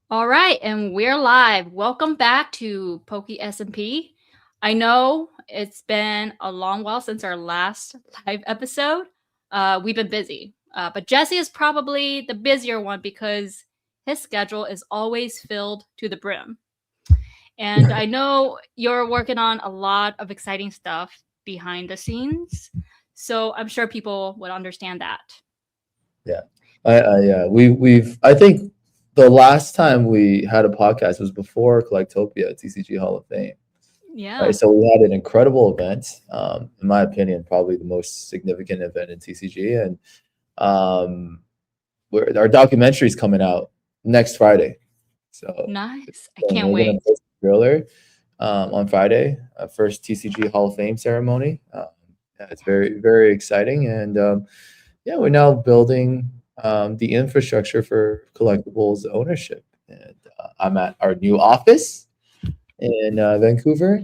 All right, and we're live. Welcome back to Pokey SMP. I know it's been a long while since our last live episode. We've been busy, but Jesse is probably the busier one because his schedule is always filled to the brim. And I know you're working on a lot of exciting stuff behind the scenes, so I'm sure people would understand that. Yeah, I think the last time we had a podcast was before Collectopia TCG Hall of Fame, right? Yeah, So we had an incredible event, in my opinion, probably the most significant event in TCG, and um, our documentary is coming out next Friday. So nice. I can't we're gonna wait. post a trailer on Friday, first TCG Hall of Fame ceremony. Yeah, it's very exciting, and yeah, we're now building the infrastructure for collectibles ownership. And I'm at our new office in Vancouver.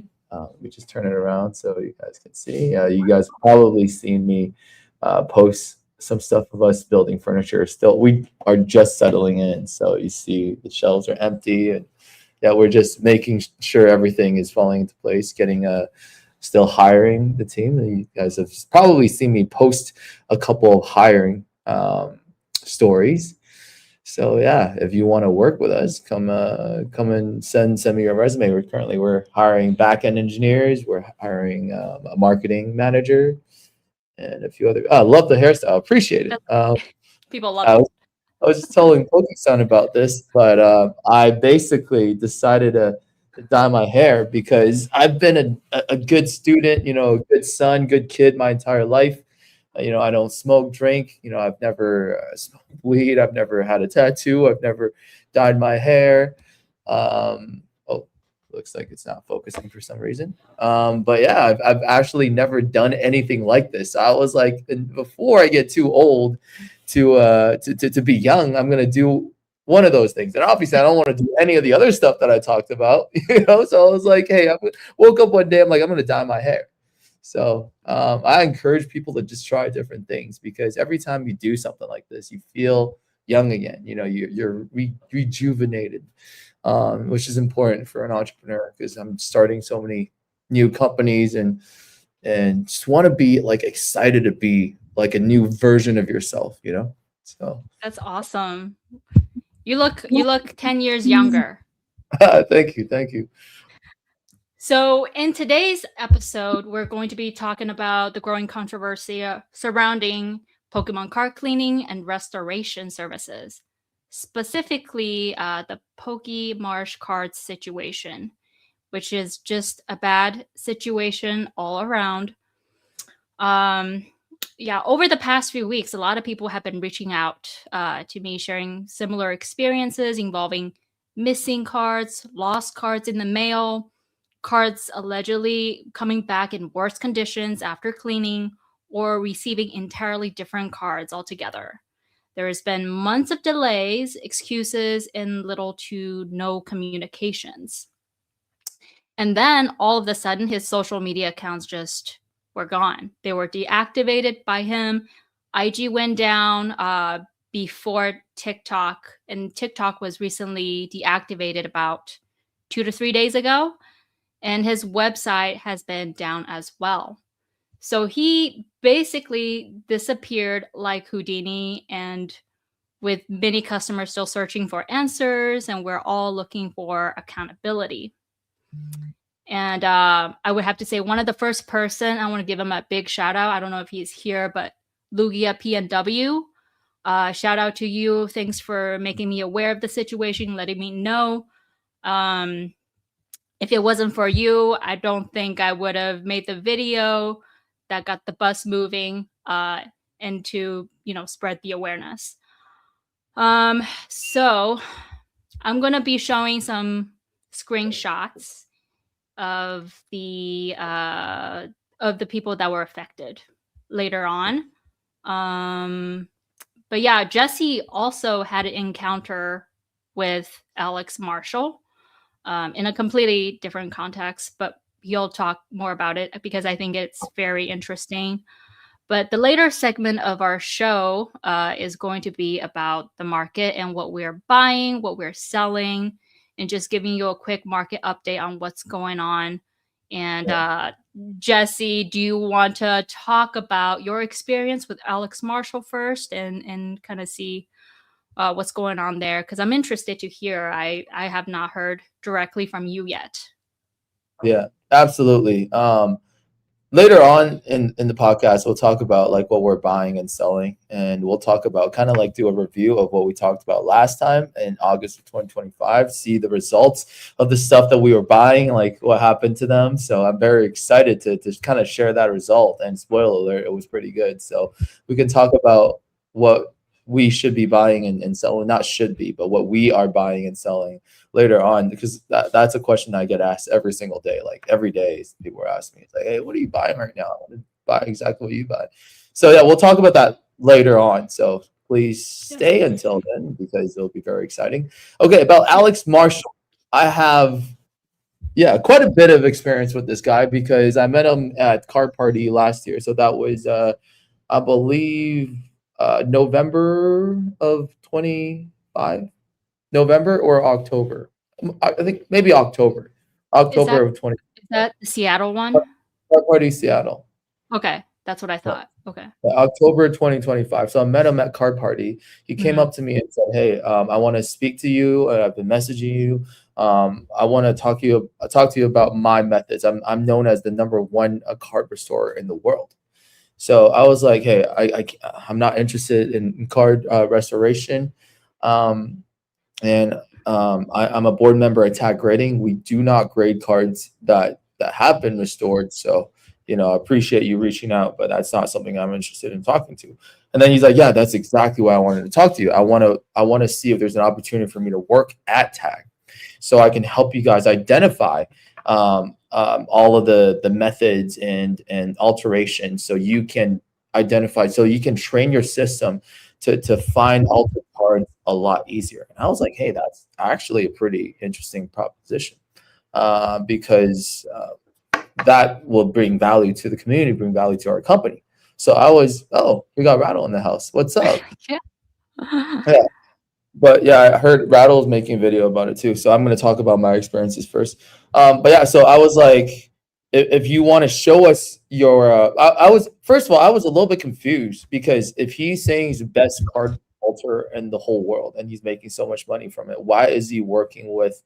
We just turn it around so you guys can see. You guys probably seen me post some stuff of us building furniture. Still, we are just settling in, so you see the shelves are empty, and yeah, we're just making sure everything is falling into place. Getting still hiring the team. You guys have probably seen me post a couple of hiring stories. So yeah, if you want to work with us, come and send me your resume. We're hiring back end engineers. We're hiring a marketing manager and a few other. I love the hairstyle. Appreciate it. People love I it. was I was just telling Pokemon about this, but I basically decided to dye my hair because I've been a good student, a good son, good kid my entire life. I don't smoke, drink. I've never smoked weed. I've never had a tattoo. I've never dyed my hair. Oh, looks like it's not focusing for some reason. But yeah, I've actually never done anything like this. I was like, before I get too old to be young, I'm gonna do one of those things. And obviously, I don't want to do any of the other stuff that I talked about. So I was like, hey, woke up one day, I'm like, I'm gonna dye my hair. So I encourage people to just try different things because every time you do something like this, you feel young again. You're rejuvenated, which is important for an entrepreneur because I'm starting so many new companies and just want to be like excited to be like a new version of yourself. So That's awesome. You look 10 years younger. thank you. So, in today's episode, we're going to be talking about the growing controversy surrounding Pokemon card cleaning and restoration services, specifically the Pokemarsh cards situation, which is just a bad situation all around. Um, yeah, over the past few weeks, a lot of people have been reaching out to me, sharing similar experiences involving missing cards, lost cards in the mail, cards allegedly coming back in worse conditions after cleaning, or receiving entirely different cards altogether. There has been months of delays, excuses, and little to no communications. And then all of a sudden, his social media accounts just were gone. They were deactivated by him. IG went down before TikTok, and TikTok was recently deactivated about 2 to 3 days ago. And his website has been down as well. So he basically disappeared like Houdini, and with many customers still searching for answers, and we're all looking for accountability. And I would have to say one of the first person, I want to give him a big shout out. I don't know if he's here, but Lugia PNW. Shout out to you. Thanks for making me aware of the situation, letting me know. Um, if it wasn't for you, I don't think I would have made the video that got the bus moving and to, spread the awareness. So I'm going to be showing some screenshots of the people that were affected later on. Um, but yeah, Jesse also had an encounter with Alex Marshall in a completely different context, but he'll talk more about it because I think it's very interesting. But the later segment of our show is going to be about the market and what we're buying, what we're selling, and just giving you a quick market update on what's going on. And Yeah. Jesse, do you want to talk about your experience with Alex Marshall first and kind of see what's going on there? Because I'm interested to hear. I have not heard directly from you yet. Yeah, absolutely. Later on in the podcast, we'll talk about like what we're buying and selling, and we'll talk about kind of like do a review of what we talked about last time in August of 2025, see the results of the stuff that we were buying, like what happened to them. So I'm very excited to kind of share that result. And spoiler alert, it was pretty good. So we can talk about what we should be buying and selling, not should be, but what we are buying and selling later on, because that's a question I get asked every single day. Like every day, people are asking me, it's like, "Hey, what are you buying right now? I want to buy exactly what you buy." So yeah, we'll talk about that later on. So please Yeah. stay until then because it'll be very exciting. Okay, about Alex Marshall, I have quite a bit of experience with this guy because I met him at Card Party last year. So that was I believe November of 25. November or October. I think maybe October. Is October that of 20 the Seattle one? Party Seattle. Okay, that's what I Yeah. thought. Okay. October 2025. So I met him at Card Party. He came Mhm. up to me and said, "Hey, I want to speak to you. I've been messaging you. I want to talk to you about my methods. I'm known as the number one card restorer in the world." So I was like, "Hey, I'm not interested in card restoration." Um, and I'm a board member at Tag Grading. We do not grade cards that have been restored. So, I appreciate you reaching out, but that's not something I'm interested in talking to. And then he's like, "Yeah, that's exactly why I wanted to talk to you. I want to see if there's an opportunity for me to work at Tag, so I can help you guys identify all of the methods and alterations, so you can identify, so you can train your system to find altered cards a lot easier." And I was like, "Hey, that's actually a pretty interesting proposition because that will bring value to the community, bring value to our company." So I was, "Oh, we got Rattle in the house. What's up?" Yeah. Yeah. But yeah, I heard Rattle's making a video about it too. So I'm going to talk about my experiences first. But yeah, so I was like, if you want to show us your, I was, first of all, I was a little bit confused because if he's saying he's the best card alter in the whole world and he's making so much money from it, why is he working with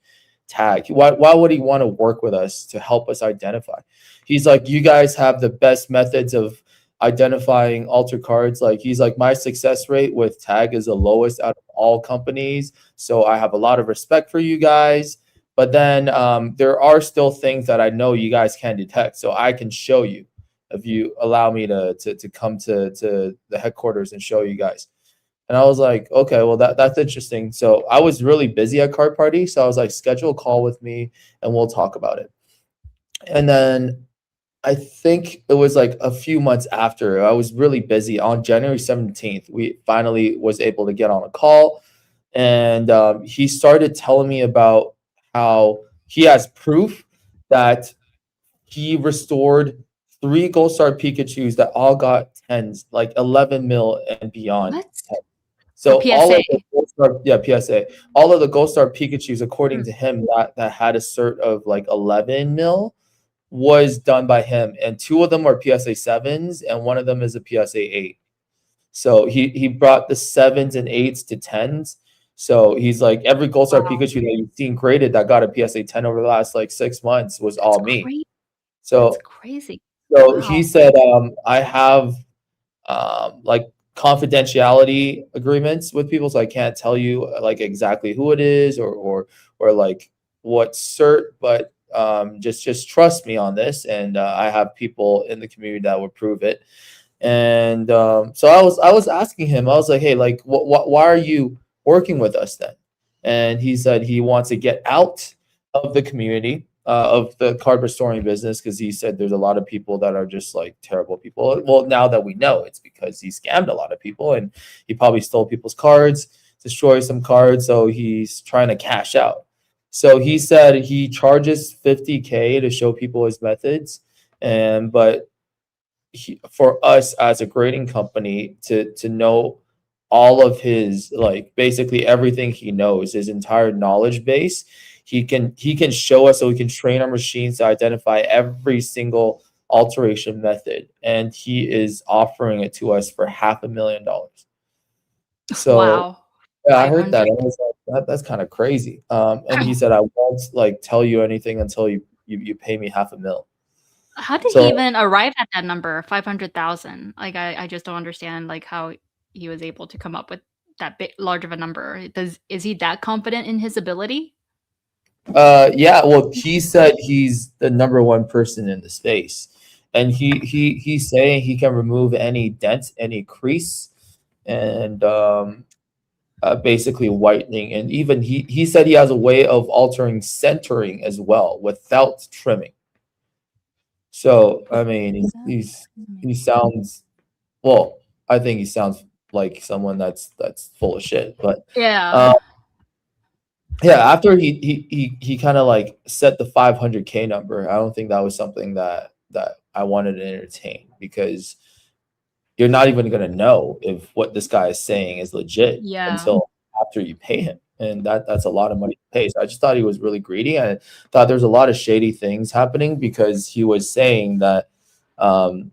Tag? Why would he want to work with us to help us identify? He's like, "You guys have the best methods of identifying alter cards." Like he's like, "My success rate with Tag is the lowest out of all companies, so I have a lot of respect for you guys, but then there are still things that I know you guys can detect, so I can show you if you allow me to come to the headquarters and show you guys." And I was like, "Okay, well that's interesting." So I was really busy at Card Party, so I was like, "Schedule a call with me and we'll talk about it." And then I think it was like a few months after, I was really busy. On January 17th, we finally was able to get on a call, and he started telling me about how he has proof that he restored three Gold Star Pikachus that all got tens, like 11 mil and beyond. What? For So all PSA. of the Gold Star, yeah, PSA, all of the Gold Star Pikachus, according Mm. to him, that had a cert of like 11 mil was done by him, and two of them are PSA sevens, and one of them is a PSA eight. So he brought the sevens and eights to tens. So he's like, every Gold Star Wow. Pikachu that you've seen graded that got a PSA 10 over the last like 6 months was That's all me. great. That's So crazy. he Wow. said, I have like confidentiality agreements with people, so I can't tell you like exactly who it is or like what cert, but just trust me on this, and I have people in the community that would prove it. And so I was asking him, I was like, "Hey, like, why are you working with us then?" And he said he wants to get out of the community of the card restoring business because he said there's a lot of people that are just like terrible people. Well, now that we know, it's because he scammed a lot of people and he probably stole people's cards, destroyed some cards, so he's trying to cash out. So he said he charges 50K to show people his methods, and but for us as a grading company to know all of his, like, basically everything he knows, his entire knowledge base. He can show us, so we can train our machines to identify every single alteration method, and he is offering it to us for $500,000. So Wow. yeah, I heard that. I 500. was like, that's kind of crazy. And he said, I won't like tell you anything until you pay me 500,000. How did he So even arrive at that number, 500,000? Like, I just don't understand, like, how he was able to come up with that big large of a number. Is he that confident in his ability? yeah, well, he said he's the number one person in the space, and he's saying he can remove any dent, any crease, and basically whitening, and even he said he has a way of altering centering as well without trimming. So I mean, he sounds, well. I think he sounds like someone that's full of shit, but. Yeah. Um, Yeah, after he kind of like set the 500K number, I don't think that was something that I wanted to entertain, because you're not even gonna know if what this guy is saying is legit Yeah. until after you pay him, and that's a lot of money to pay. So I just thought he was really greedy. I thought there's a lot of shady things happening, because he was saying that um,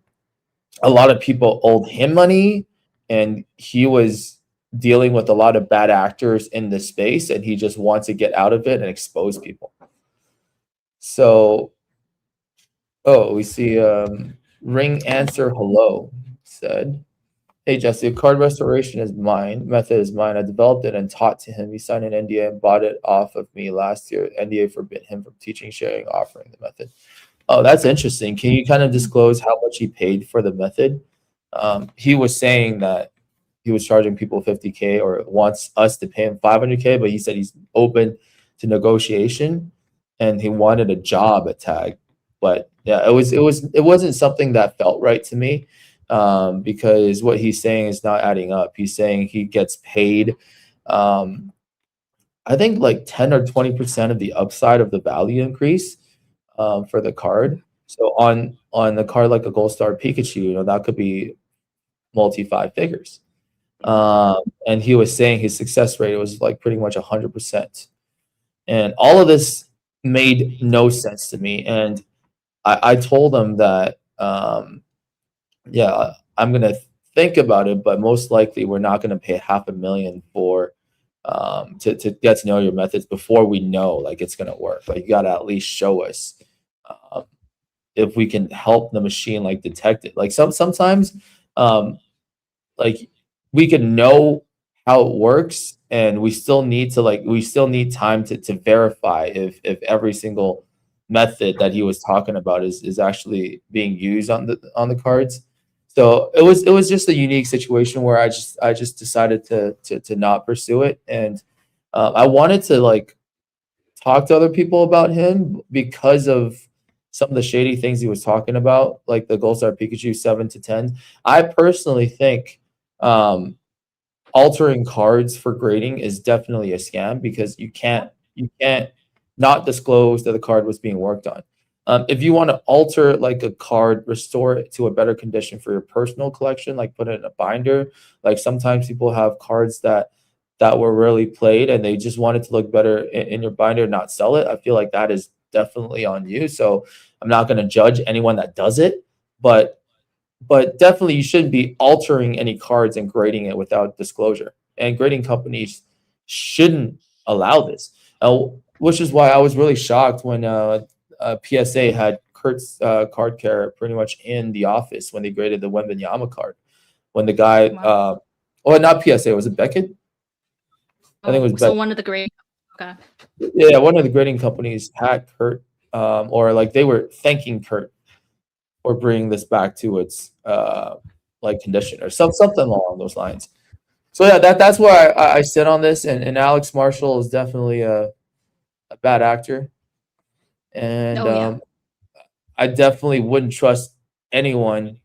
a lot of people owed him money, and he was dealing with a lot of bad actors in the space, and he just wants to get out of it and expose people. So, oh, we see ring answer hello said, hey Jesse, card restoration is mine, method is mine. I developed it and taught to him. He signed an NDA and bought it off of me last year. NDA forbid him from teaching, sharing, offering the method. Oh, that's interesting. Can you kind of disclose how much he paid for the method? He was saying that he was charging people 50K, or wants us to pay him 500K, but he said he's open to negotiation, and he wanted a job at Tag. But yeah, it wasn't something that felt right to me, because what he's saying is not adding up. He's saying he gets paid, um, I think like 10 or 20% of the upside of the value increase, for the card. So on the card like a Gold Star Pikachu, that could be multi five figures. And he was saying his success rate was like pretty much 100%. And all of this made no sense to me. And I told him that, yeah, I'm gonna think about it, but most likely we're not gonna pay 500,000 for to get to know your methods before we know like it's gonna work. Like, you gotta at least show us, um, if we can help the machine like detect it. Like sometimes, um, like, we can know how it works, and we still need time to verify if every single method that he was talking about is actually being used on the cards. So it was just a unique situation where I just decided to not pursue it. And I wanted to like talk to other people about him because of some of the shady things he was talking about, like the Gold Star Pikachu 7 to 10. I personally think um, altering cards for grading is definitely a scam, because you can't not disclose that the card was being worked on. If you want to alter like a card, restore it to a better condition for your personal collection, like put it in a binder. Like sometimes people have cards that were really played, and they just want it to look better in your binder, not sell it. I feel like that is definitely on you. So I'm not going to judge anyone that does it, but definitely you shouldn't be altering any cards and grading it without disclosure. And grading companies shouldn't allow this. Which is why I was really shocked when PSA had Kurt's card care pretty much in the office when they graded the Wembenyama card. When the guy, Wow. oh, not PSA, was it Beckett? I think it was Oh, so Beckett. one of the great. Okay. Yeah, one of the grading companies had Kurt, or like they were thanking Kurt or bringing this back to its like condition, or something along those lines. So yeah, that's where I sit on this, and Alex Marshall is definitely a bad actor, and Oh yeah. I definitely wouldn't trust anyone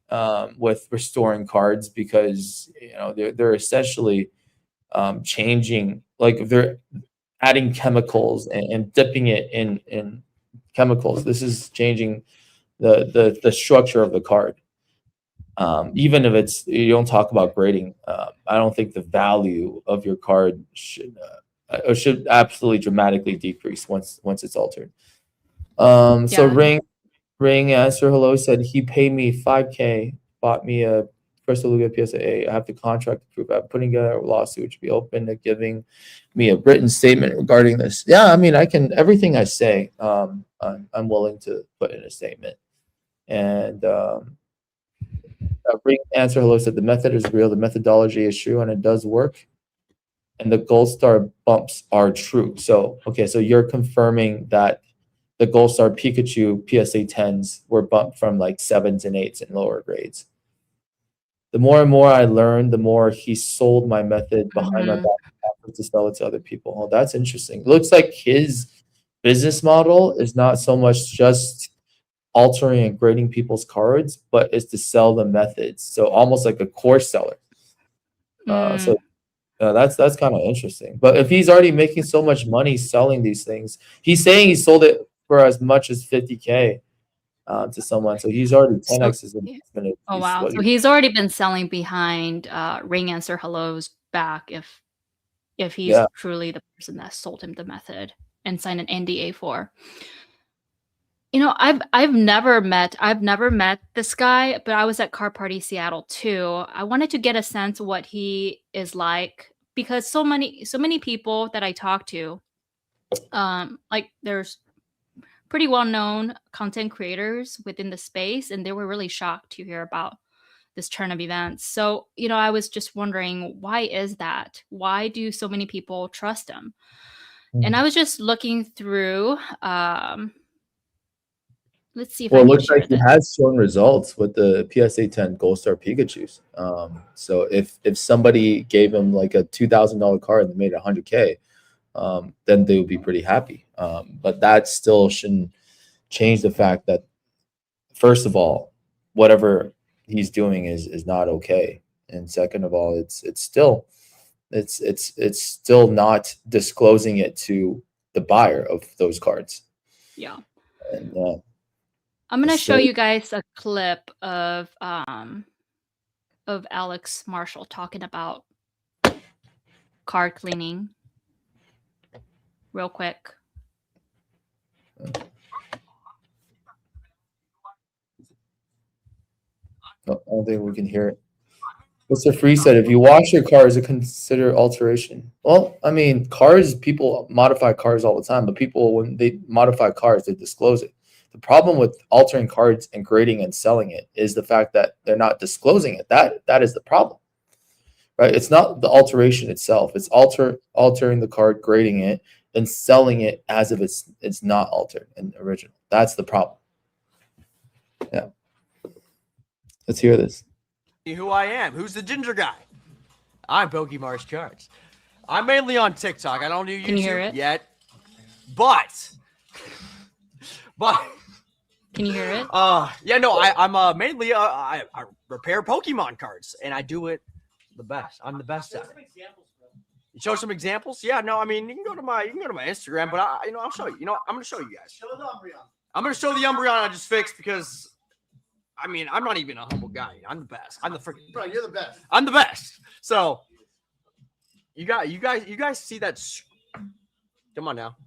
with restoring cards, because they're essentially changing, like they're adding chemicals and dipping it in chemicals. This is changing the structure of the card. Even if it's you don't talk about grading, I don't think the value of your card should absolutely dramatically decrease once it's altered. So Yeah. Ring answer hello said he paid me 5K, bought me a Crystal Lugia PSA. I have the contract to prove. I'm putting together a lawsuit which would be open to giving me a written statement regarding this. Yeah, I mean, I can everything I say. I'm willing to put in a statement. And Ring answer hello said the method is real, the methodology is true, and it does work. And the gold star bumps are true. So okay, so you're confirming that the Gold Star Pikachu PSA 10s were bumped from like 7s and 8s in lower grades. The more and more I learned, the more he sold my method behind my Mhm. back to sell it to other people. Oh, that's interesting. Looks like his business model is not so much just altering and grading people's cards, but is to sell the methods. So almost like a course seller. So Mm. that's kind of interesting. But if he's already making so much money selling these things, he's saying he sold it for as much as 50K to someone. So he's already So 10x his investment. If oh, he's wow. what So he, he's already been selling behind, Ring Answer Hello's back if he's yeah. truly the person that sold him the method and signed an NDA for. You know, I've never met this guy, but I was at Car Party Seattle too. I wanted to get a sense of what he is like because so many people that I talk to, like there's pretty well-known content creators within the space, and they were really shocked to hear about this turn of events. So, I was just wondering, why is that? Why do so many people trust him? And I was just looking through. Let's see if Well, I it can looks like share he this. has shown results with the PSA 10 Gold Star Pikachu's. So if somebody gave him like a $2,000 card and they made 100K, then they would be pretty happy. But that still shouldn't change the fact that first of all, whatever he's doing is not okay, and second of all, it's still not disclosing it to the buyer of those cards, Yeah. and I'm gonna it's show so you guys a clip of Alex Marshall talking about card cleaning real quick. I don't think we can hear it. Mr. Free said, if you wash your car, is it considered alteration? Well, I mean, cars, people modify cars all the time, but people, when they modify cars, they disclose it. The problem with altering cards and grading and selling it is the fact that they're not disclosing it. That is the problem, right? It's not the alteration itself. It's altering the card, grading it, and selling it as if it's not altered and original. That's the problem. Yeah. Let's hear this. Who I am. Who's the ginger guy? I'm Pokemon Cards. I'm mainly on TikTok. I don't do Can you hear YouTube it? yet. But Can you hear it? yeah, no, I'm mainly I repair Pokemon cards and I do it the best. I'm the best at it. You show some examples? Yeah, no, I mean you can go to my Instagram, but I'll show you. I'm gonna show you guys. Show the Umbreon. I'm gonna show the Umbreon I just fixed because I mean I'm not even a humble guy. I'm the best. I'm the freaking Bro, you're the best. I'm the best. So you guys see that? Come on now.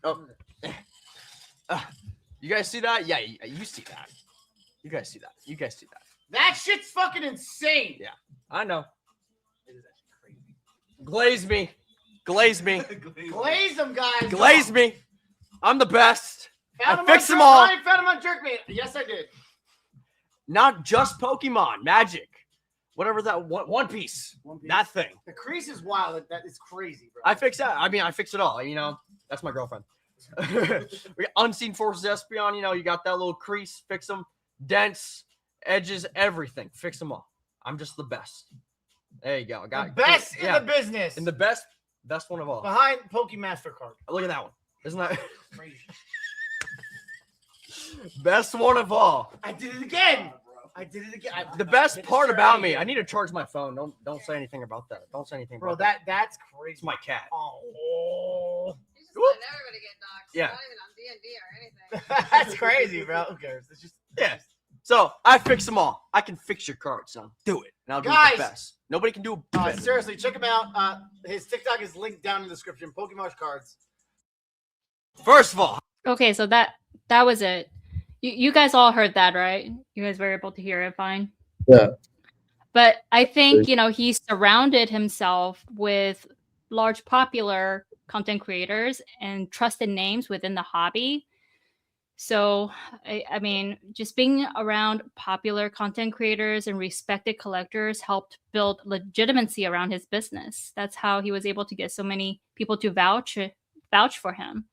Oh, you guys see that? Yeah, you see that. You guys see that. You guys see that. That shit's fucking insane. Yeah, I know. It is actually crazy. Glaze me. Glaze me. Glaze them, guys. Glaze me. I'm the best. Found I him fixed on them all. I found him on Jerkman. Yes, I did. Not just Pokemon, Magic, whatever that One Piece. That thing. The crease is wild. That is crazy, bro. I fix that. I mean, I fix it all. That's my girlfriend. We got Unseen Forces Espeon. You got that little crease. Fix them. Dents, edges, everything. Fix them all. I'm just the best. There you go. The best in the business. In the best one of all. Behind PokeMasterCard. Look at that one. Isn't that Crazy. best one of all? I did it again. The best part about me, I need to charge my phone. Don't say anything about that. Don't say anything Bro, about that. that's crazy. It's my cat. Oh. You're just letting everybody get doxxed. Yeah. Not even on D&D or anything. That's crazy, bro. Who cares? It's just Yeah. So I fix them all. I can fix your cards. I'll do it. And I'll do it Guys! the best. Nobody can do it better. Seriously, check him out. His TikTok is linked down in the description. Pokemon cards. First of all, Okay, so that was it. You guys all heard that, right? You guys were able to hear it fine. Yeah. But I think, he surrounded himself with large popular content creators and trusted names within the hobby. So, I mean, just being around popular content creators and respected collectors helped build legitimacy around his business. That's how he was able to get so many people to vouch for him.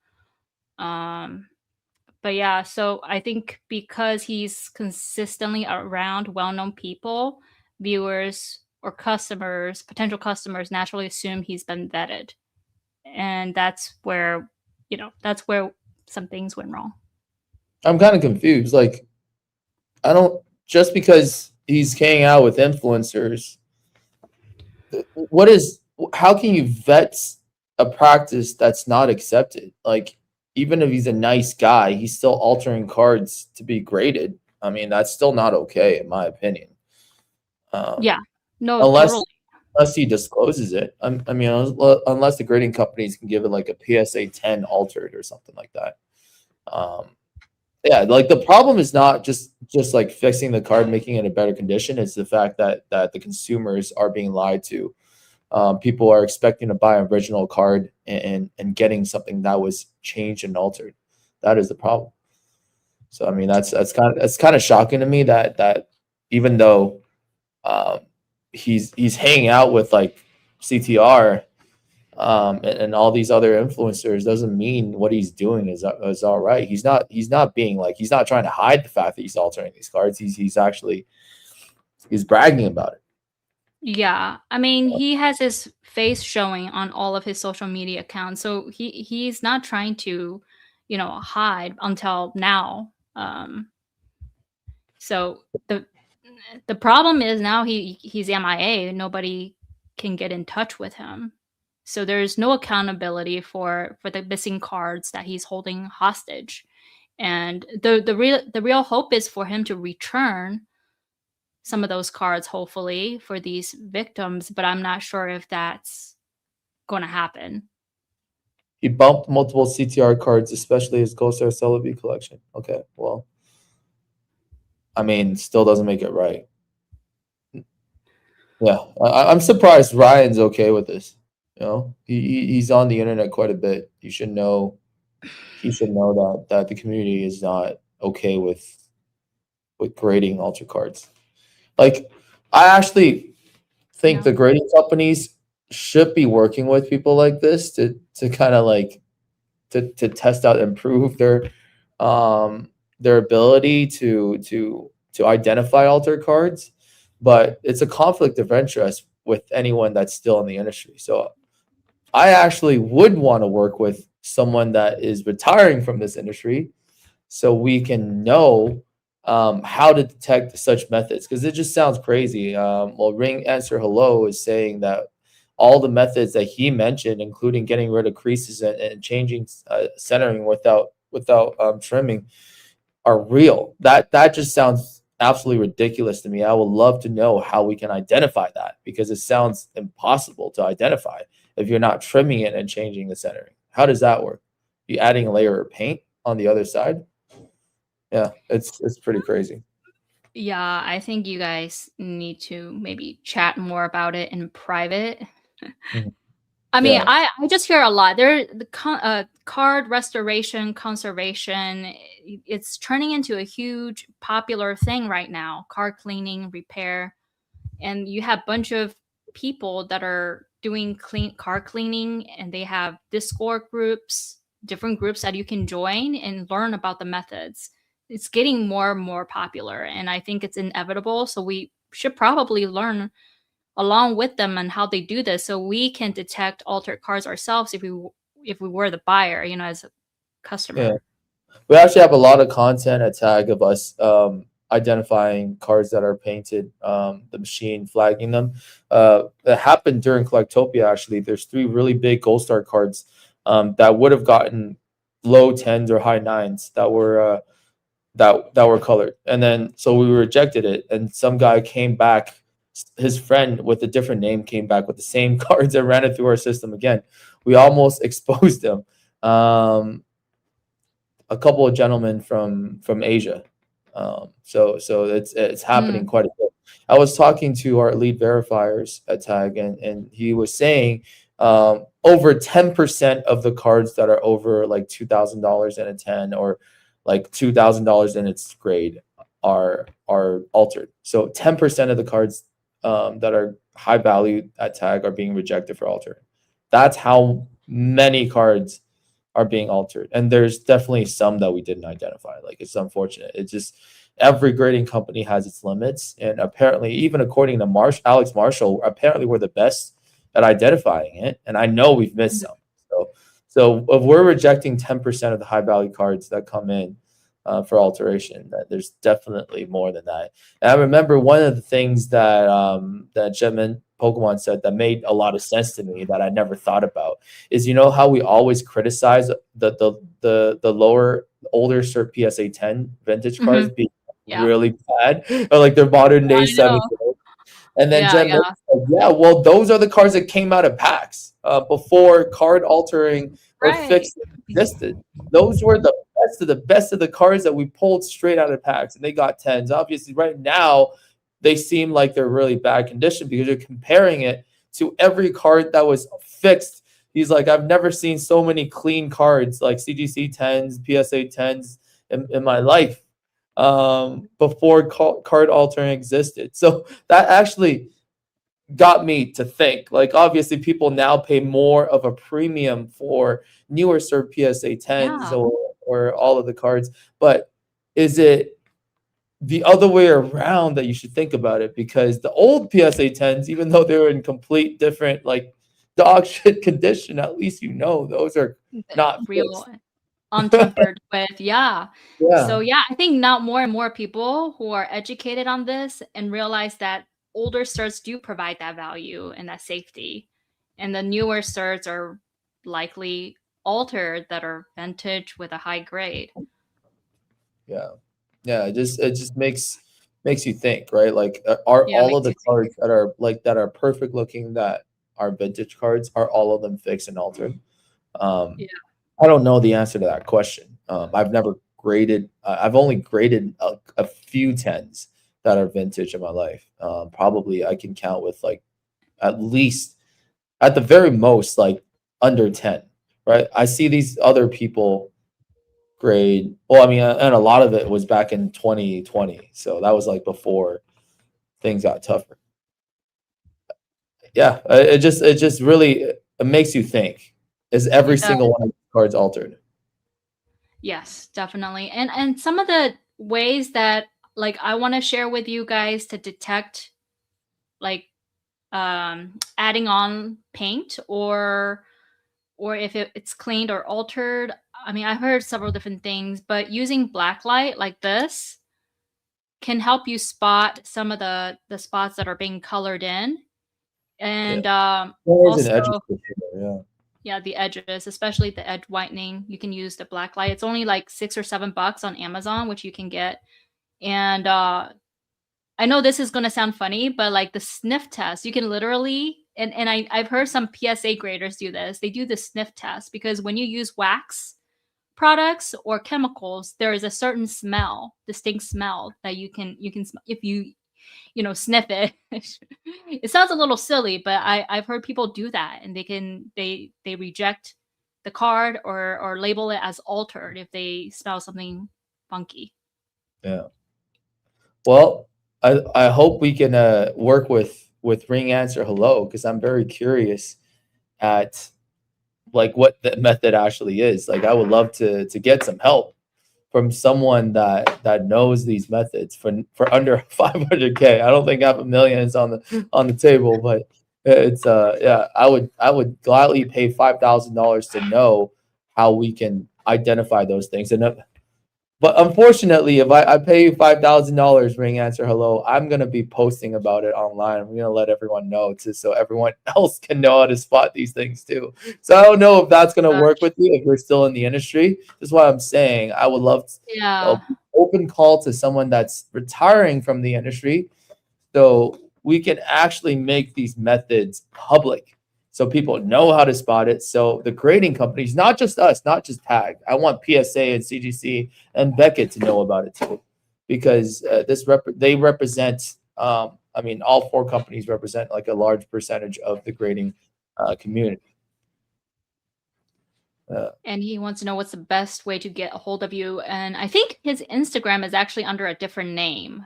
But yeah, so I think because he's consistently around well-known people, viewers or customers, potential customers naturally assume he's been vetted. And that's where, some things went wrong. I'm kind of confused. Like, I don't, just because he's hanging out with influencers, how can you vet a practice that's not accepted? Like, even if he's a nice guy, he's still altering cards to be graded. I mean, that's still not okay, in my opinion. Yeah, no, unless totally. unless he discloses it. I mean, unless the grading companies can give it like a PSA 10 altered or something like that. Yeah, like the problem is not just like fixing the card, making it in a better condition. It's the fact that the consumers are being lied to. People are expecting to buy an original card and getting something that was changed and altered. That is the problem. So I mean, that's kind of shocking to me that even though he's hanging out with like CTR and all these other influencers, doesn't mean what he's doing is all right. He's not being like, he's not trying to hide the fact that he's altering these cards. He's actually bragging about it. Yeah, I mean, he has his face showing on all of his social media accounts, so he's not trying to, hide until now. So the problem is now he's MIA. Nobody can get in touch with him, so there's no accountability for the missing cards that he's holding hostage. And the real hope is for him to return some of those cards, hopefully, for these victims, but I'm not sure if that's going to happen. He bumped multiple CTR cards, especially his Ghost Star Celebi collection. Okay, well, I mean, still doesn't make it right. Yeah, I'm surprised Ryan's okay with this. He's on the internet quite a bit. He should know that the community is not okay with grading alter cards. Like, I actually think the grading companies should be working with people like this to kind of like to test out and improve their ability to identify alter cards. But it's a conflict of interest with anyone that's still in the industry. So I actually would want to work with someone that is retiring from this industry so we can know how to detect such methods, because it just sounds crazy. Well, Ring Answer Hello is saying that all the methods that he mentioned, including getting rid of creases and changing centering without trimming, are real. That just sounds absolutely ridiculous to me. I would love to know how we can identify that, because it sounds impossible to identify if you're not trimming it and changing the centering. How does that work? You adding a layer of paint on the other side? Yeah, it's pretty crazy. Yeah, I think you guys need to maybe chat more about it in private. I mean, I just hear a lot. The card restoration, conservation, it's turning into a huge popular thing right now. Card cleaning, repair, and you have a bunch of people that are doing card cleaning, and they have Discord groups, different groups that you can join and learn about the methods. It's getting more and more popular, and I think it's inevitable. So we should probably learn along with them on how they do this, so we can detect altered cards ourselves if we were the buyer, as a customer. Yeah, we actually have a lot of content at Tag of us identifying cards that are painted, the machine flagging them. That happened during Collectopia. Actually, there's 3 really big Gold Star cards that would have gotten low 10s or high 9s that that were colored. And then so we rejected it, and some guy came back, his friend with a different name came back with the same cards and ran it through our system again. We almost exposed him. A couple of gentlemen from Asia. So it's happening Mm. quite a bit. I was talking to our lead verifiers at Tag, and he was saying over 10% of the cards that are over like $2,000 in a 10 or like $2,000 in its grade are altered. So 10% of the cards that are high value at Tag are being rejected for alter. That's how many cards are being altered, and there's definitely some that we didn't identify. Like, it's unfortunate. It's just every grading company has its limits, and apparently, even according to Alex Marshall, apparently we're the best at identifying it, and I know we've missed some. So if we're rejecting 10% of the high value cards that come in for alteration, that there's definitely more than that. And I remember one of the things that that Gem Pokemon said that made a lot of sense to me that I never thought about is, you know how we always criticize the lower older cert PSA 10 vintage cards being Yeah. really bad, or like their modern day I know. 7. And then Yeah, Jen said, yeah, well, those are the cards that came out of packs before card altering or Right. fixing existed. Those were the best of the cards that we pulled straight out of packs, and they got 10s. Obviously, right now, they seem like they're really bad condition because you're comparing it to every card that was fixed. He's like, I've never seen so many clean cards like CGC 10s, PSA 10s in my life before card altering existed. So that actually got me to think. Like, obviously, people now pay more of a premium for newer served PSA 10s Yeah. or all of the cards, but is it the other way around that you should think about it? Because the old PSA 10s, even though they were in complete different like dog shit condition, at least you know those are not Real fixed. untempered with, yeah. So Yeah. yeah, I think now more and more people who are educated on this and realize that older certs do provide that value and that safety, and the newer certs are likely altered that are vintage with a high grade. Yeah. Yeah, it just makes you think, right? Like, are Yeah, all of makes the you think. cards that are perfect looking, that are vintage cards, are all of them fixed and altered? Yeah. I don't know the answer to that question. I've never graded. I've only graded a few 10s that are vintage in my life. Probably I can count with like at least, at the very most, like under 10. Right? I see these other people grade. Well, I mean, and a lot of it was back in 2020, so that was like before things got tougher. Yeah, it just really it makes you think. Is every It does. single one of these cards altered? Yes, definitely. And some of the ways that like I want to share with you guys to detect like adding on paint or if it's cleaned or altered. I mean, I've heard several different things, but using black light like this can help you spot some of the spots that are being colored in. Yeah, And there's an also, edges for sure. Yeah. yeah, the edges, especially the edge whitening, you can use the black light. It's only like $6 or $7 on Amazon, which you can get. And I know this is gonna sound funny, but like the sniff test, you can literally and I've heard some PSA graders do this. They do the sniff test because when you use wax products or chemicals, there is a certain smell, distinct smell that you can if you sniff it. It sounds a little silly, but I've heard people do that, and they reject the card or label it as altered if they smell something funky. Yeah. Well, I hope we can work with Ring Answer Hello, because I'm very curious at like what the method actually is. Like, I would love to get some help from someone that knows these methods for under 500K. I don't think half a million is on the table, but it's yeah, I would gladly pay $5,000 to know how we can identify those things. And but unfortunately, if I pay you $5,000, Ring Answer Hello, I'm gonna be posting about it online. I'm gonna let everyone know too, so everyone else can know how to spot these things too. So I don't know if that's gonna work with you if you're still in the industry. That's why I'm saying I would love to, Yeah. open call to someone that's retiring from the industry, so we can actually make these methods public so people know how to spot it. So the grading companies, not just us, not just Tag, I want PSA and CGC and Beckett to know about it too, because they represent, I mean, all four companies represent like a large percentage of the grading community. And he wants to know what's the best way to get a hold of you. And I think his Instagram is actually under a different name,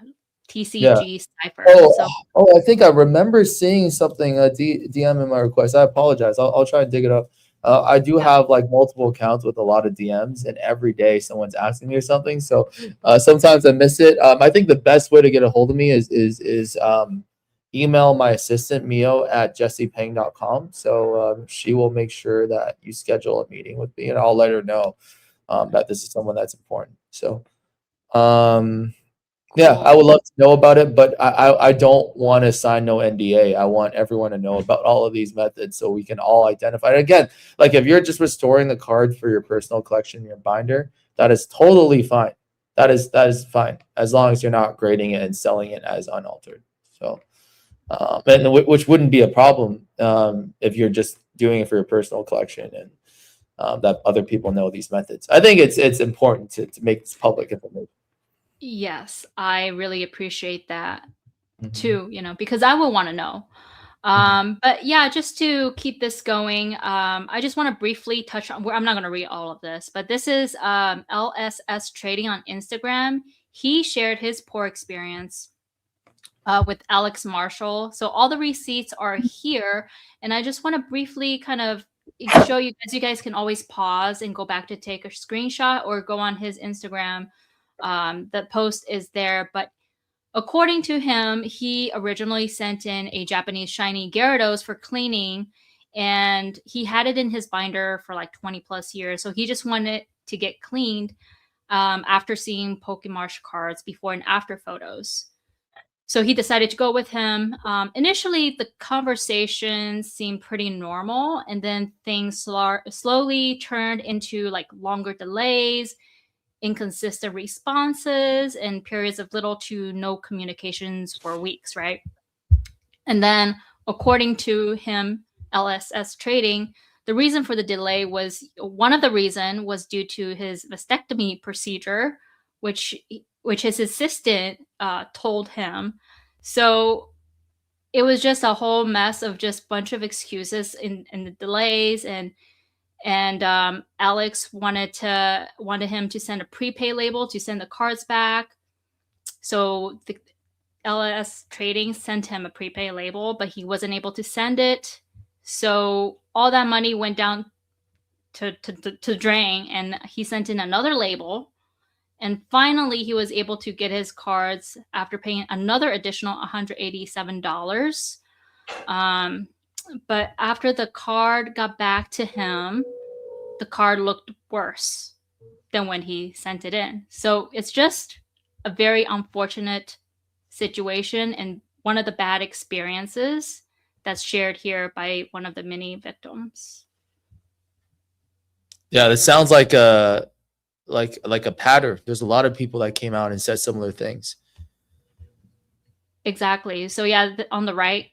TCG Cipher. I think I remember seeing something DM in my request. I apologize. I'll try and dig it up. I do have like multiple accounts with a lot of DMs, and every day someone's asking me or something. So sometimes I miss it. I think the best way to get a hold of me is email my assistant Mio at jessepeng.com. So she will make sure that you schedule a meeting with me, and I'll let her know that this is someone that's important. So yeah, I would love to know about it, but I don't want to sign no NDA. I want everyone to know about all of these methods so we can all identify it. Again, like if you're just restoring the card for your personal collection, your binder, that is totally fine. That is fine as long as you're not grading it and selling it as unaltered. So, and which wouldn't be a problem if you're just doing it for your personal collection and that other people know these methods. I think it's important to make this public information. Yes, I really appreciate that too, because I will want to know. But yeah, just to keep this going, I just want to briefly touch on, I'm not going to read all of this, but this is LSS Trading on Instagram. He shared his poor experience with Alex Marshall. So all the receipts are here. And I just want to briefly kind of show you guys. You guys can always pause and go back to take a screenshot or go on his Instagram. The post is there, but according to him, he originally sent in a Japanese shiny Gyarados for cleaning, and he had it in his binder for like 20 plus years. So he just wanted to get cleaned after seeing Pokémon cards before and after photos. So he decided to go with him. Initially, the conversation seemed pretty normal, and then things slowly turned into like longer delays, inconsistent responses, and periods of little to no communications for weeks, right? And then, according to him, LSS Trading, the reason for the delay was due to his vasectomy procedure, which his assistant told him. So it was just a whole mess of just bunch of excuses in the delays, and Alex wanted him to send a prepay label to send the cards back. So the LS Trading sent him a prepay label, but he wasn't able to send it. So all that money went down to drain, and he sent in another label. And finally, he was able to get his cards after paying another additional $187. But after the card got back to him, the card looked worse than when he sent it in. So it's just a very unfortunate situation and one of the bad experiences that's shared here by one of the many victims. Yeah, this sounds like a pattern. There's a lot of people that came out and said similar things. Exactly. So yeah, on the right,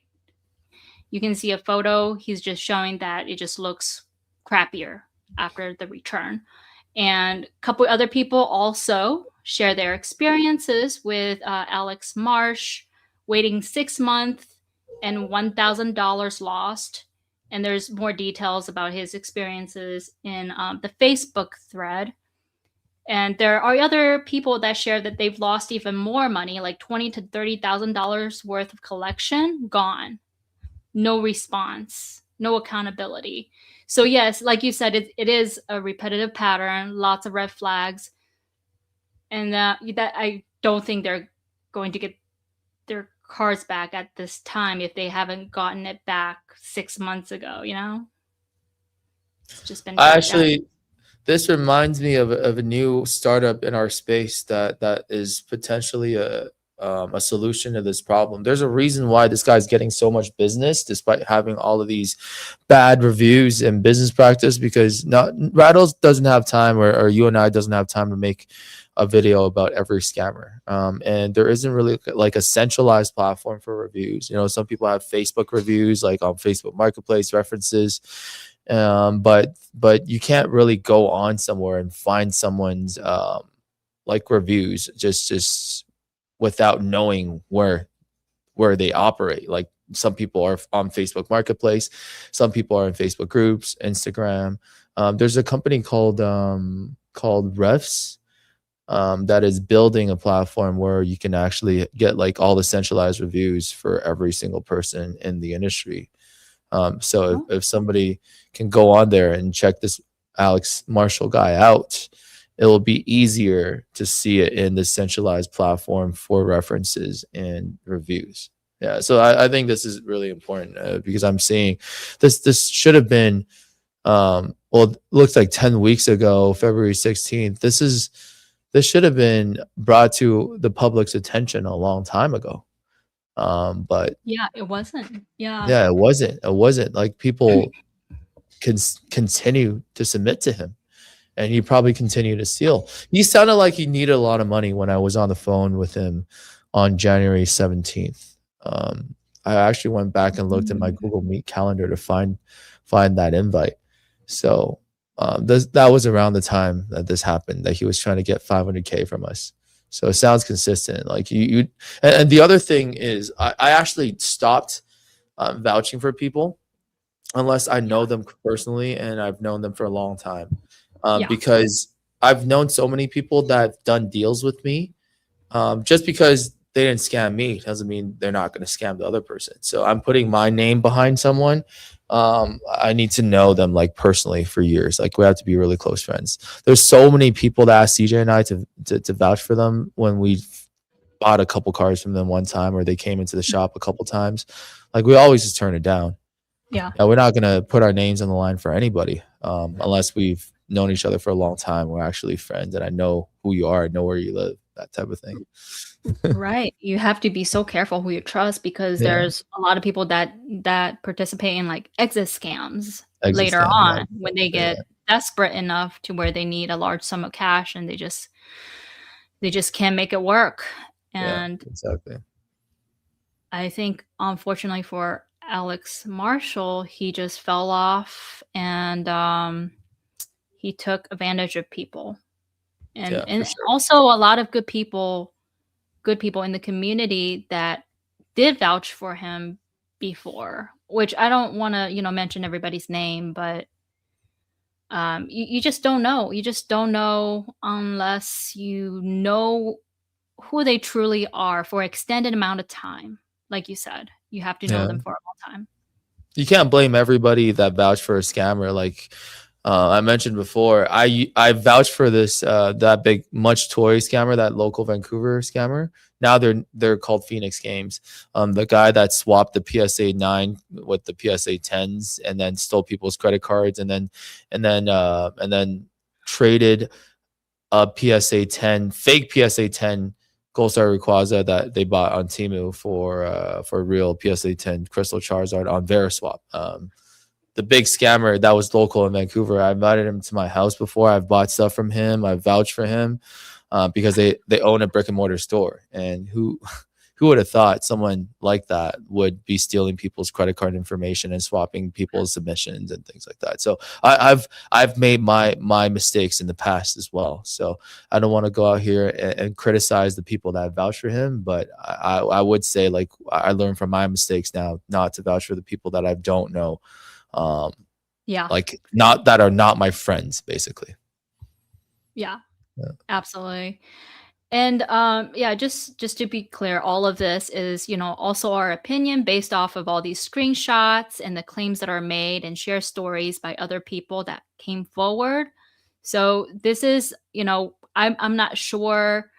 you can see a photo. He's just showing that it just looks crappier after the return. And a couple other people also share their experiences with Alex Marsh, waiting 6 months and $1,000 lost. And there's more details about his experiences in the Facebook thread. And there are other people that share that they've lost even more money, like $20,000 to $30,000 worth of collection gone. No response, no accountability. So yes, like you said, it is a repetitive pattern, lots of red flags. And that I don't think they're going to get their cards back at this time if they haven't gotten it back 6 months ago, It's just been this reminds me of a new startup in our space that is potentially a solution to this problem. There's a reason why this guy's getting so much business despite having all of these bad reviews and business practice, because Rattles doesn't have time, or you and I doesn't have time to make a video about every scammer. And there isn't really like a centralized platform for reviews. You know, some people have Facebook reviews, like on Facebook Marketplace references, but you can't really go on somewhere and find someone's like reviews just without knowing where they operate. Like some people are on Facebook Marketplace, some people are in Facebook groups, Instagram. There's a company called Refs that is building a platform where you can actually get like all the centralized reviews for every single person in the industry. So if somebody can go on there and check this Alex Marshall guy out, it will be easier to see it in the centralized platform for references and reviews. Yeah, so I think this is really important because I'm seeing this should have been well, it looks like 10 weeks ago, February 16th. This should have been brought to the public's attention a long time ago. But Yeah, it wasn't. Yeah. yeah, it wasn't like people can continue to submit to him, and he probably continue to steal. He sounded like he needed a lot of money when I was on the phone with him on January 17th. I actually went back and looked at my Google Meet calendar to find that invite. So that was around the time that this happened, that he was trying to get 500K from us. So it sounds consistent. Like and the other thing is I actually stopped vouching for people unless I know them personally and I've known them for a long time. Because I've known so many people that have done deals with me. Just because they didn't scam me doesn't mean they're not going to scam the other person. So I'm putting my name behind someone. I need to know them like personally for years. Like we have to be really close friends. There's so many people that asked CJ and I to vouch for them when we bought a couple cards from them one time, or they came into the shop a couple times. Like we always just turn it down. Yeah. We're not going to put our names on the line for anybody unless we've known each other for a long time. We're actually friends and I know who you are, I know where you live, that type of thing. Right. You have to be so careful who you trust because there's a lot of people that participate in like exit scams later on when they get desperate enough to where they need a large sum of cash and they just can't make it work. And exactly. I think unfortunately for Alex Marshall, he just fell off and he took advantage of people. And also a lot of good people in the community that did vouch for him before, which I don't want to, mention everybody's name, but you just don't know. You just don't know unless you know who they truly are for an extended amount of time. Like you said, you have to know them for a long time. You can't blame everybody that vouched for a scammer. Like I mentioned before, I vouched for this that big Much Toy scammer, that local Vancouver scammer. Now they're called Phoenix Games. The guy that swapped the PSA 9 with the PSA 10s and then stole people's credit cards and then traded a PSA 10 fake PSA 10 Gold Star Rayquaza that they bought on Temu for real PSA 10 Crystal Charizard on Veriswap. The big scammer that was local in Vancouver. I invited him to my house before. I've bought stuff from him. I vouched for him because they own a brick and mortar store. And who would have thought someone like that would be stealing people's credit card information and swapping people's submissions and things like that? So I've made my mistakes in the past as well. So I don't want to go out here and criticize the people that vouch for him, but I would say, like, I learned from my mistakes now not to vouch for the people that I don't know. Like that are not my friends, basically. Yeah. Absolutely. And just to be clear, all of this is, also our opinion based off of all these screenshots and the claims that are made and share stories by other people that came forward. So this is, I'm not sure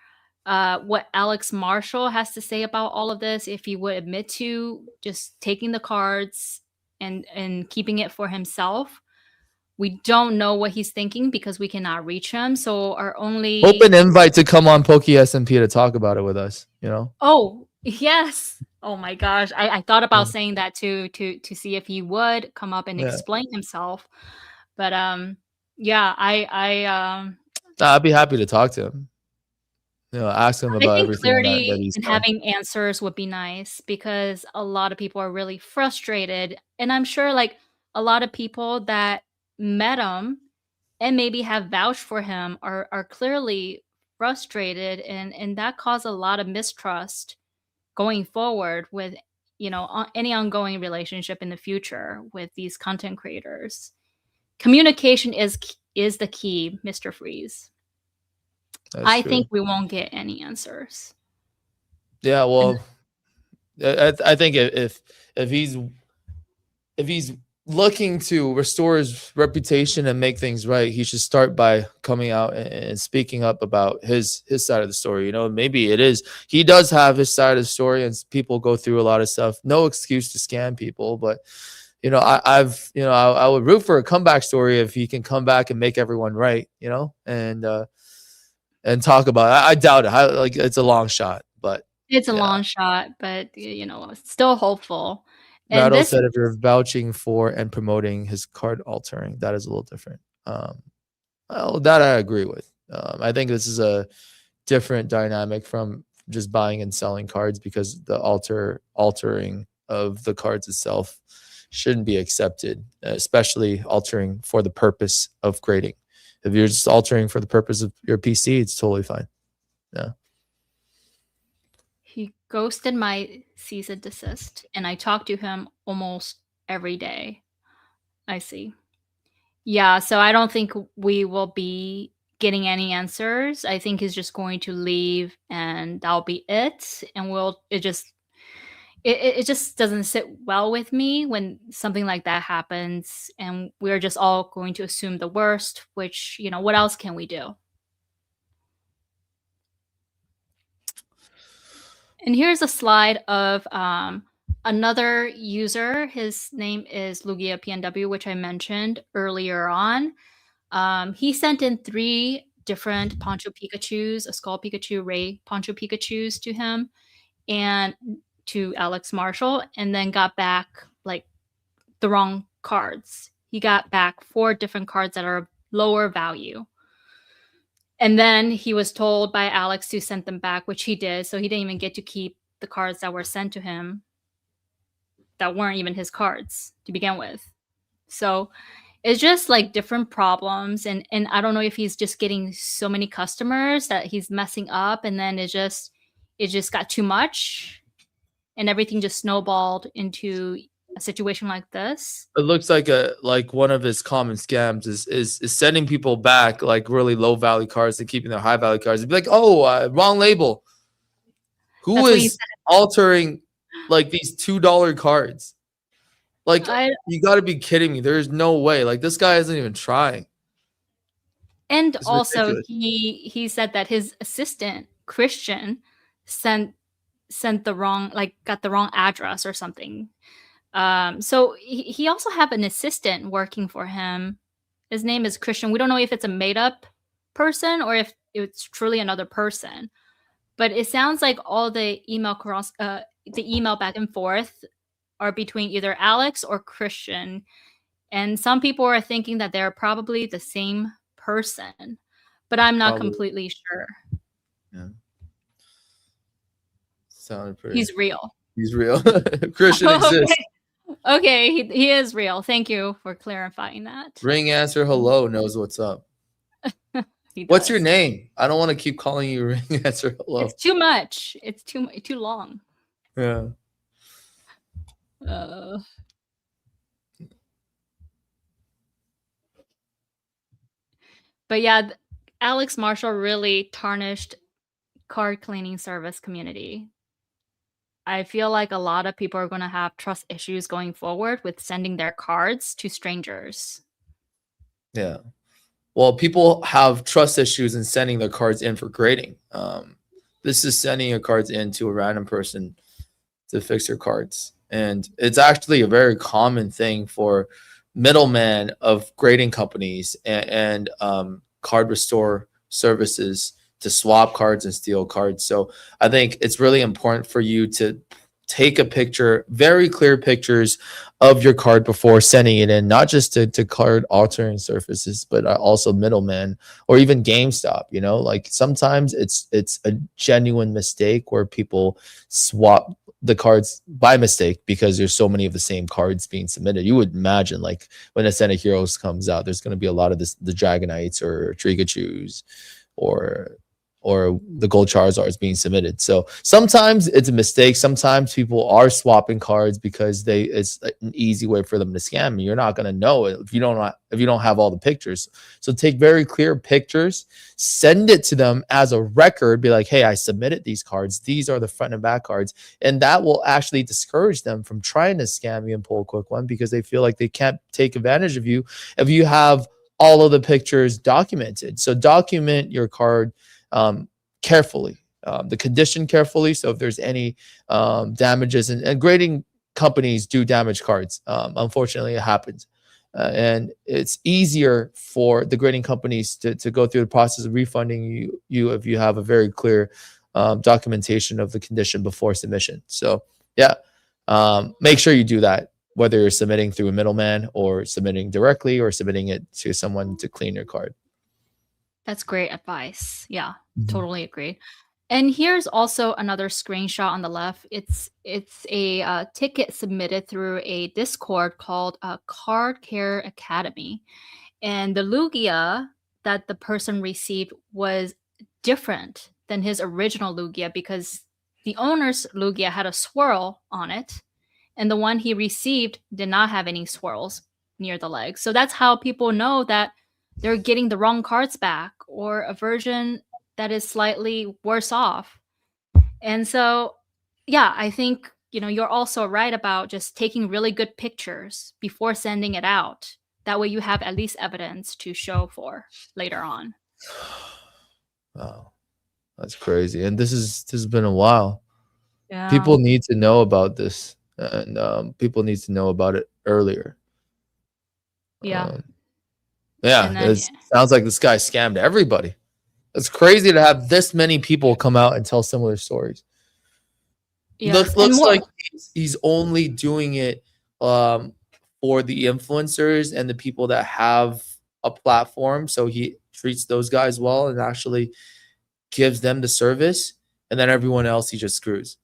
what Alex Marshall has to say about all of this, if he would admit to just taking the cards and keeping it for himself. We don't know what he's thinking because we cannot reach him. So our only open invite to come on Poke SMP to talk about it with us, Oh, yes. Oh my gosh. I thought about saying that to see if he would come up and explain himself. But I'd be happy to talk to him. ask him I about think everything that clarity he's and done. having answers would be nice because a lot of people are really frustrated. And I'm sure like a lot of people that met him and maybe have vouched for him are clearly frustrated and that caused a lot of mistrust going forward with any ongoing relationship in the future with these content creators. Communication is the key, Mr. Freeze. That's I true. think we won't get any answers. Yeah, And well, I think if he's looking to restore his reputation and make things right, he should start by coming out and speaking up about his side of the story. You know, maybe it is he does have his side of the story, and people go through a lot of stuff. No excuse to scam people, but you know, I would root for a comeback story if he can come back and make everyone right. You know, and talk about it. I doubt it. Like it's a long shot, but it's a yeah. long shot, but still hopeful. And Rattle this said if you're vouching for and promoting his card altering, that is a little different. Well, that I agree with. I think this is a different dynamic from just buying and selling cards because the altering of the cards itself shouldn't be accepted, especially altering for the purpose of grading. If you're just altering for the purpose of your PC, it's totally fine. Yeah. he ghosted my cease and desist, and I talk to him almost every day. I see. Yeah, so I don't think we will be getting any answers. I think he's just going to leave and that'll be it. And it just doesn't sit well with me when something like that happens and we're just all going to assume the worst, which, what else can we do? And here's a slide of another user. His name is Lugia PNW, which I mentioned earlier on. He sent in 3 different Poncho Pikachus, a Skull Pikachu, Ray Poncho Pikachus to him and to Alex Marshall, and then got back like the wrong cards. He got back 4 different cards that are lower value. And then he was told by Alex to send them back, which he did. So he didn't even get to keep the cards that were sent to him that weren't even his cards to begin with. So it's just like different problems. And I don't know if he's just getting so many customers that he's messing up and then it just got too much and everything just snowballed into a situation like this. It looks like one of his common scams is sending people back like really low value cards and keeping their high value cards. It'd be like, oh, wrong label. Who That's what he is said. altering like these $2 cards? Like you got to be kidding me. There's no way. Like this guy isn't even trying. And It's also ridiculous. he said that his assistant Christian sent the wrong, like got the wrong address or something. So he also have an assistant working for him. His name is Christian. We don't know if it's a made up person or if it's truly another person. But it sounds like all the email back and forth are between either Alex or Christian. And some people are thinking that they're probably the same person, but I'm not Probably. completely sure. Yeah. Sounded pretty. He's real. He's real. Christian exists. Okay, he is real. Thank you for clarifying that. Ring answer hello knows what's up. He What's your does. name? I don't want to keep calling you ring answer hello. It's too much. It's too long. Yeah. But yeah, Alex Marshall really tarnished card cleaning service community. I feel like a lot of people are going to have trust issues going forward with sending their cards to strangers. Yeah. Well, people have trust issues in sending their cards in for grading. This is sending your cards in to a random person to fix your cards. And it's actually a very common thing for middlemen of grading companies and card restore services to swap cards and steal cards. So I think it's really important for you to take a picture, very clear pictures of your card before sending it in, not just to card altering surfaces, but also middleman or even GameStop. You know, like sometimes it's a genuine mistake where people swap the cards by mistake because there's so many of the same cards being submitted. You would imagine like when a Set of Heroes comes out, there's going to be a lot of the Dragonites or Trigachus or the gold Charizards being submitted. So sometimes it's a mistake. Sometimes people are swapping cards because it's an easy way for them to scam you. You're not going to know it if you don't have all the pictures. So take very clear pictures, send it to them as a record, be like, hey, I submitted these cards. These are the front and back cards. And that will actually discourage them from trying to scam you and pull a quick one because they feel like they can't take advantage of you if you have all of the pictures documented. So document your card carefully, the condition carefully. So if there's any damages, and grading companies do damage cards, unfortunately it happens. And it's easier for the grading companies to go through the process of refunding you if you have a very clear documentation of the condition before submission. So yeah, make sure you do that, whether you're submitting through a middleman or submitting directly or submitting it to someone to clean your card. That's great advice. Yeah, totally agree. And here's also another screenshot on the left. It's a ticket submitted through a Discord called Card Care Academy, and the Lugia that the person received was different than his original Lugia because the owner's Lugia had a swirl on it, and the one he received did not have any swirls near the legs. So that's how people know that they're getting the wrong cards back or a version that is slightly worse off. And so, yeah, I think, you're also right about just taking really good pictures before sending it out. That way you have at least evidence to show for later on. Wow, that's crazy. And this has been a while. Yeah. People need to know about this, and people need to know about it earlier. Yeah. Yeah, And then- it sounds like this guy scammed everybody. It's crazy to have this many people come out and tell similar stories. Yes, Looks like he's only doing it for the influencers and the people that have a platform. So he treats those guys well and actually gives them the service, and then everyone else he just screws.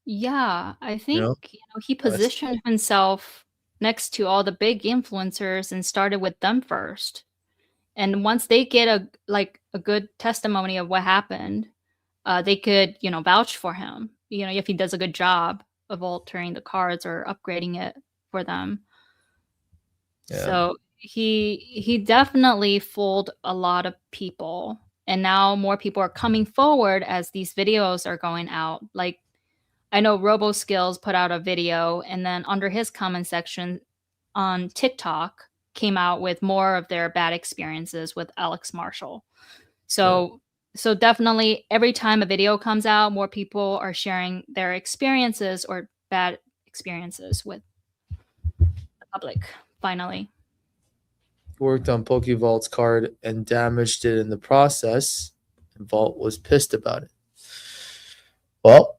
Yeah, I think know? he positioned himself next to all the big influencers and started with them first. And once they get a good testimony of what happened, they could vouch for him. If he does a good job of altering the cards or upgrading it for them. Yeah. So he definitely fooled a lot of people, and now more people are coming forward as these videos are going out. Like I know RoboSkills put out a video, and then under his comment section on TikTok came out with more of their bad experiences with Alex Marshall. So definitely every time a video comes out, more people are sharing their experiences or bad experiences with the public. Finally, Worked on Pokevault's card and damaged it in the process, and Vault was pissed about it. Well,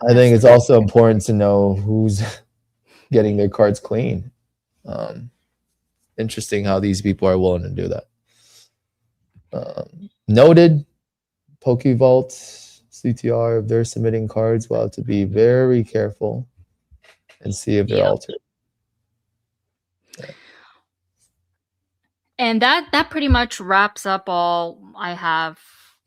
I think it's also important to know who's getting their cards clean. Interesting how these people are willing to do that. Noted, Pokevault, CTR, if they're submitting cards, we'll have to be very careful and see if they're altered. and that pretty much wraps up all I have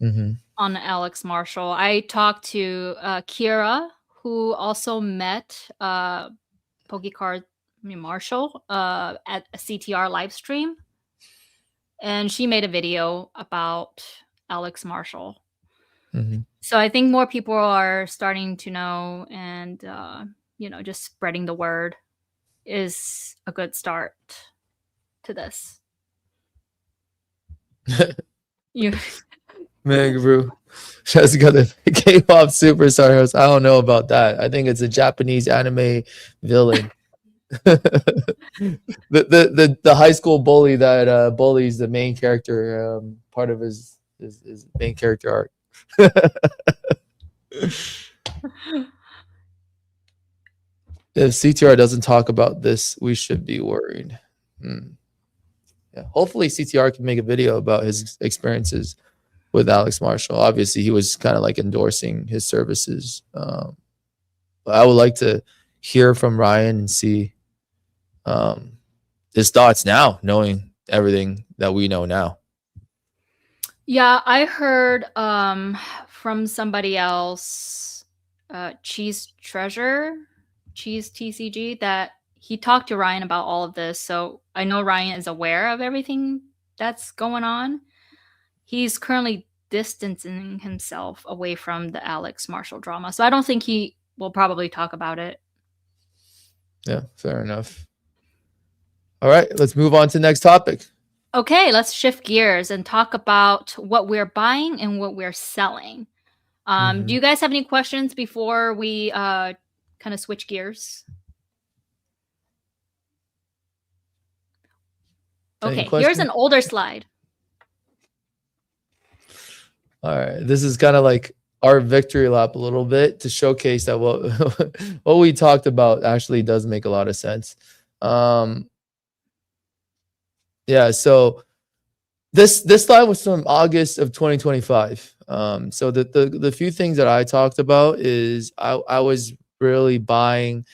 Mm-hmm. on Alex Marshall. I talked to Kira, who also met Pokecard Marshall at a CTR live stream, and she made a video about Alex Marshall. Mm-hmm. So I think more people are starting to know, and just spreading the word is a good start to this. You Megabrew just got the K-pop superstar host. I don't know about that. I think it's a Japanese anime villain. the high school bully that bullies the main character, part of his main character arc. If CTR doesn't talk about this, we should be worried. Yeah. Hopefully CTR can make a video about his experiences with Alex Marshall. Obviously, he was kind of like endorsing his services. But I would like to hear from Ryan and see his thoughts now, knowing everything that we know now. Yeah, I heard from somebody else, Cheese TCG, that he talked to Ryan about all of this. So I know Ryan is aware of everything that's going on. He's currently distancing himself away from the Alex Marshall drama. So I don't think he will probably talk about it. Yeah, fair enough. All right, let's move on to the next topic. Okay, let's shift gears and talk about what we're buying and what we're selling. Do you guys have any questions before we kind of switch gears? Okay, here's an older slide. All right, this is kind of like our victory lap a little bit to showcase that what we talked about actually does make a lot of sense. Yeah, so this slide was from August of 2025. So the few things that I talked about is I was really buying,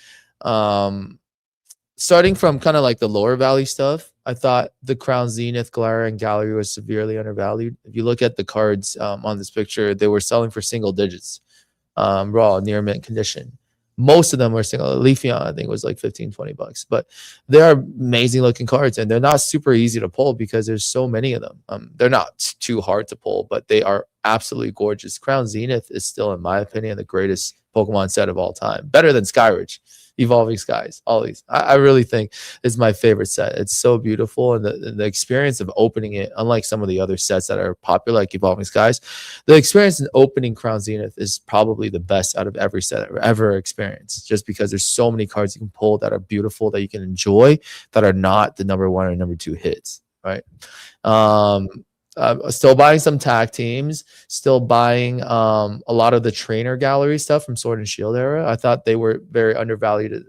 starting from kind of like the lower value stuff. I thought the Crown Zenith, Galera, and Gallery was severely undervalued. If you look at the cards on this picture, they were selling for single digits, raw, near mint condition. Most of them were single. Leafeon, I think, was like $15-20, but they are amazing looking cards, and they're not super easy to pull because there's so many of them. They're not too hard to pull, but they are absolutely gorgeous. Crown Zenith is still, in my opinion, the greatest Pokemon set of all time, better than Skyridge, Evolving Skies, all these. I really think it's my favorite set. It's so beautiful, and the experience of opening it, unlike some of the other sets that are popular like Evolving Skies, the experience in opening Crown Zenith is probably the best out of every set I've ever experienced, just because there's so many cards you can pull that are beautiful, that you can enjoy, that are not the number 1 or number 2 hits, right? Still buying some tag teams, still buying a lot of the trainer gallery stuff from Sword and Shield era. I thought they were very undervalued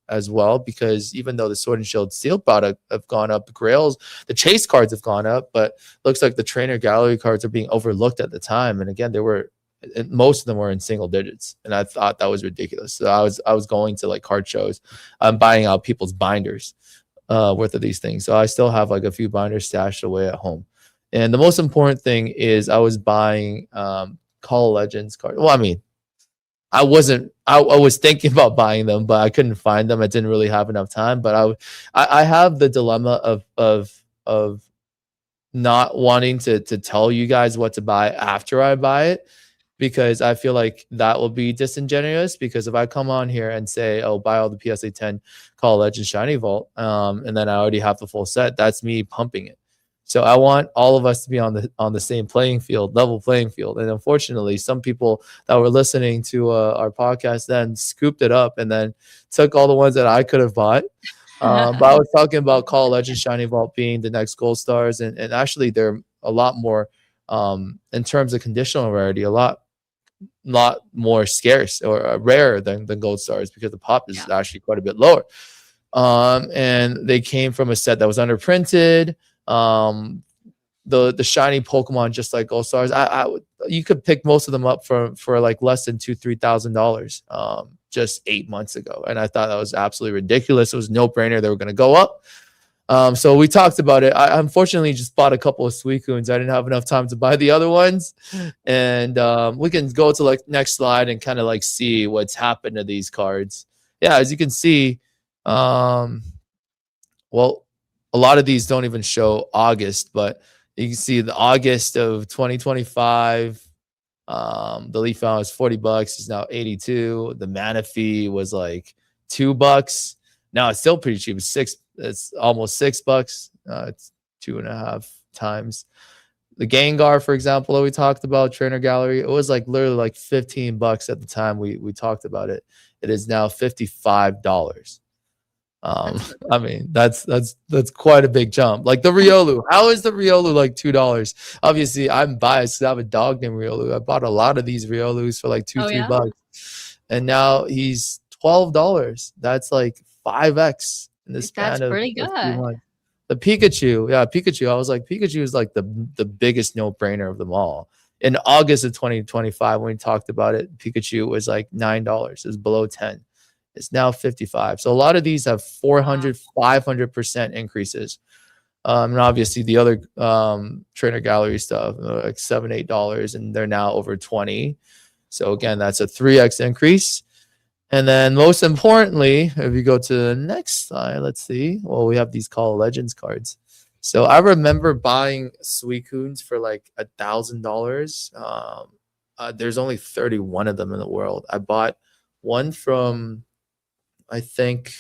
as well, because even though the Sword and Shield sealed product have gone up, the Grails, the chase cards have gone up, but looks like the trainer gallery cards are being overlooked at the time. And again, most of them were in single digits, and I thought that was ridiculous. So I was going to like card shows, I'm buying out people's binders worth of these things. So I still have like a few binders stashed away at home. And the most important thing is I was buying Call of Legends cards. Well, I mean, I was thinking about buying them, but I couldn't find them. I didn't really have enough time. But I have the dilemma of not wanting to tell you guys what to buy after I buy it, because I feel like that will be disingenuous. Because if I come on here and say, oh, buy all the PSA 10 Call of Legends Shiny Vault, and then I already have the full set, that's me pumping it. So I want all of us to be on the same playing field, level playing field. And unfortunately, some people that were listening to our podcast then scooped it up and then took all the ones that I could have bought. But I was talking about Call of Legends Shiny Vault being the next Gold Stars, and actually they're a lot more in terms of conditional rarity, a lot more scarce or rare than Gold Stars, because the pop is actually quite a bit lower. And they came from a set that was underprinted. The shiny Pokemon, just like Gold Stars, you could pick most of them up for like less than $2,000-3,000 just 8 months ago, and I thought that was absolutely ridiculous. It was no brainer they were going to go up. So we talked about it. I unfortunately just bought a couple of Suicunes. I didn't have enough time to buy the other ones, and we can go to like next slide and kind of like see what's happened to these cards. Yeah, as you can see, well, a lot of these don't even show August, but you can see the August of 2025. The Leafeon was $40. It's now $82. The Manaphy was like $2. Now it's still pretty cheap. It's almost $6. It's 2.5 times. The Gengar, for example, that we talked about, Trainer Gallery, it was like literally like $15 at the time we talked about it. It is now $55. I mean, that's quite a big jump. Like the Riolu, how is the Riolu like $2? Obviously, I'm biased because I have a dog named Riolu. I bought a lot of these Riolus for like $2-3, and now he's $12. That's like 5x in the That's span of pretty a few good. months. The Pikachu, yeah, Pikachu. I was like, Pikachu is like the biggest no-brainer of them all. In August of 2025, when we talked about it, Pikachu was like $9. It was below 10. It's now 55. So a lot of these have 400, 500% increases. And obviously the other trainer gallery stuff, like $7, $8, and they're now over 20. So again, that's a 3x increase. And then most importantly, if you go to the next slide, let's see. Well, we have these Call of Legends cards. So I remember buying Suicunes for like $1,000. There's only 31 of them in the world. I bought one from, I think,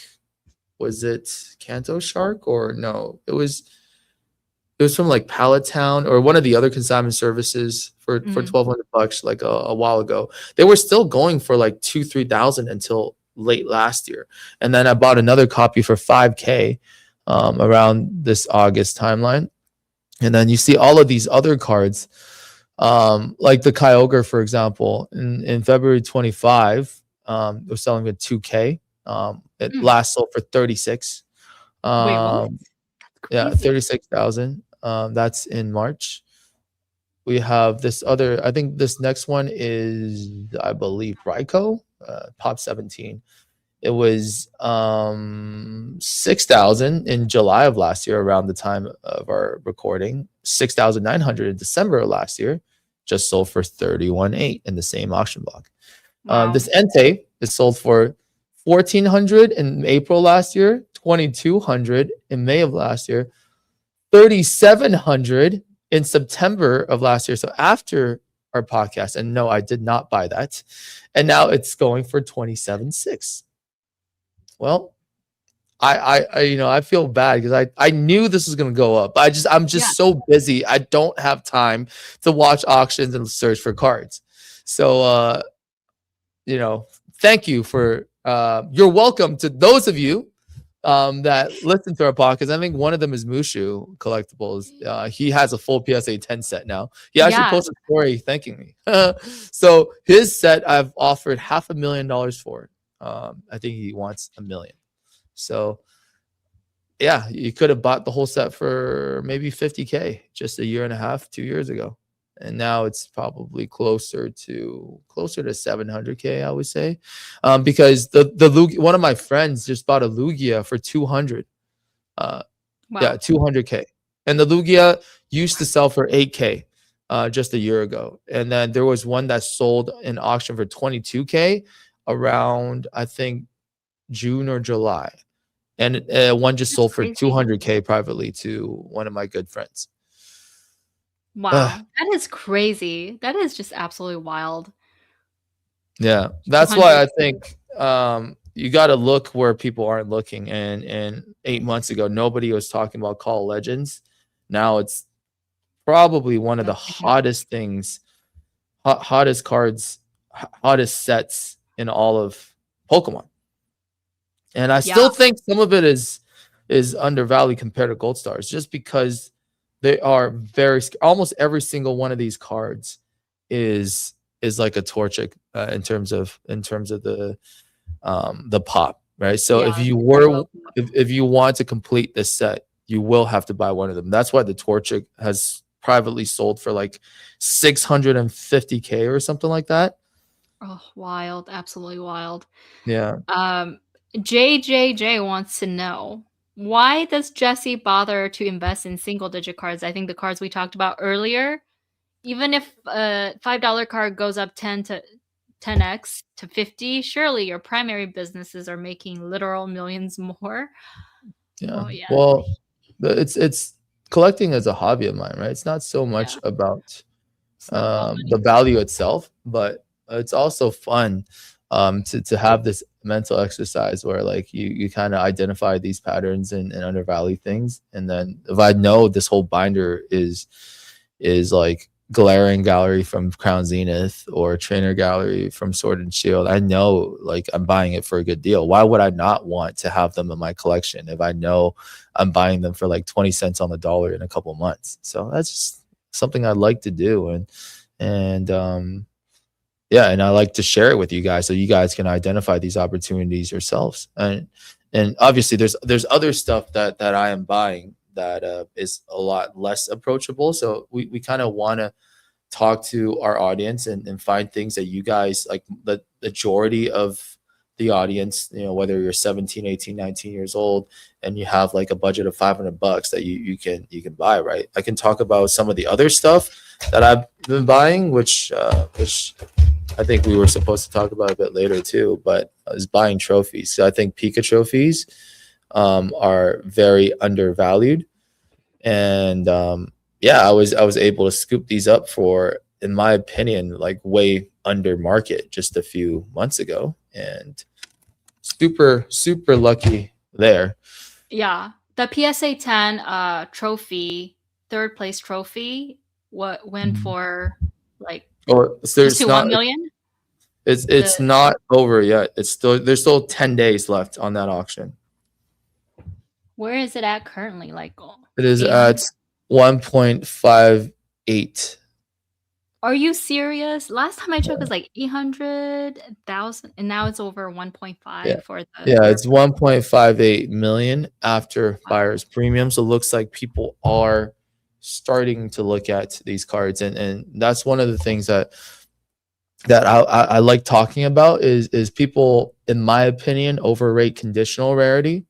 was it Kanto Shark or no? It was from like Pallet Town or one of the other consignment services for $1,200 like a while ago. They were still going for like 2,000-3,000 until late last year, and then I bought another copy for $5K around this August timeline. And then you see all of these other cards, like the Kyogre, for example, in February 25, it was selling at 2K. It last sold for 36. Wait, what? Yeah, Crazy. 36,000. That's in March. We have this other, I think this next one is, I believe, Raikou, Pop 17. It was 6,000 in July of last year, around the time of our recording. 6,900 in December of last year, just sold for 31.8 in the same auction block. Wow. This Entei is sold for 1,400 in April last year, 2,200 in May of last year, 3,700 in September of last year. So after our podcast, and no, I did not buy that. And now it's going for 27.6. Well, I feel bad because I knew this was going to go up. I'm just so busy. I don't have time to watch auctions and search for cards. So, thank you for, you're welcome to those of you that listen to our podcast. I think one of them is Mushu Collectibles. He has a full PSA 10 set now. He actually posted a story thanking me. So his set I've offered $500,000 for. I think he wants $1 million. So yeah, you could have bought the whole set for maybe 50K just a year and a half, 2 years ago. And now it's probably closer to 700K, I would say, because the one of my friends just bought a Lugia for 200. Wow. Yeah, 200K, and the Lugia used to sell for 8K just a year ago, and then there was one that sold in auction for 22K around, I think, June or July, and one just sold for 200K privately to one of my good friends. Wow, that is crazy. That is just absolutely wild. Yeah, that's why I think you got to look where people aren't looking. And 8 months ago, nobody was talking about Call of Legends. Now it's probably one of the hottest things, hottest cards, hottest sets in all of Pokemon. And I still think some of it is undervalued compared to Gold Stars, just because they are almost every single one of these cards is like a Torchic in terms of the pop, right? So if you want to complete this set, you will have to buy one of them. That's why the Torchic has privately sold for like 650K or something like that. Oh, wild. Absolutely wild. Yeah. JJJ wants to know, why does Jesse bother to invest in single-digit cards? I think the cards we talked about earlier, even if a $5 card goes up 10x to 50, surely your primary businesses are making literal millions more. Yeah. Well, it's collecting as a hobby of mine, right? It's not so much about the value itself, but it's also fun to have this mental exercise where like you kind of identify these patterns and undervalue things. And then if I know this whole binder is like glaring gallery from Crown Zenith or trainer gallery from Sword and Shield, I know like I'm buying it for a good deal. Why would I not want to have them in my collection if I know I'm buying them for like 20 cents on the dollar in a couple months? So that's just something I'd like to do. And yeah, and I like to share it with you guys so you guys can identify these opportunities yourselves. And obviously there's other stuff that I am buying that is a lot less approachable. So we kind of want to talk to our audience and find things that you guys like. The majority of the audience, you know, whether you're 17, 18, 19 years old and you have like a budget of $500 that you can buy, right? I can talk about some of the other stuff that I've been buying, which I think we were supposed to talk about a bit later too, but I was buying trophies. So I think Pika trophies are very undervalued. And yeah, I was able to scoop these up for, in my opinion, like way under market just a few months ago, and super lucky there. Yeah. The PSA 10 trophy, third place trophy, what went for like Or close there's to 1 not million? it's The not over yet. It's still there's still 10 days left on that auction. Where is it at currently? Like It is 800? at 1.58. Are you serious? Last time I checked was like 800,000 and now it's over 1.5 Yeah. for the Yeah, third it's place. 1.58 million after Wow. buyer's premium. So it looks like people are starting to look at these cards, and that's one of the things that I like talking about is people, in my opinion, overrate conditional rarity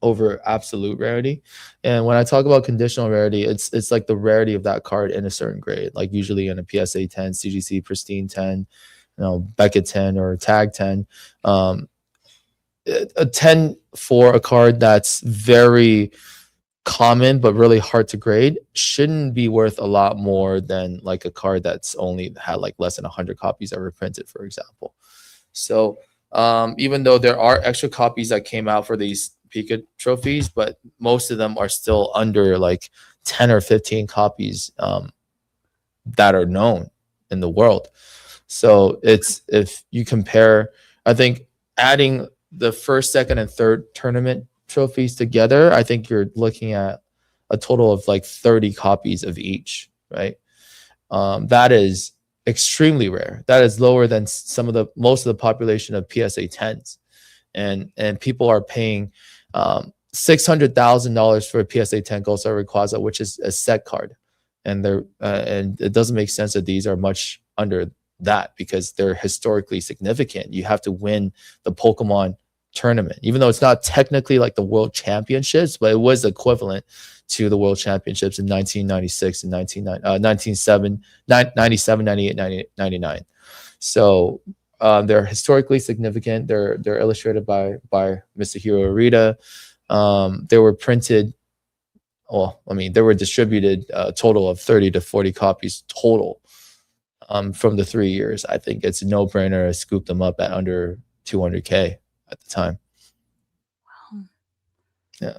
over absolute rarity. And when I talk about conditional rarity, it's like the rarity of that card in a certain grade, like usually in a PSA 10, CGC Pristine 10, you know, Beckett 10 or Tag 10. A 10 for a card that's very common but really hard to grade shouldn't be worth a lot more than like a card that's only had like less than 100 copies ever printed, for example. So even though there are extra copies that came out for these Pika trophies, but most of them are still under like 10 or 15 copies that are known in the world. So it's, if you compare, I think adding the first, second, and third tournament trophies together, I think you're looking at a total of like 30 copies of each, right? That is extremely rare. That is lower than most of the population of PSA 10s, and people are paying $600,000 for a PSA 10 Gold Star Rayquaza, which is a set card, and and it doesn't make sense that these are much under that because they're historically significant. You have to win the Pokemon tournament, even though it's not technically like the World Championships, but it was equivalent to the World Championships in 1996 and 97, 98, 99. So they're historically significant. They're illustrated by Mr. Hiro Arita. They were printed. Well, I mean, they were distributed a total of 30 to 40 copies total from the 3 years. I think it's a no-brainer to scoop them up at under 200K at the time. Wow. Yeah.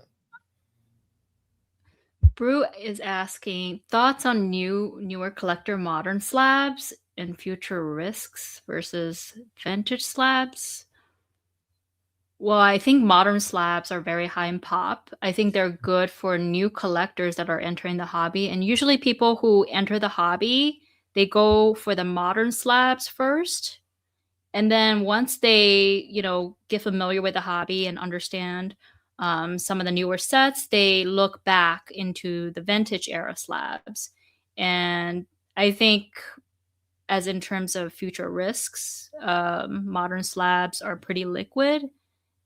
Brew is asking thoughts on newer collector modern slabs and future risks versus vintage slabs. Well, I think modern slabs are very high in pop. I think they're good for new collectors that are entering the hobby. And usually people who enter the hobby, they go for the modern slabs first. And then once they, get familiar with the hobby and understand some of the newer sets, they look back into the vintage era slabs. And I think as in terms of future risks, modern slabs are pretty liquid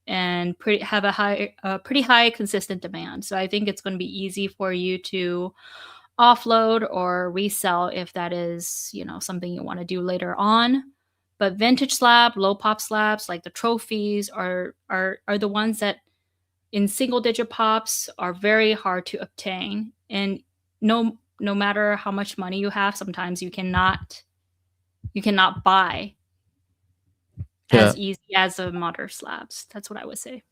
and have a pretty high consistent demand. So I think it's going to be easy for you to offload or resell if that is, something you want to do later on. But vintage slab, low pop slabs, like the trophies, are the ones that in single digit pops are very hard to obtain. And no matter how much money you have, sometimes you cannot buy as easy as the modern slabs. That's what I would say.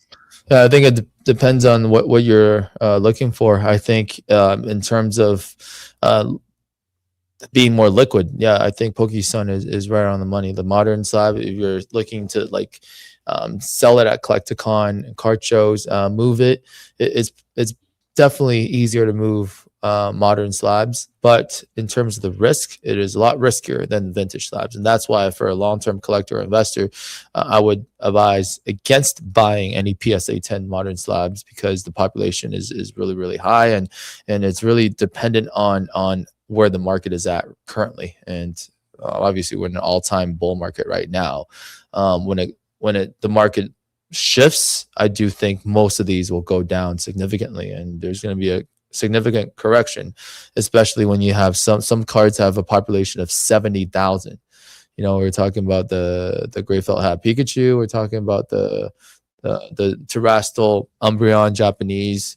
Yeah, I think it depends on what you're looking for. I think in terms of being more liquid, yeah, I think PokeSun is right on the money. The modern slab, if you're looking to like sell it at Collecticon, card shows, move it's definitely easier to move modern slabs, but in terms of the risk, it is a lot riskier than vintage slabs, and that's why for a long-term collector or investor, I would advise against buying any PSA 10 modern slabs because the population is really really high, and it's really dependent on where the market is at currently, and obviously we're in an all-time bull market right now. When the market shifts, I do think most of these will go down significantly, and there's going to be a significant correction, especially when you have some cards have a population of 70,000. You know, we're talking about the Gray Felt Hat Pikachu. We're talking about the Terastal Umbreon Japanese.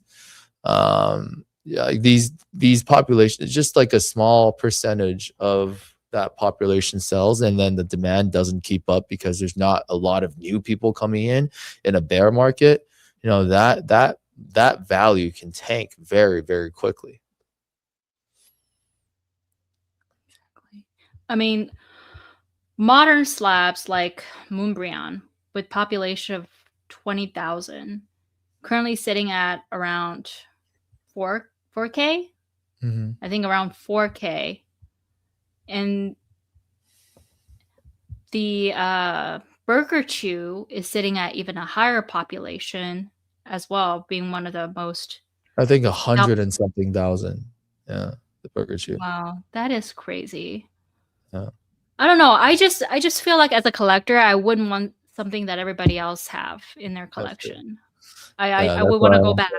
Yeah, these populations, just like a small percentage of that population sells, and then the demand doesn't keep up because there's not a lot of new people coming in a bear market. You know, that value can tank very very quickly. I mean, modern slabs like Moonbryon with population of 20,000 currently sitting at around 4K. I think around 4K. And the Burger Chew is sitting at even a higher population as well, being one of the most. I think 100 and something thousand. Yeah, the Burger Chew. Wow, that is crazy. Yeah. I don't know. I just feel like as a collector, I wouldn't want something that everybody else have in their collection. I would want to go back.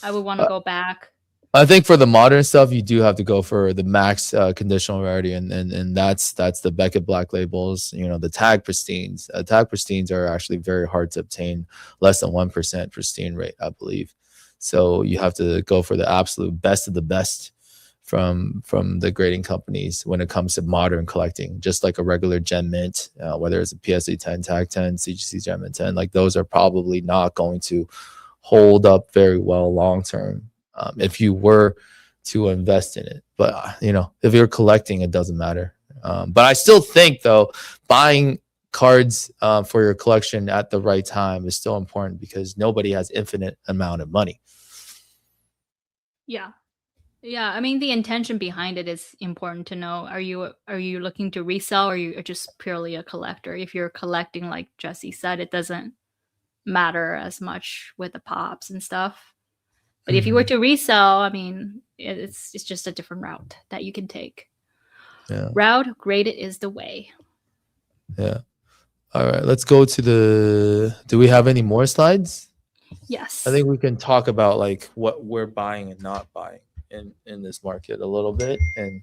I would want to go back. I think for the modern stuff, you do have to go for the max conditional rarity, and that's the Beckett Black labels. You know, the tag pristines. Tag pristines are actually very hard to obtain, less than 1% pristine rate, I believe. So you have to go for the absolute best of the best from the grading companies when it comes to modern collecting, just like a regular gem mint, whether it's a PSA 10, tag 10, CGC gem mint 10. Like those are probably not going to hold up very well long term. If you were to invest in it, but you know, if you're collecting, it doesn't matter. But I still think though, buying cards for your collection at the right time is still important because nobody has infinite amount of money. Yeah. I mean, the intention behind it is important to know. Are you looking to resell, or are you just purely a collector? If you're collecting, like Jesse said, it doesn't matter as much with the pops and stuff. But if you were to resell, I mean, it's just a different route that you can take. Yeah. Route graded is the way. Yeah. All right. Let's go to the. Do we have any more slides? Yes. I think we can talk about like what we're buying and not buying in this market a little bit. And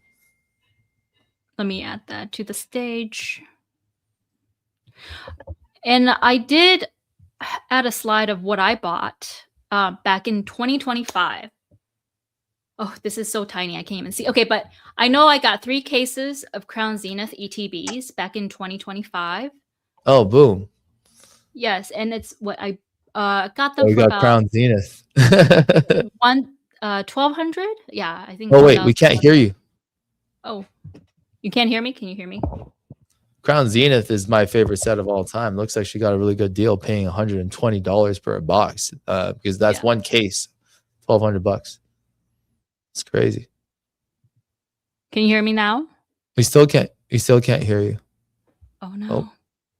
let me add that to the stage. And I did add a slide of what I bought back in 2025. Oh, this is so tiny. I can't even see. Okay, but I know I got 3 cases of Crown Zenith ETBs back in 2025. Oh, boom. Yes, and it's what I got them we for got about Crown Zenith. 1,200. Yeah, I think. Oh wait, we can't hear you. Oh, you can't hear me? Can you hear me? Crown Zenith is my favorite set of all time. Looks like she got a really good deal paying $120 per box because that's one case, $1,200. It's crazy. Can you hear me now? We still can't hear you. Oh no. Oh,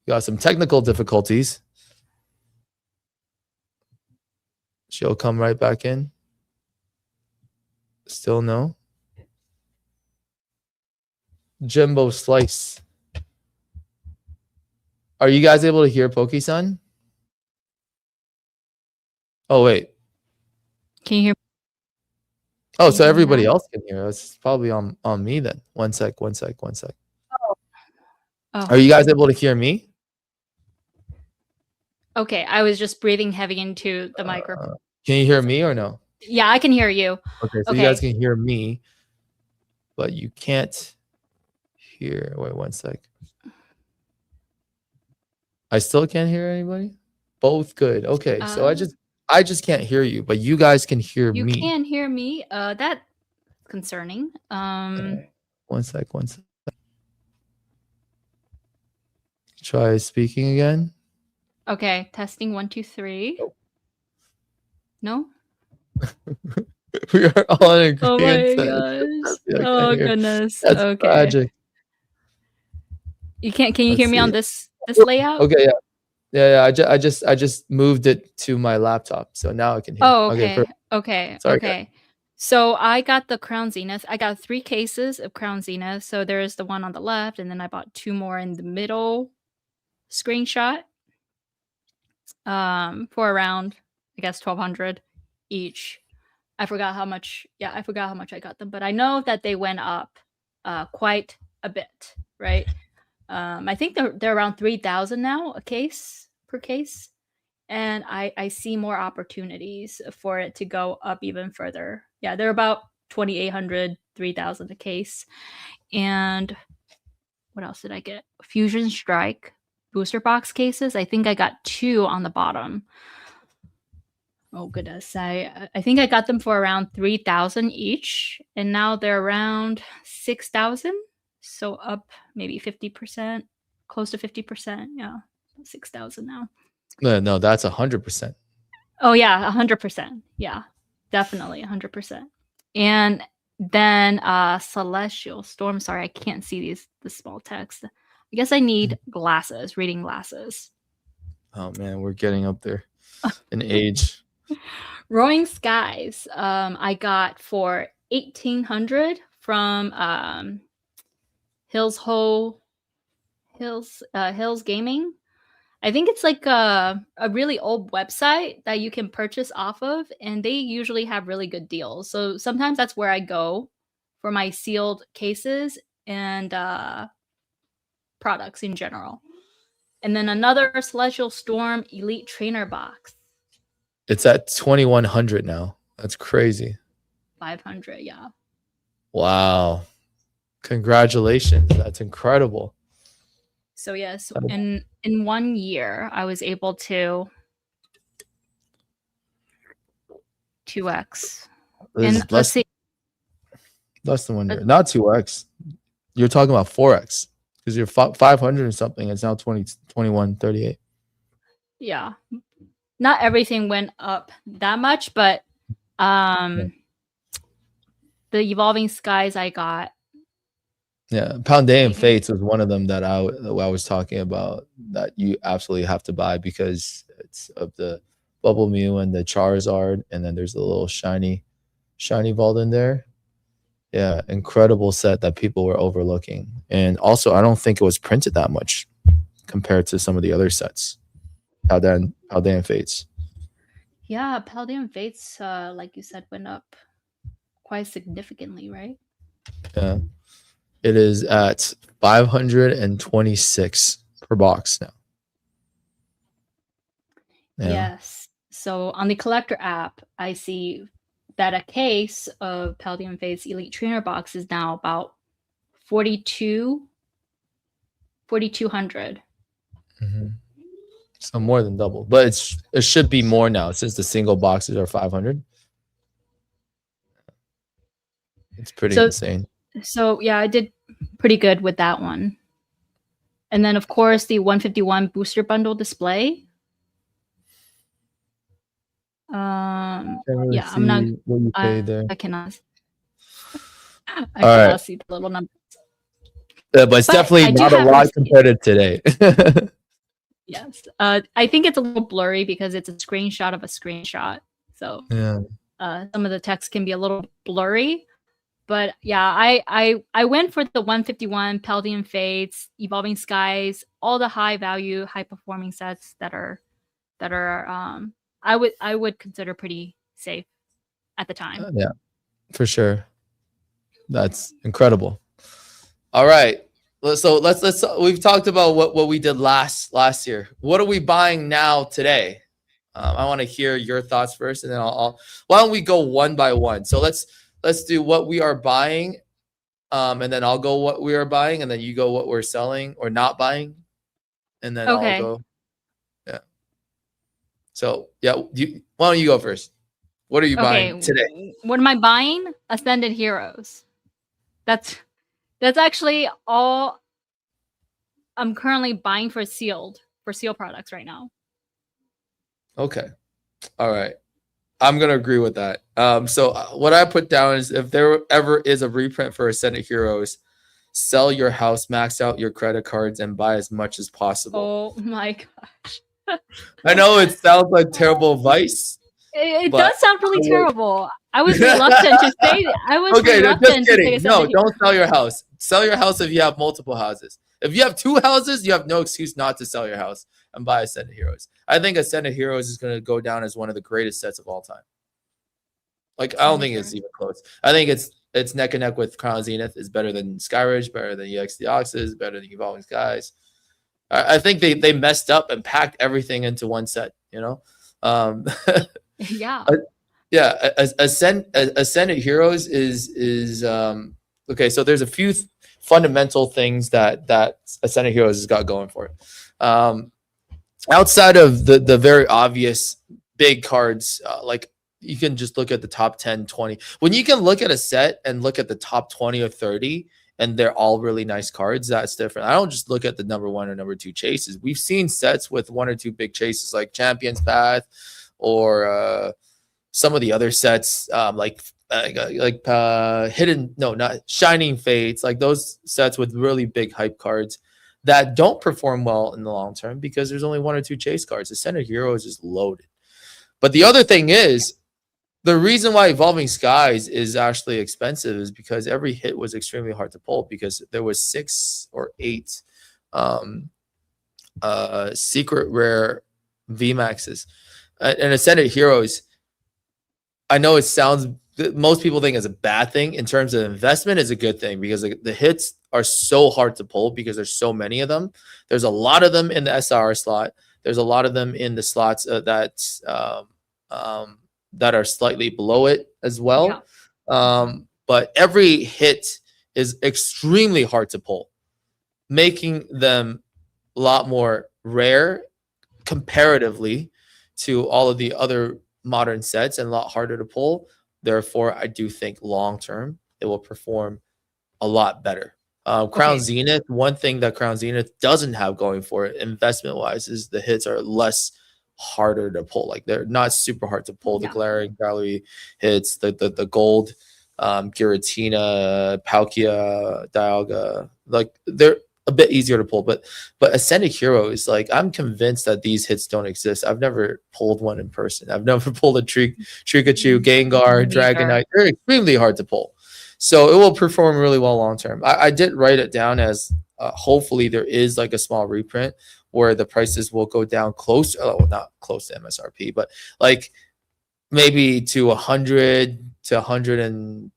we got some technical difficulties. She'll come right back in. Still no. Jimbo Slice. Are you guys able to hear Poke-san? Oh, wait. Can you hear me? Oh, so everybody else can hear us. It's probably on me then. One sec. Oh. Are you guys able to hear me? Okay, I was just breathing heavy into the microphone. Can you hear me or no? Yeah, I can hear you. Okay, so you guys can hear me, but you can't hear. Wait, one sec. I still can't hear anybody? Both good. Okay, so I just can't hear you, but you guys can hear me. You can hear me. That's concerning. Okay. One sec. Try speaking again. Okay, testing 1, 2, 3. No? We are all in Oh agreement. my that gosh. it's Oh here. goodness. That's Okay. tragic. Can you Let's hear me see. on this layout? Okay, yeah. I just moved it to my laptop, so now I can hear. Oh, Okay, okay. perfect. Okay. Sorry, guys. Okay. So I got the Crown Zenith. I got 3 cases of Crown Zenith. So there's the one on the left, and then I bought 2 more in the middle screenshot. For around, I guess, 1,200 each. I forgot how much. Yeah, I forgot how much I got them, but I know that they went up quite a bit, right? I think they're around 3,000 now per case, and I see more opportunities for it to go up even further. Yeah, they're about 2,800, 3,000 a case. And what else did I get? Fusion Strike booster box cases. I think I got 2 on the bottom. Oh goodness, I think I got them for around 3,000 each, and now they're around 6,000. So up maybe 50%, close to 50%. Yeah, 6,000 now. No, that's 100%. Oh yeah, 100%. Yeah, definitely 100%. And then Celestial Storm. Sorry, I can't see the small text. I guess I need glasses, reading glasses. Oh man, we're getting up there in age. Roaring Skies, I got for 1,800 from Hills Gaming. I think it's like a really old website that you can purchase off of, and they usually have really good deals. So sometimes that's where I go for my sealed cases and products in general. And then another Celestial Storm Elite Trainer box. It's at 2,100 now. That's crazy. 500, yeah. Wow. Congratulations. That's incredible. So yes, in 1 year, I was able to 2x. And let's see. Less than 1 year. Not 2x. You're talking about 4x because you're 500 and something. It's now 2138. Yeah. Not everything went up that much, but the Evolving Skies I got. Yeah, Paldean Fates was one of them that I was talking about that you absolutely have to buy because it's of the Bubble Mew and the Charizard, and then there's a little shiny vault in there. Yeah, incredible set that people were overlooking. And also, I don't think it was printed that much compared to some of the other sets. Paldean Fates. Yeah, Paldean Fates, like you said, went up quite significantly, right? Yeah. It is at 526 per box now. Yeah. Yes. So on the collector app, I see that a case of Paldean Fates Elite Trainer box is now about 4,200. Mm-hmm. So more than double, but it should be more now since the single boxes are 500. It's pretty insane. So yeah, I did pretty good with that one. And then of course the 151 booster bundle display. Really yeah, I'm not. what you paid there. I cannot. I All cannot right. see the little number. Yeah, but it's definitely not a lot compared to today. Yes. I think it's a little blurry because it's a screenshot of a screenshot. So yeah. Some of the text can be a little blurry. But yeah, I went for the 151 Paldean Fates, Evolving Skies, all the high value, high performing sets that are I would consider pretty safe at the time. Yeah, for sure. That's incredible. All right. So let's we've talked about what we did last year. What are we buying now today? I want to hear your thoughts first, and then I'll why don't we go one by one? So let's do what we are buying, and then I'll go what we are buying, and then you go what we're selling or not buying, and then I'll go. Yeah. So yeah, why don't you go first? What are you buying today? What am I buying? Ascended Heroes. That's actually all I'm currently buying for sealed products right now. Okay. All right. I'm gonna agree with that. So what I put down is if there ever is a reprint for Ascendant Heroes, sell your house, max out your credit cards, and buy as much as possible. Oh my gosh. I know it sounds like terrible advice, It but does sound really I would- terrible. I was reluctant to say. I was okay, no, just reluctant to say kidding. No, Ascendant don't sell your Heroes. house. Sell your house if you have multiple houses. If you have 2 houses, you have no excuse not to sell your house and buy Ascendant Heroes. I think Ascendant Heroes is going to go down as one of the greatest sets of all time. Like, I don't think it's even close. I think it's neck and neck with Crown Zenith. It's better than Skyridge, better than EX Deoxys, better than Evolving Skies. I think they messed up and packed everything into one set, you know? Yeah. Yeah, Ascendant Heroes is okay. So there's a few fundamental things that Ascendant Heroes has got going for it. Outside of the very obvious big cards, like you can just look at the top 10, 20. When you can look at a set and look at the top 20 or 30, and they're all really nice cards, that's different. I don't just look at the number 1 or number 2 chases. We've seen sets with 1 or 2 big chases like Champion's Path or some of the other sets like hidden, no, not Shining Fates, like those sets with really big hype cards that don't perform well in the long term because there's only 1 or 2 chase cards. Ascendant Heroes is loaded. But the other thing is, the reason why Evolving Skies is actually expensive is because every hit was extremely hard to pull because there was 6 or 8 secret rare VMAXs. And Ascendant Heroes, I know it sounds, most people think it's a bad thing. In terms of investment, is a good thing because the hits are so hard to pull because there's so many of them. There's a lot of them in the SR slot. There's a lot of them in the slots that are slightly below it as well. Yeah. But every hit is extremely hard to pull, making them a lot more rare comparatively to all of the other modern sets and a lot harder to pull. Therefore, I do think long term it will perform a lot better. Crown Zenith, one thing that Crown Zenith doesn't have going for it investment wise is the hits are less harder to pull. Like they're not super hard to pull. The glaring gallery hits, the gold, Giratina, Palkia, Dialga, like they're a bit easier to pull. But Ascendant Heroes, like I'm convinced that these hits don't exist. I've never pulled one in person. I've never pulled a Trikachu, Gengar, Dragonite. They're extremely hard to pull. So it will perform really well long term. I did write it down as hopefully there is like a small reprint where the prices will go down close, not close to MSRP, but like maybe to $100 to $120,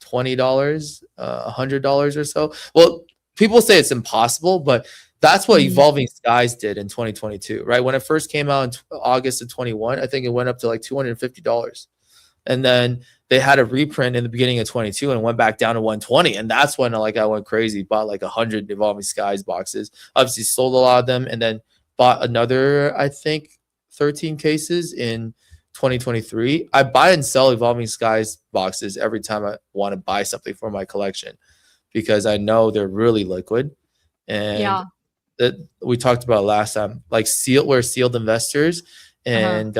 $100 or so. Well, people say it's impossible, but that's what Evolving Skies did in 2022, right? When it first came out in August of 21, I think it went up to like $250. And then they had a reprint in the beginning of 22 and went back down to 120. And that's when like I went crazy, bought like 100 Evolving Skies boxes, obviously sold a lot of them, and then bought another, I think, 13 cases in 2023. I buy and sell Evolving Skies boxes every time I want to buy something for my collection because I know they're really liquid. And that we talked about last time, like we're sealed investors and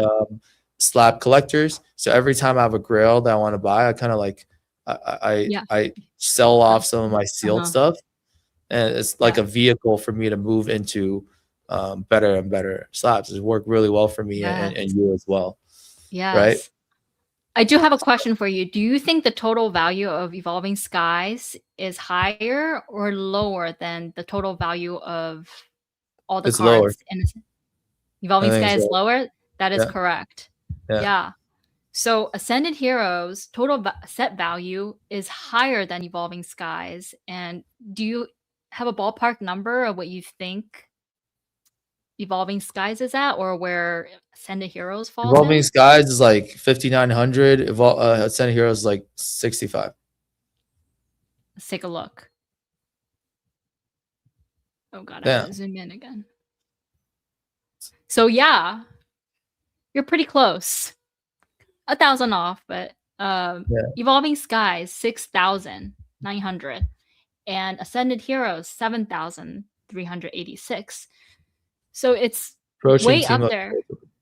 slab collectors. So every time I have a grail that I want to buy, I kind of like I sell off some of my sealed stuff, and it's like a vehicle for me to move into better and better slabs. It's worked really well for me and you as well. Yes. Right. I do have a question for you. Do you think the total value of Evolving Skies is higher or lower than the total value of all the It's cards? lower. In Evolving Skies is lower? That is Yeah. correct. Yeah. Yeah. So Ascendant Heroes total set value is higher than Evolving Skies. And do you have a ballpark number of what you think Evolving Skies is at, or where Ascendant Heroes falls Evolving in? Skies is like 5,900. Ascendant Heroes is like 65. Let's take a look. Oh god, I Yeah. gotta zoom in again. So yeah, you're pretty close. 1,000 off, but Evolving Skies 6,900 and Ascended Heroes 7,386. So it's Approaching way team up up. there.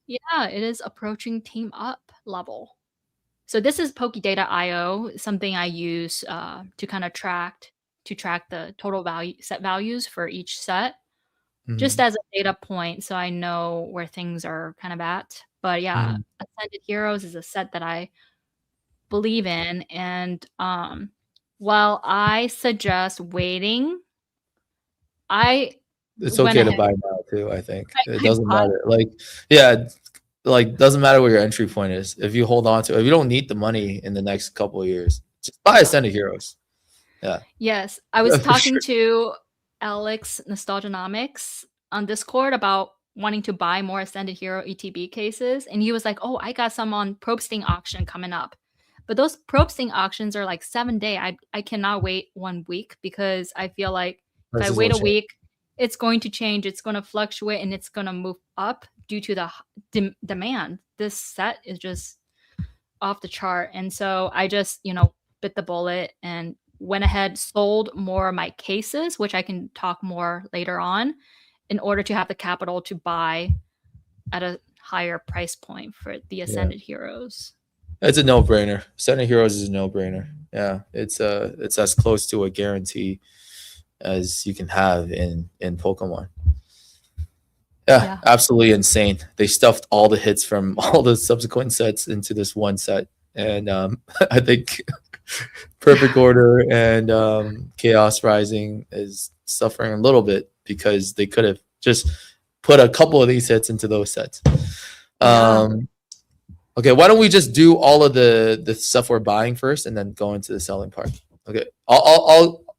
Yeah, it is approaching team up level. So this is Pokedata.io, something I use to kind of track the total value set values for each set, just Mhm. as a data point, so I know where things are kind of at. But yeah, Mhm. Ascended Heroes is a set that I believe in, and while I suggest waiting, I It's went okay to ahead. buy now too, I think. It I doesn't bought. matter. Like, yeah, like doesn't matter what your entry point is. If you hold on to, if you don't need the money in the next couple of years, just buy Ascended Heroes. Yeah, Yes, I was yeah, for talking sure. to Alex Nostalgianomics on Discord about wanting to buy more Ascended Hero ETB cases, and he was like, "Oh, I got some on Probsting auction coming up." But those Probsting auctions are like 7 day. I cannot wait 1 week because I feel like if I Prices will wait a change. week, it's going to change, it's going to fluctuate, and it's going to move up due to the demand. This set is just off the chart. And so I just, bit the bullet and went ahead, sold more of my cases, which I can talk more later on, in order to have the capital to buy at a higher price point for the Yeah, Ascended Heroes. it's a no-brainer. Ascended Heroes is a no-brainer. Yeah, it's as close to a guarantee as you can have in Pokemon. Yeah, Yeah. absolutely insane. They stuffed all the hits from all the subsequent sets into this one set, and I think Perfect Order and Chaos Rising is suffering a little bit because they could have just put a couple of these hits into those sets. Yeah. Okay, why don't we just do all of the stuff we're buying first, and then go into the selling part? Okay,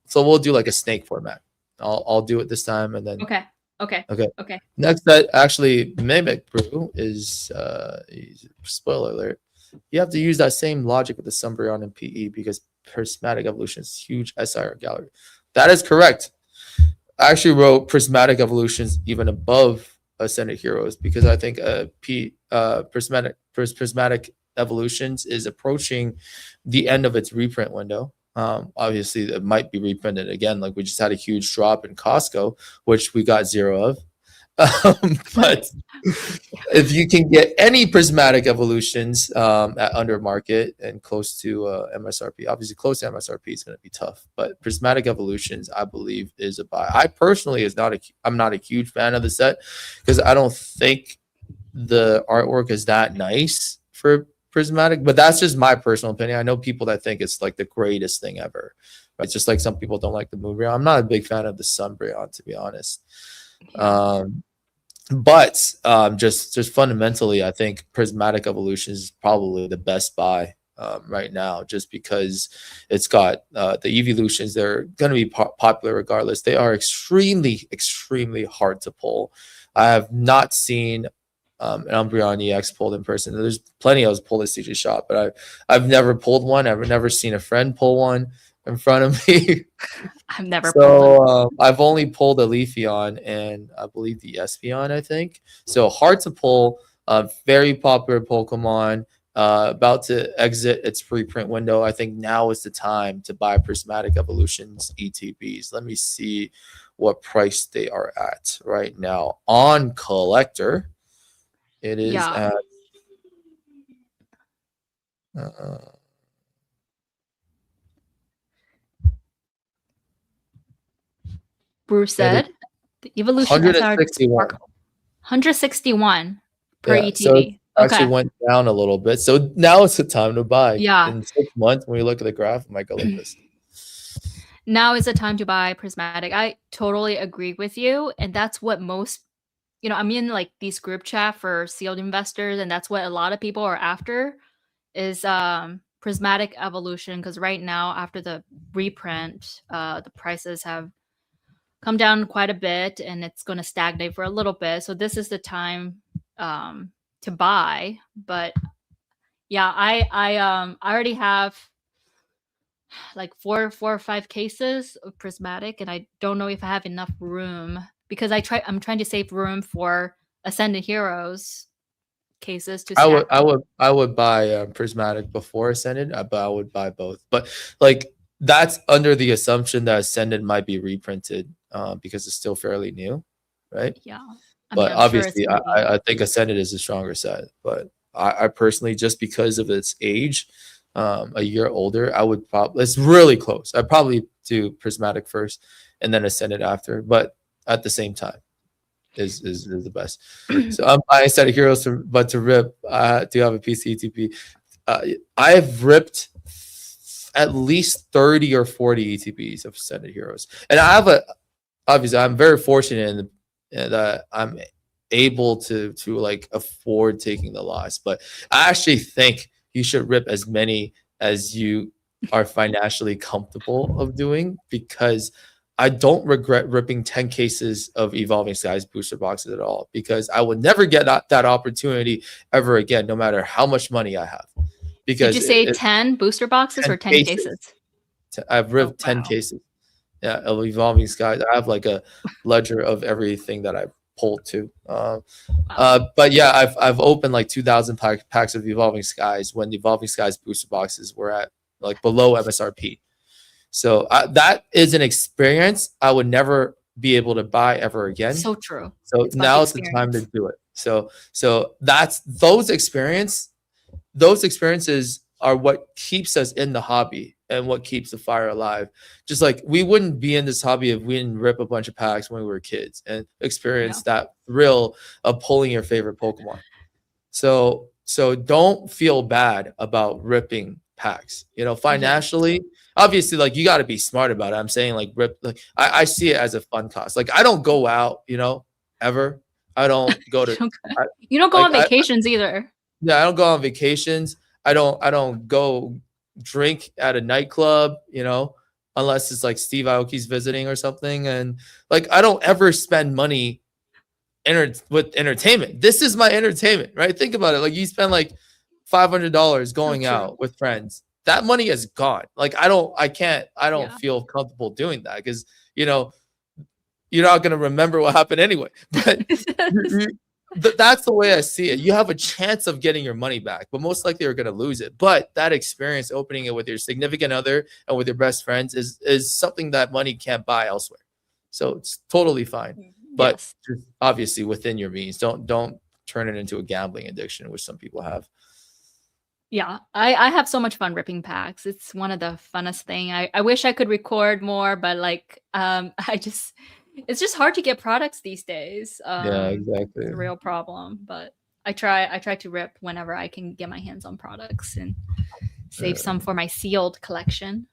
so we'll do like a snake format. I'll do it this time, and then Okay. Okay. okay. Okay. Next set, actually, Mimic Brew is spoiler alert. You have to use that same logic with the Sumbreon and PE because Prismatic Evolution is huge SIR gallery. That is correct. I actually wrote Prismatic Evolutions even above Ascended Heroes because I think Prismatic Evolutions is approaching the end of its reprint window. Obviously, it might be reprinted again. Like we just had a huge drop in Costco, which we got zero of. But if you can get any prismatic evolutions at under market and close to MSRP, obviously close to MSRP is going to be tough. But prismatic evolutions, I believe, is a buy. I personally I'm not a huge fan of the set because I don't think the artwork is that nice for prismatic. But that's just my personal opinion. I know people that think it's like the greatest thing ever. Right? Just like some people don't like the Moonbreon. I'm not a big fan of the Sunbreon, to be honest. Yeah. But just fundamentally, I think Prismatic Evolution is probably the best buy right now, just because it's got the evolutions. They're going to be popular regardless. They are extremely hard to pull. I have not seen an Umbreon EX pulled in person. There's plenty of us pulled at CG Shop, but I've never pulled one. I've never seen a friend pull one in front of me. I've never pulled them. So I've only pulled a Leafeon and I believe the Espeon, I think. So hard to pull, very popular Pokemon, about to exit its reprint window. I think now is the time to buy Prismatic Evolutions ETBs. Let me see what price they are at right now on Collector. It is Yeah. at uh, Bruce it is said the evolution SR 161. 161 per Yeah, so it ETB. actually Okay. went down a little bit. So now it's the time to buy. Yeah. In 6 months, when we look at the graph, it might go like this. Now is the time to buy Prismatic. I totally agree with you. And that's what most, I'm in like these group chat for sealed investors, and that's what a lot of people are after is Prismatic Evolution. Because right now, after the reprint, the prices have come down quite a bit and it's going to stagnate for a little bit. So this is the time to buy. But yeah, I already have like four or five cases of Prismatic, and I don't know if I have enough room because I'm trying to save room for Ascended Heroes cases to I would stack. I would buy Prismatic before Ascended, but I would buy both. But like that's under the assumption that Ascended might be reprinted because it's still fairly new, right? Yeah. I mean, But I'm sure it's obviously, going to be. I think Ascended is a stronger set. But I personally, just because of its age, a year older, I would probably, it's really close. I'd probably do Prismatic first and then Ascended after, but at the same time is the best. So I'm buying a set of heroes, but to rip, I do have a PC ETP. I've ripped at least 30 or 40 ETPs of Ascended heroes, and I have obviously I'm very fortunate that I'm able to like afford taking the loss, but I actually think you should rip as many as you are financially comfortable of doing, because I don't regret ripping 10 cases of Evolving Skies booster boxes at all, because I would never get that opportunity ever again, no matter how much money I have. Because Did you say 10 booster boxes 10 or 10 cases. cases? I've ripped Oh, 10 wow. cases. Yeah, of Evolving Skies. I have like a ledger of everything that I pulled to. But yeah, I've opened like 2,000 packs of Evolving Skies when the Evolving Skies booster boxes were at like below MSRP. So that is an experience I would never be able to buy ever again. So true. So It's about now is the time to do it. So that's those experiences are what keeps us in the hobby and what keeps the fire alive. Just like we wouldn't be in this hobby if we didn't rip a bunch of packs when we were kids and experience that thrill of pulling your favorite Pokemon. So don't feel bad about ripping packs. You know, financially, obviously, like you got to be smart about it. I'm saying like rip. Like I see it as a fun cost. Like I don't go out, you know, ever. I don't go to. You don't go on vacations either. Yeah, I don't go on vacations. I don't go drink at a nightclub, you know, unless it's like Steve Aoki's visiting or something. And like I don't ever spend money with entertainment. This is my entertainment, right? Think about it. Like you spend like $500 going out with friends. That money is gone. Like I don't feel comfortable doing that because you know you're not gonna remember what happened anyway. But that's the way I see it. You have a chance of getting your money back, but most likely you're going to lose it. But that experience opening it with your significant other and with your best friends is something that money can't buy elsewhere. So it's totally fine. But just obviously within your means. Don't turn it into a gambling addiction, which some people have. Yeah, I have so much fun ripping packs. It's one of the funnest thing. I wish I could record more, but like it's just hard to get products these days. Yeah, exactly. It's a real problem, but I try to rip whenever I can get my hands on products and save some for my sealed collection.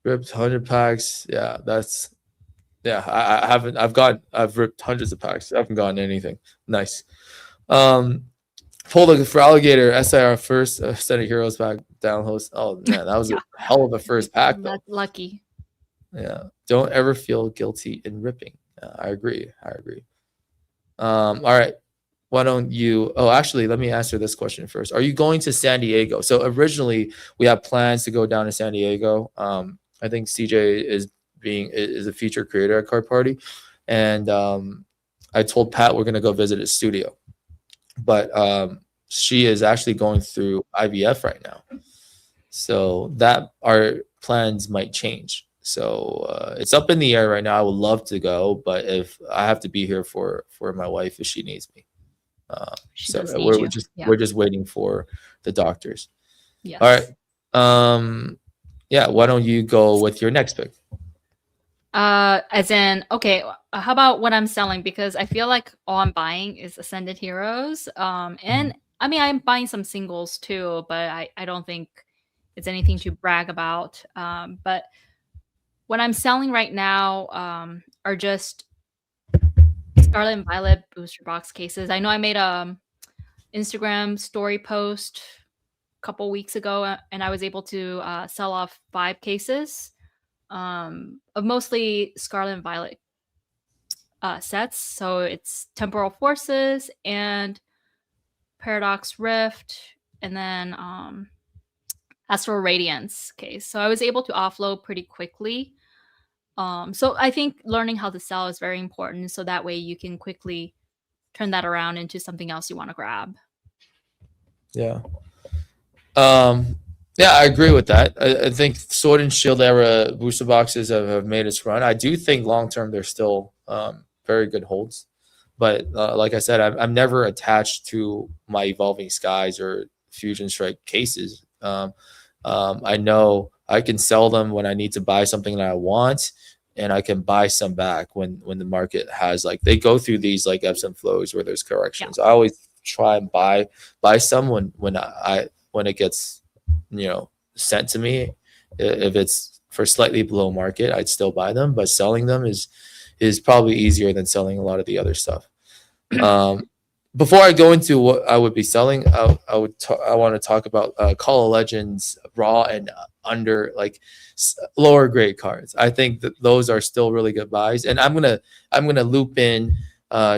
Ripped 100 packs. Yeah, that's I've ripped hundreds of packs. I haven't gotten anything. Nice. Pulled for Alligator SIR first set of heroes back down host. Oh man, that was a hell of a first pack though. That's lucky. Yeah, don't ever feel guilty in ripping. I agree. All right, why don't you? Oh, actually, let me answer this question first. Are you going to San Diego? So originally we had plans to go down to San Diego. I think CJ is a feature creator at Card Party, and I told Pat we're gonna go visit his studio, but she is actually going through IVF right now, so that our plans might change. So it's up in the air right now. I would love to go, but if I have to be here for my wife if she needs me. We're just waiting for the doctors. Yes. All right. Yeah. Why don't you go with your next pick? As in, okay, how about what I'm selling? Because I feel like all I'm buying is Ascended Heroes. And I mean, I'm buying some singles too, but I don't think it's anything to brag about. But what I'm selling right now are just Scarlet and Violet booster box cases. I know I made a Instagram story post a couple weeks ago, and I was able to sell off 5 cases of mostly Scarlet and Violet sets. So it's Temporal Forces and Paradox Rift, and then Astral Radiance case. So I was able to offload pretty quickly. So I think learning how to sell is very important. So that way you can quickly turn that around into something else you want to grab. Yeah. Yeah, I agree with that. I think Sword and Shield era booster boxes have made its run. I do think long term they're still very good holds. But like I said, I'm never attached to my Evolving Skies or Fusion Strike cases. I know I can sell them when I need to buy something that I want, and I can buy some back when the market has, like, they go through these like ebbs and flows where there's corrections. I always try and buy some when it gets, sent to me. If it's for slightly below market, I'd still buy them, but selling them is probably easier than selling a lot of the other stuff. Before I go into what I would be selling, I want to talk about Call of Legends raw and under, like, lower grade cards. I think that those are still really good buys, and I'm gonna loop in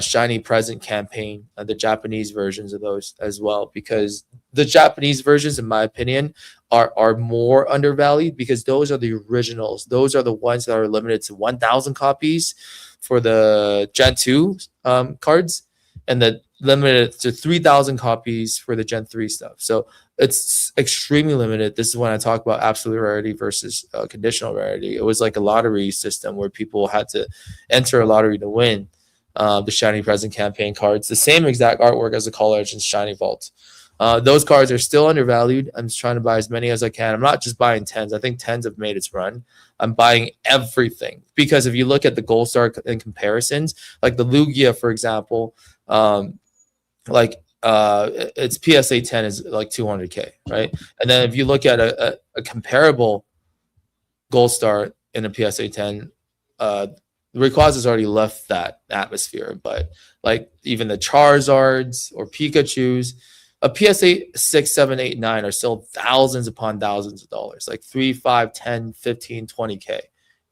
Shiny Present campaign, the Japanese versions of those as well, because the Japanese versions, in my opinion, are more undervalued, because those are the originals. Those are the ones that are limited to 1,000 copies for the Gen 2 cards, and the limited to 3,000 copies for the Gen 3 stuff. So it's extremely limited. This is when I talk about absolute rarity versus conditional rarity. It was like a lottery system where people had to enter a lottery to win the Shiny Present campaign cards. The same exact artwork as the Call of Legends Shiny Vault. Those cards are still undervalued. I'm just trying to buy as many as I can. I'm not just buying 10s. I think 10s have made its run. I'm buying everything, because if you look at the Gold Star in comparisons, like the Lugia, for example, its PSA 10 is like 200K, right? And then if you look at a comparable Gold Star in a PSA 10, Rayquaza has already left that atmosphere, but like even the Charizards or Pikachus, a PSA 6, 7, 8, 9 are still thousands upon thousands of dollars, like 3, 5, 10, 15, 20K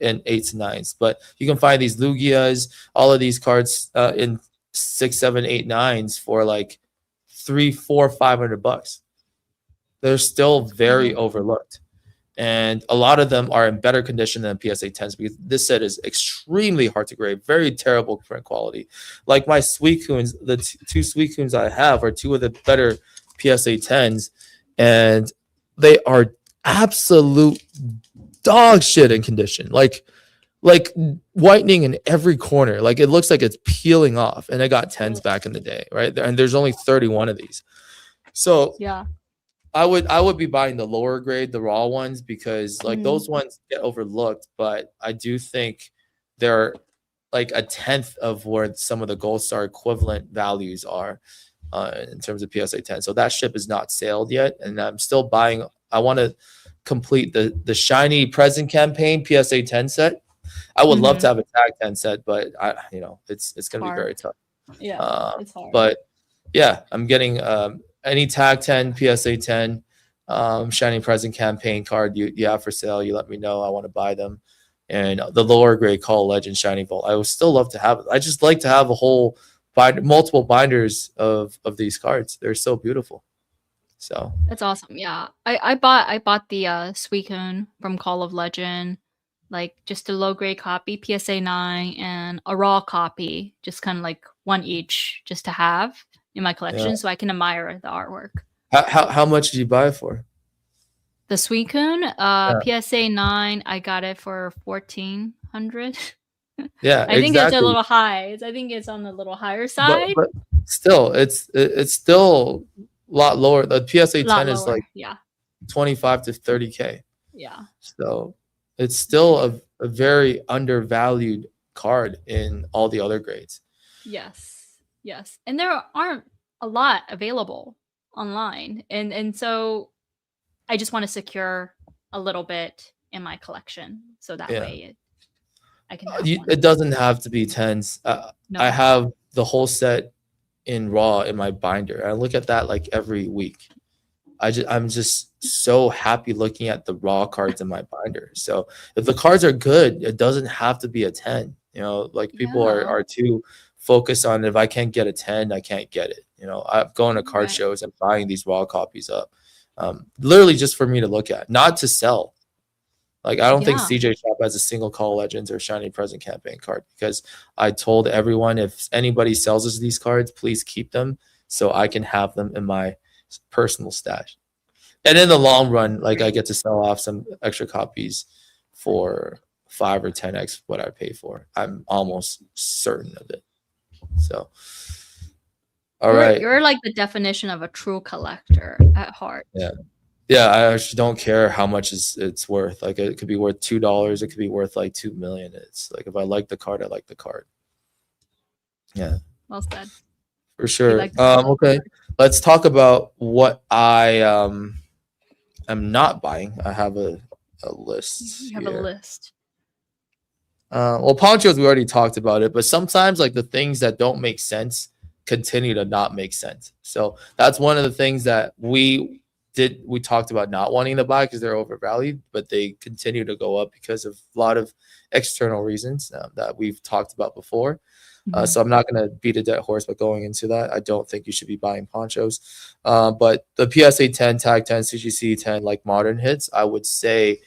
in 8s and 9s. But you can find these Lugias, all of these cards in 6, 7, 8, 9s for like 3, 4, $500. They're still very overlooked. And a lot of them are in better condition than PSA 10s, because this set is extremely hard to grade, very terrible print quality. Like my Suicunes, the two Suicunes I have are two of the better PSA 10s, and they are absolute dog shit in condition. Like whitening in every corner. Like it looks like it's peeling off. And I got 10s back in the day, right? And there's only 31 of these. So Yeah. I would be buying the lower grade, the raw ones, because like those ones get overlooked, but I do think they're like a tenth of where some of the Gold Star equivalent values are in terms of PSA 10. So that ship is not sailed yet, and I'm still buying. I want to complete the Shiny Present campaign PSA 10 set. I would love to have a Tag 10 set, but it's going to be very tough. Yeah, it's hard. But yeah, I'm getting any Tag 10, PSA 10, Shiny Present campaign card you have for sale. You let me know. I want to buy them. And the lower grade Call of Legends Shiny Vault, I would still love to have it. I just like to have a whole multiple binders of these cards. They're so beautiful. So that's awesome. Yeah, I bought the Suicune from Call of Legend, like just a low grade copy, PSA 9, and a raw copy, just kind of like one each, just to have in my collection, so I can admire the artwork. How much did you buy it for? The Suicune, PSA 9, I got it for 1,400. Yeah, I think it's a little high. I think it's on the little higher side. But still, it's still a lot lower. The PSA 10 is like 25 to 30K. Yeah. So it's still a very undervalued card in all the other grades. Yes. And there aren't a lot available online. And so I just want to secure a little bit in my collection, so that way I can have one. It doesn't have to be 10s. No. I have the whole set in raw in my binder. I look at that like every week. I'm just so happy looking at the raw cards in my binder. So if the cards are good, it doesn't have to be a 10. You know, like people are too focused on, if I can't get a 10, I can't get it. You know, I'm going to card shows and buying these raw copies up, literally just for me to look at, not to sell. Like, I don't think CJ Shop has a single Call of Legends or Shiny Present campaign card, because I told everyone, if anybody sells us these cards, please keep them so I can have them in my personal stash. And in the long run, like, I get to sell off some extra copies for 5 or 10x what I pay for. I'm almost certain of it. So, all right. You're like the definition of a true collector at heart. Yeah. Yeah, I actually don't care how much it's worth. Like it could be worth $2, it could be worth like 2 million. It's like if I like the card, I like the card. Yeah, Well said. for sure. like to collect Okay, let's talk about what I am not buying. I have a list You have here. a list. Well, ponchos, we already talked about it, but sometimes like the things that don't make sense continue to not make sense. So that's one of the things that we talked about not wanting to buy because they're overvalued, but they continue to go up because of a lot of external reasons that we've talked about before. So I'm not going to beat a dead horse by going into that. I don't think you should be buying ponchos. But the PSA 10, Tag 10, CGC 10, like modern hits, I would say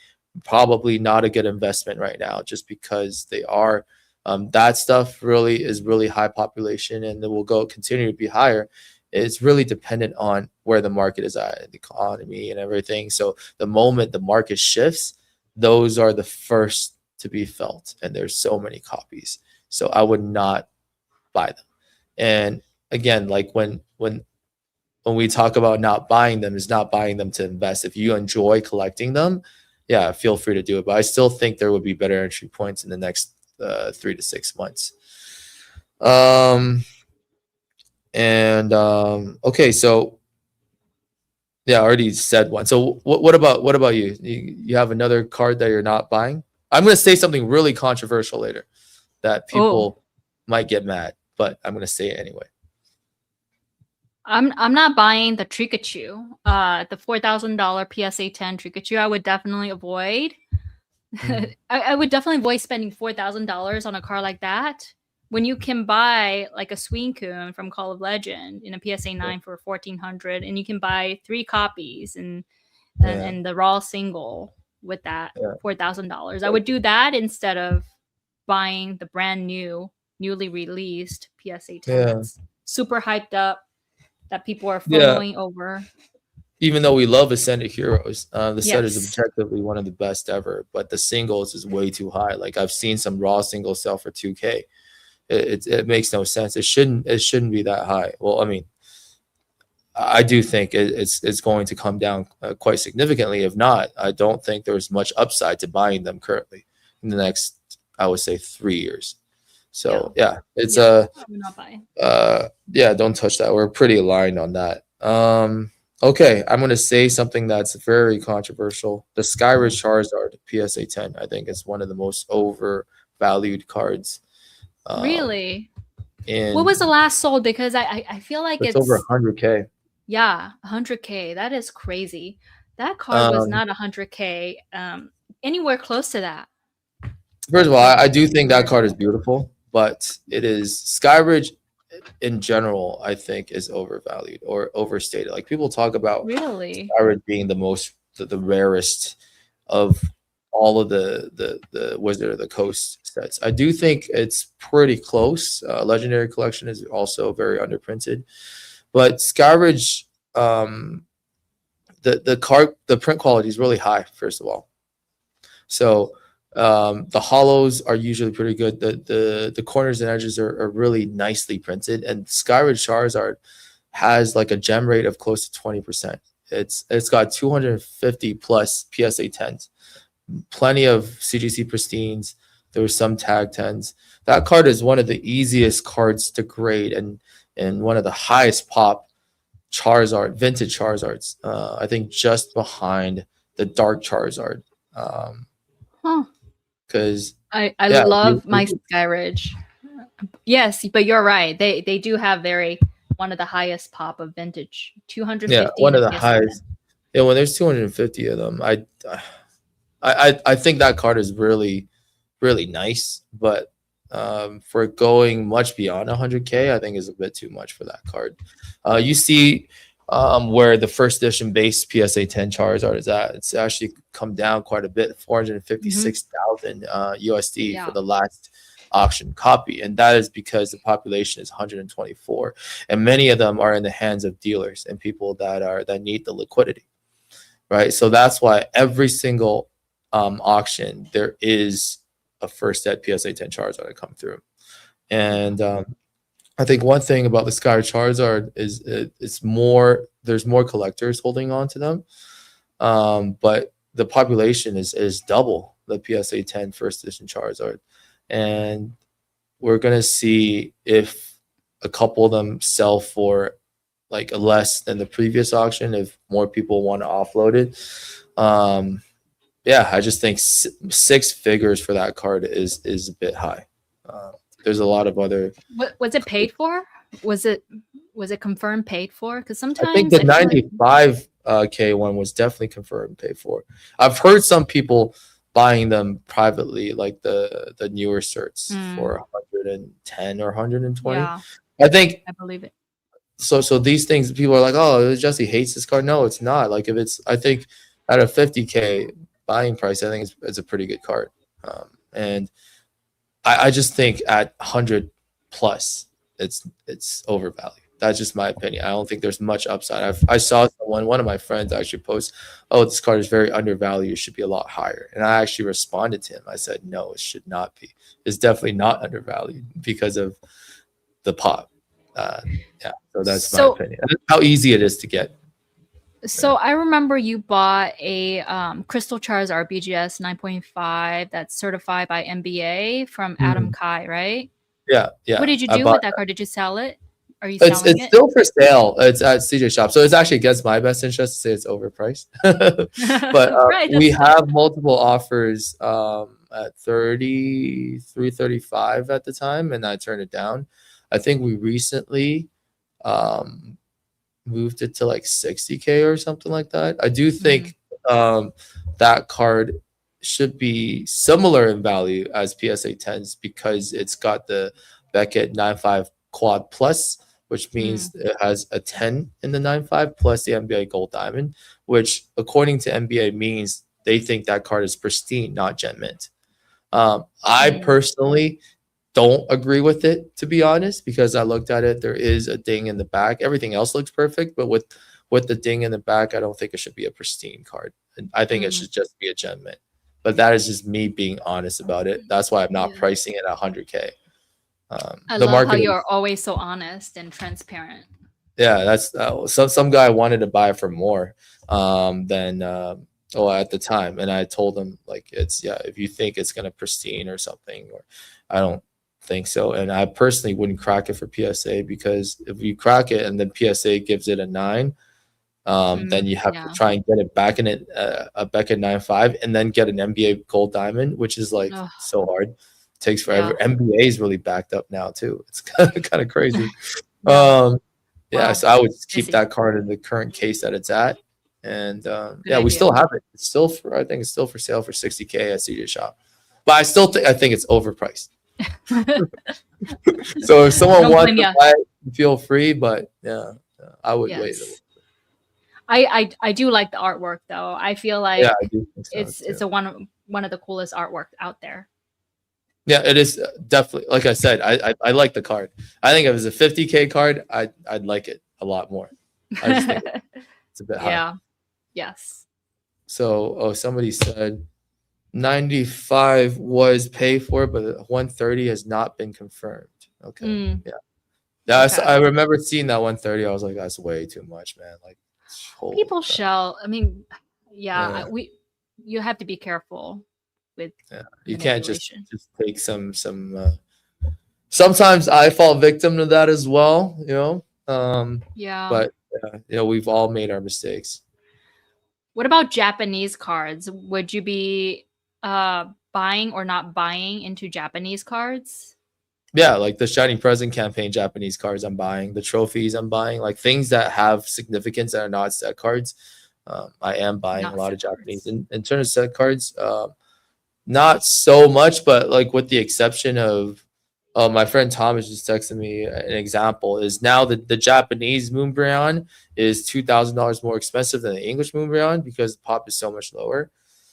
probably not a good investment right now just because they are that stuff really is really high population and it will continue to be higher. It's really dependent on where the market is at, the economy and everything. So the moment the market shifts, those are the first to be felt. And there's so many copies. So I would not buy them. And again, like when we talk about not buying them, is not buying them to invest. If you enjoy collecting them, yeah, feel free to do it. But I still think there would be better entry points in the next 3 to 6 months. Okay, so yeah, I already said one. So what about you? You have another card that you're not buying? I'm going to say something really controversial later that people might get mad, but I'm going to say it anyway. I'm not buying the Trikachu. The $4,000 PSA 10 Trikachu I would definitely avoid. I would definitely avoid spending $4,000 on a card like that when you can buy like a Suicune from Call of Legend in a PSA 9 for $1,400, and you can buy 3 copies and the raw single with that $4,000. I would do that instead of buying the brand newly released PSA 10 that's super hyped up that people are following over. Even though we love Ascended Heroes, the set is objectively one of the best ever, but the singles is way too high. Like I've seen some raw singles sell for 2K. It makes no sense. It shouldn't be that high. Well, I mean, I do think it's going to come down quite significantly. If not, I don't think there's much upside to buying them currently in the next, I would say, 3 years. So it's don't touch that. We're pretty aligned on that. Okay, I'm going to say something that's very controversial. The Skyridge Charizard PSA 10, I think it's one of the most overvalued cards. Really? What was the last sold? Because I feel like it's over 100K. Yeah, 100K. That is crazy. That card was not 100K. Anywhere close to that. First of all, I do think that card is beautiful, but it is Skyridge in general, I think, is overvalued or overstated. Like people talk about Skyridge being the rarest of all of the Wizard of the Coast sets. I do think it's pretty close. Legendary Collection is also very underprinted, but Skyridge, the print quality is really high. First of all, so. The hollows are usually pretty good. The corners and edges are really nicely printed, and Skyridge Charizard has like a gem rate of close to 20%. It's got 250 plus PSA 10s, plenty of CGC pristines. There were some tag 10s. That card is one of the easiest cards to grade and one of the highest pop vintage Charizards. I think just behind the Dark Charizard. Because I love my Skyridge. Yes, but you're right. They do have one of the highest pop of vintage. 250. Yeah, one of the highest. Yeah, when there's 250 of them, I think that card is really, really nice. But for going much beyond 100K, I think is a bit too much for that card. You see where the first edition base PSA 10 Charizard is at. It's actually come down quite a bit, 456,000 USD for the last auction copy. And that is because the population is 124. And many of them are in the hands of dealers and people that need the liquidity, right? So that's why every single auction, there is a first set PSA 10 Charizard that come through. And I think one thing about the Sky Charizard is it's more, there's more collectors holding on to them. But the population is double the PSA 10 first edition Charizard. And we're gonna see if a couple of them sell for like less than the previous auction if more people want to offload it. Yeah, I just think six figures for that card is a bit high. There's a lot of other. What was it paid for? Was it confirmed paid for? Because sometimes I think the feel like 95 K one was definitely confirmed paid for. I've heard some people buying them privately, like the newer certs for 110 or 120. yeah, I think I believe it. so these things, people are like, oh, Jesse hates this card. No, it's not. Like if it's, I think at a 50K buying price, I think it's a pretty good card. And I just think at 100 plus, it's overvalued. That's just my opinion. I don't think there's much upside. I saw one of my friends actually post, "Oh, this card is very undervalued. It should be a lot higher." And I actually responded to him. I said, "No, it should not be. It's definitely not undervalued because of the pop." Yeah, so that's my opinion. That's how easy it is to get. So I remember you bought a Crystal Charizard BGS 9.5 that's certified by NBA from Adam Kai, right? Yeah. What did you do with that card? Did you sell it? Are you It's selling it? still for sale. It's at CJ Shop, so it's actually against my best interest to say it's overpriced. But Right, we that's have multiple offers at 33, 35 at the time, and I turned it down. I think we recently moved it to like 60K or something like that. I do think that card should be similar in value as PSA 10s because it's got the Beckett 9.5 Quad Plus, which means it has a 10 in the 9.5 plus the NBA Gold Diamond, which according to NBA means they think that card is pristine, not gem mint. I personally don't agree with it, to be honest, because I looked at it. There is a ding in the back. Everything else looks perfect, but with the ding in the back, I don't think it should be a pristine card. And I think it should just be a gem mint. But that is just me being honest about it. That's why I'm not pricing it at 100K. I love how you're always so honest and transparent. Yeah, that's some guy wanted to buy for more than at the time, and I told him like it's if you think it's gonna pristine or something, or I don't think so, and I personally wouldn't crack it for PSA because if you crack it and then PSA gives it a 9, then you have to try and get it back in it a Beckett 9.5 and then get an NBA Gold Diamond, which is like so hard. Takes forever. NBA is really backed up now too. It's kind of crazy. So I would keep that card in the current case that it's at, and we still have it. It's still I think it's still for sale for 60K at CJ Shop, but I think it's overpriced. So if someone wants to buy it, feel free. But I would wait. I do like the artwork though. I feel like I do think so, it's a one of the coolest artwork out there. Yeah, it is definitely. Like I said, I like the card. I think if it was a 50K card, I'd like it a lot more. I just think it's a bit high. Yeah. Yes. So, somebody said 95 was paid for, but 130 has not been confirmed. Okay. Yeah. Okay. I remember seeing that 130. I was like, that's way too much, man. Like, people shell. I mean, you have to be careful. You can't just take some sometimes I fall victim to that as well, but we've all made our mistakes. What about Japanese cards? Would you be buying or not buying into Japanese cards? Yeah, like the Shining Present campaign Japanese cards I'm buying, the trophies I'm buying, like things that have significance that are not set cards. I am buying a lot of Japanese. In terms of set cards, not so much, but like with the exception of my friend Thomas just texted me an example is now the Japanese Moonbryon is $2,000 more expensive than the English Moonbryon because the pop is so much lower.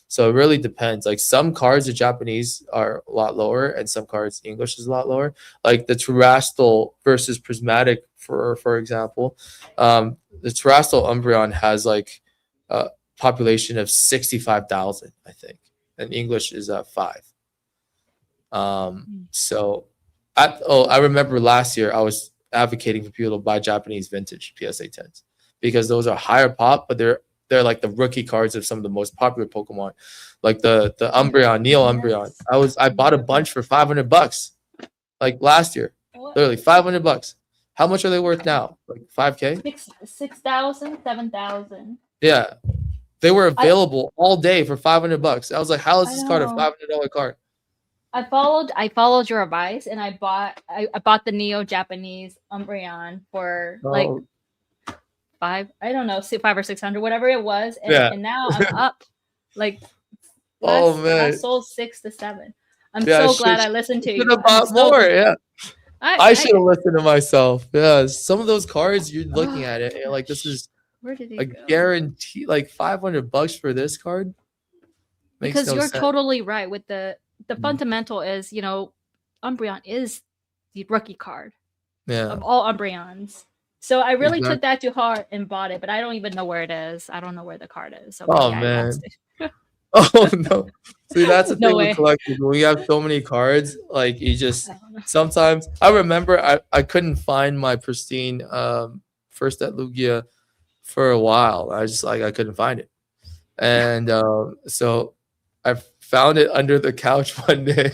So it really depends. Like some cards the Japanese are a lot lower and some cards English is a lot lower. Like the Terastal versus Prismatic, for example, the Terastal Umbreon has like a population of 65,000, I think. And English is at 5. So I remember last year I was advocating for people to buy Japanese vintage PSA 10s because those are higher pop, but they're like the rookie cards of some of the most popular Pokemon, like the Umbreon, Neo Umbreon. I bought a bunch for $500 like last year, literally $500. How much are they worth now? Like 5K? 6,000, 7,000. Yeah, they were available all day for $500. I was like, how is I this card a know. $500 card? I followed your advice, and I bought the Neo Japanese Umbreon for like Oh, five or 600, whatever it was, and, Yeah. and now I'm up like Oh, last man. sold 6 to 7. I'm Yeah, so glad I listened to you. should have I'm bought so more. Yeah, I I should have listened to myself. Yeah, some of those cards you're looking at it, and you're like, this is where did he a go? guarantee, like $500 for this card. Makes Because no you're sense. totally right with the Mm. fundamental is, Umbreon is the rookie card Yeah. of all Umbreons. So I really Exactly. took that to heart and bought it, but I don't even know where it is. I don't know where the card is. So Oh, maybe I man. lost it. Oh no. See, that's the No thing way. with collectors. When you have so many cards, like you just I don't know. sometimes I remember I couldn't find my pristine first at Lugia for a while. I just like I couldn't find it. And so I found it under the couch one day.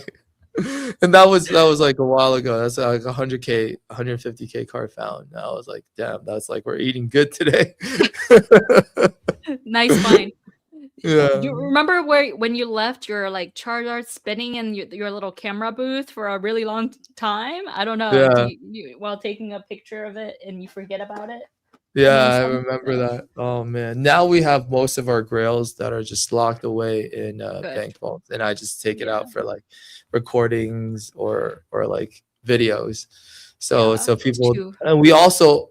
And that was like a while ago. That's like 100K, 150K card found. And I was like, damn, that's like we're eating good today. Nice find. Yeah. You remember when you left your like Charizard spinning in your little camera booth for a really long time? I don't know. Yeah. While taking a picture of it and you forget about it? Yeah, I something remember like that. Oh man. Now we have most of our grails that are just locked away in Good. bank vaults, and I just take it Yeah. out for like recordings or like videos. So Yeah, people too. and we also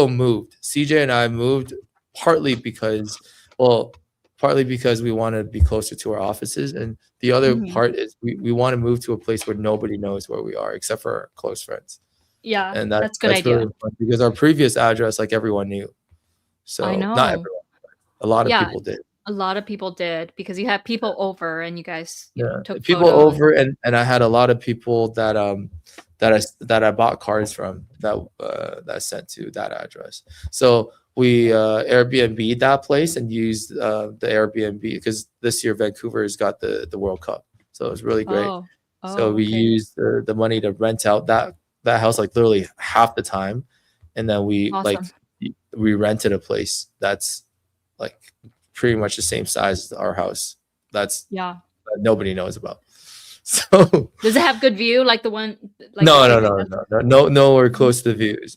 moved. CJ and I moved partly because we wanted to be closer to our offices, and the other Mhm. part is we want to move to a place where nobody knows where we are except for our close friends. Yeah, And that's a good that's idea. really fun because our previous address, like everyone knew. So I know. not everyone, a lot of Yeah. people did. A lot of people did because you had people over and you guys took People photos. over, and I had a lot of people that that I bought cards from that sent to that address. So we Airbnb that place and used the Airbnb because this year Vancouver has got the World Cup, so it was really great. Oh. So we Okay. used the money to rent out that house like literally half the time, and then we Awesome. we rented a place that's like pretty much the same size as our house. That's Yeah. that nobody knows about. So Does it have good view like the one? Like no, nowhere close to the views.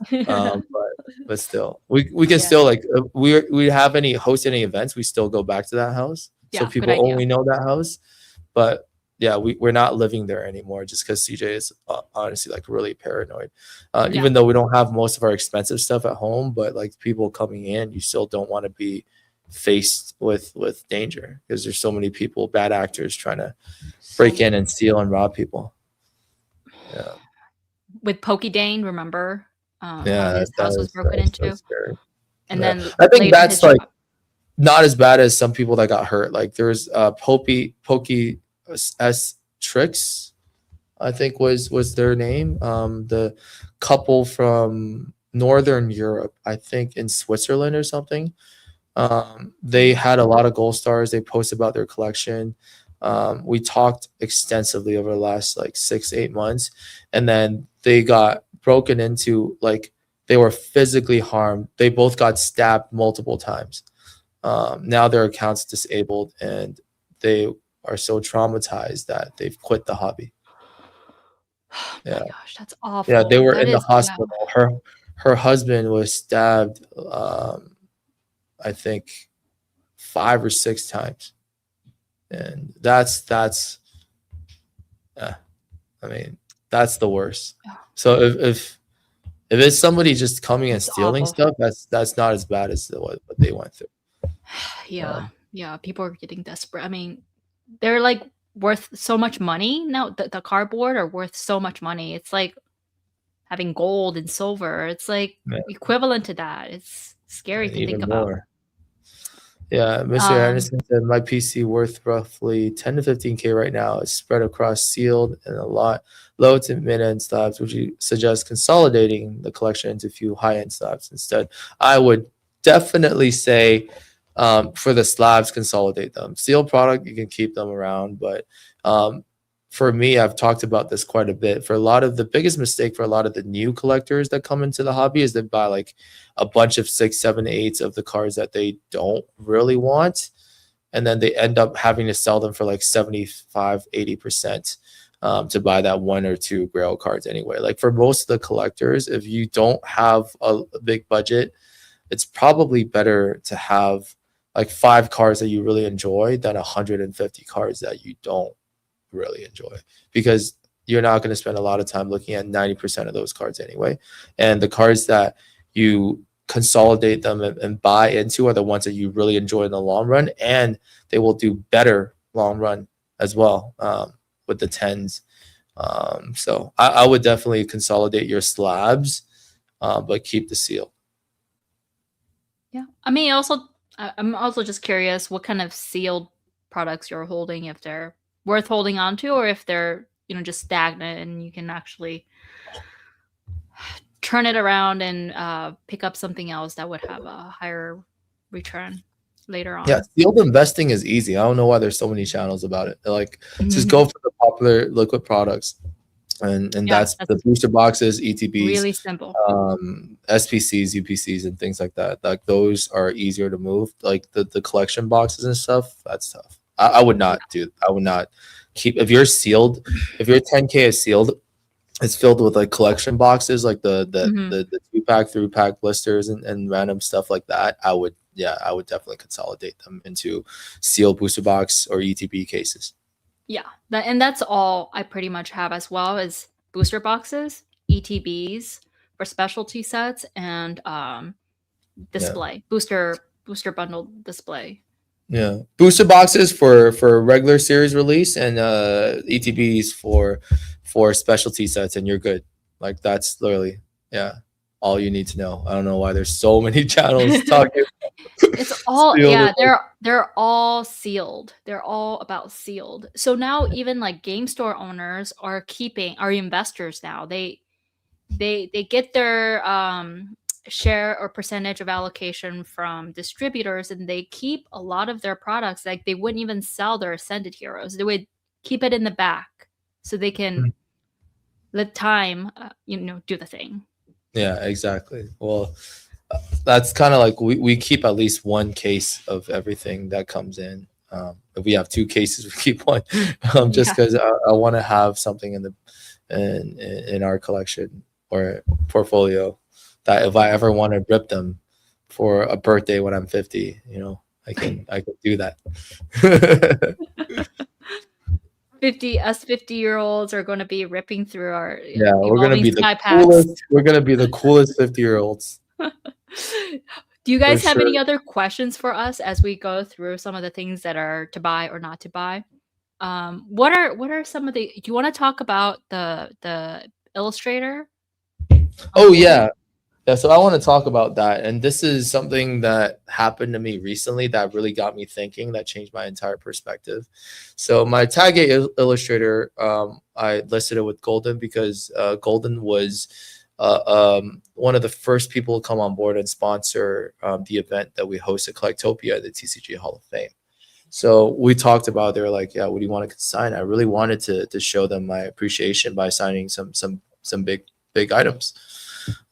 But still, we can Yeah. still like we have host any events, we still go back to that house, so Yeah, good people idea. only know that house. But yeah, we're not living there anymore just because CJ is honestly like really paranoid. Even though we don't have most of our expensive stuff at home, but like people coming in, you still don't want to be faced with danger because there's so many people, bad actors trying to break in and steal and rob people. Yeah. With Pokédane, remember? Yeah, how his house was broken so into, scary. and Yeah. then I think later that's his like shop- not as bad as some people that got hurt. Like there's Pokey S Tricks, I think was their name. The couple from Northern Europe, I think in Switzerland or something. They had a lot of gold stars. They posted about their collection. We talked extensively over the last like 6-8 months, and then they got broken into, like they were physically harmed. They both got stabbed multiple times. Now their account's disabled, and they are so traumatized that they've quit the hobby. Oh Yeah. my gosh, that's awful. Yeah, they were That in the is- yeah. hospital. Her husband was stabbed, I think 5 or 6 times, and that's I mean that's the worst. Yeah. So if it's somebody just coming and It's stealing awful. stuff, that's not as bad as what they went through. Yeah, people are getting desperate. I mean, they're like worth so much money now. The cardboard are worth so much money. It's like having gold and silver. It's like Yeah. equivalent to that. It's scary to Even think about. more. Yeah, Mr. Um, Henderson said my PC worth roughly 10 to 15K right now. It's spread across sealed and a lot low to mid-end slabs. Would you suggest consolidating the collection into a few high-end slabs instead? I would definitely say for the slabs, consolidate them. Sealed product, you can keep them around, but for me, I've talked about this quite a bit. For a lot of the biggest mistake for a lot of the new collectors that come into the hobby is they buy like a bunch of 6, 7, 8s of the cards that they don't really want. And then they end up having to sell them for like 75, 80% to buy that 1 or 2 grail cards anyway. Like for most of the collectors, if you don't have a big budget, it's probably better to have like 5 cards that you really enjoy than 150 cards that you don't really enjoy, because you're not going to spend a lot of time looking at 90% of those cards anyway. And the cards that you consolidate them and buy into are the ones that you really enjoy in the long run, and they will do better long run as well with the 10s. So I would definitely consolidate your slabs, but keep the seal. yeah. I mean, I'm also just curious what kind of sealed products you're holding, if they're worth holding on to, or if they're, just stagnant and you can actually turn it around and pick up something else that would have a higher return later on. Yeah, sealed investing is easy. I don't know why there's so many channels about it. Like, just Mhm. go for the popular liquid products, and Yeah, that's the booster boxes, ETBs, really simple. SPCs, UPCs, and things like that. Like those are easier to move. Like the collection boxes and stuff, that's tough. I would not do. I would not keep if you're sealed. If your 10K is sealed, it's filled with like collection boxes, like the Mhm. the 2-pack, 3-pack blisters and random stuff like that. I would definitely consolidate them into sealed booster box or ETB cases. Yeah, and that's all I pretty much have as well, as booster boxes, ETBs for specialty sets, and display booster bundle display. Yeah, booster boxes for regular series release, and ETBs for specialty sets, and you're good. Like that's literally all you need to know. I don't know why there's so many channels talking. It's all sealed. they're all sealed. They're all about sealed. So now even like game store owners are investors now. They get their share or percentage of allocation from distributors, and they keep a lot of their products. Like they wouldn't even sell their Ascended Heroes. They would keep it in the back so they can let time do the thing. Yeah, exactly. Well, that's kind of like we keep at least one case of everything that comes in. If we have 2 cases, we keep one, just because I want to have something in our collection or portfolio that if I ever want to rip them for a birthday when I'm 50, I can do that. 50-year-olds are going to be ripping through our We're gonna be the sky coolest. packs. We're gonna be the coolest 50-year-olds. Do you guys For have any sure. other questions for us as we go through some of the things that are to buy or not to buy? What are some of the? Do you want to talk about the illustrator? Oh yeah. Yeah, so I want to talk about that. And this is something that happened to me recently that really got me thinking, that changed my entire perspective. So my tag illustrator, I listed it with Golden because Golden was one of the first people to come on board and sponsor the event that we host at Collectopia, the TCG Hall of Fame. So we talked about, they were like, yeah, what do you want to consign? I really wanted to show them my appreciation by signing some big items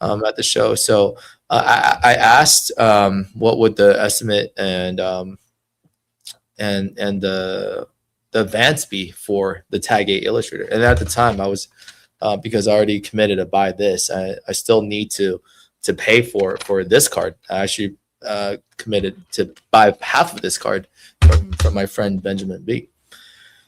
at the show. So I asked what would the estimate and the advance be for the Tag 8 Illustrator. And at the time I was because I already committed to buy this, I still need to pay for this card. I actually committed to buy half of this card from my friend Benjamin B.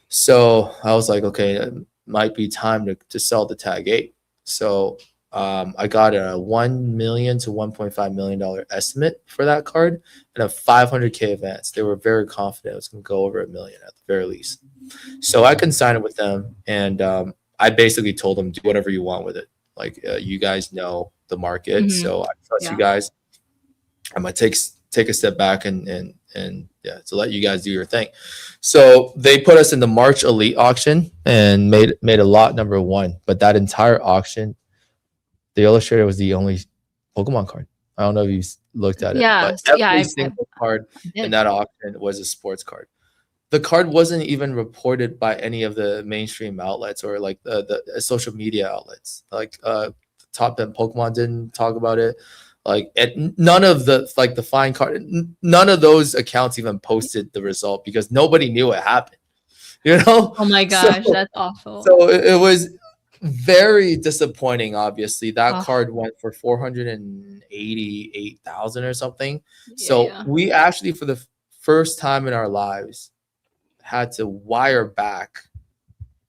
So I was like, okay, it might be time to sell the Tag 8. So I got a $1 million to $1.5 million estimate for that card and a 500K advance. They were very confident it was going to go over $1 million at the very least. So I consigned it with them, and I basically told them, do whatever you want with it. Like you guys know the market, so I trust you guys. I might take a step back and and yeah, to let you guys do your thing. So they put us in the March Elite auction and made a lot number one. But that entire auction, the Illustrator was the only Pokemon card. I don't know if you looked at it, but Yeah, every single card in that auction was a sports card. The card wasn't even reported by any of the mainstream outlets or like the social media outlets. Like Top 10 Pokemon didn't talk about it. Like none of the like the fine card, none of those accounts even posted the result because nobody knew it happened. You know? Oh my gosh, that's awful. So it was very disappointing. Obviously, that Oh. card went for 488,000 or something. Yeah, So yeah. we actually, for the first time in our lives, had to wire back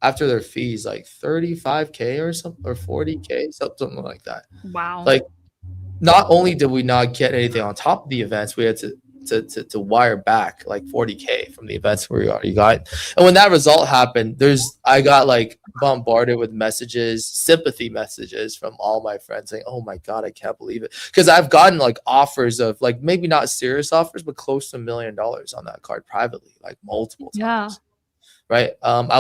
after their fees like 35K or something, or 40K, something like that. Wow. Like, not only did we not get anything on top of the events, we had to wire back like 40K from the events we already got. And when that result happened, I got like bombarded with messages, sympathy messages from all my friends saying, "Oh my God, I can't believe it." Because I've gotten like offers of like maybe not serious offers, but close to $1 million on that card privately, like multiple times. Yeah. Right. I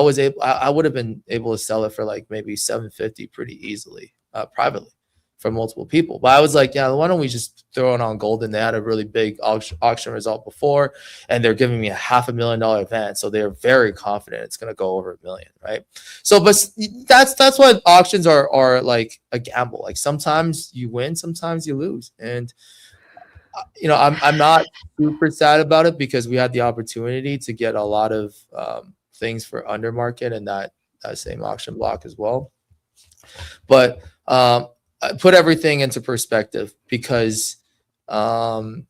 would have been able to sell it for like maybe 750 pretty easily, privately, for multiple people. But I was like, yeah, why don't we just throw it on Golden? They had a really big auction result before, and they're giving me a $500,000 advance, so they're very confident it's going to go over $1 million, right? So, but that's why auctions are like a gamble. Like sometimes you win, sometimes you lose, and you know, I'm not super sad about it because we had the opportunity to get a lot of things for under market in that same auction block as well. But I put everything into perspective because I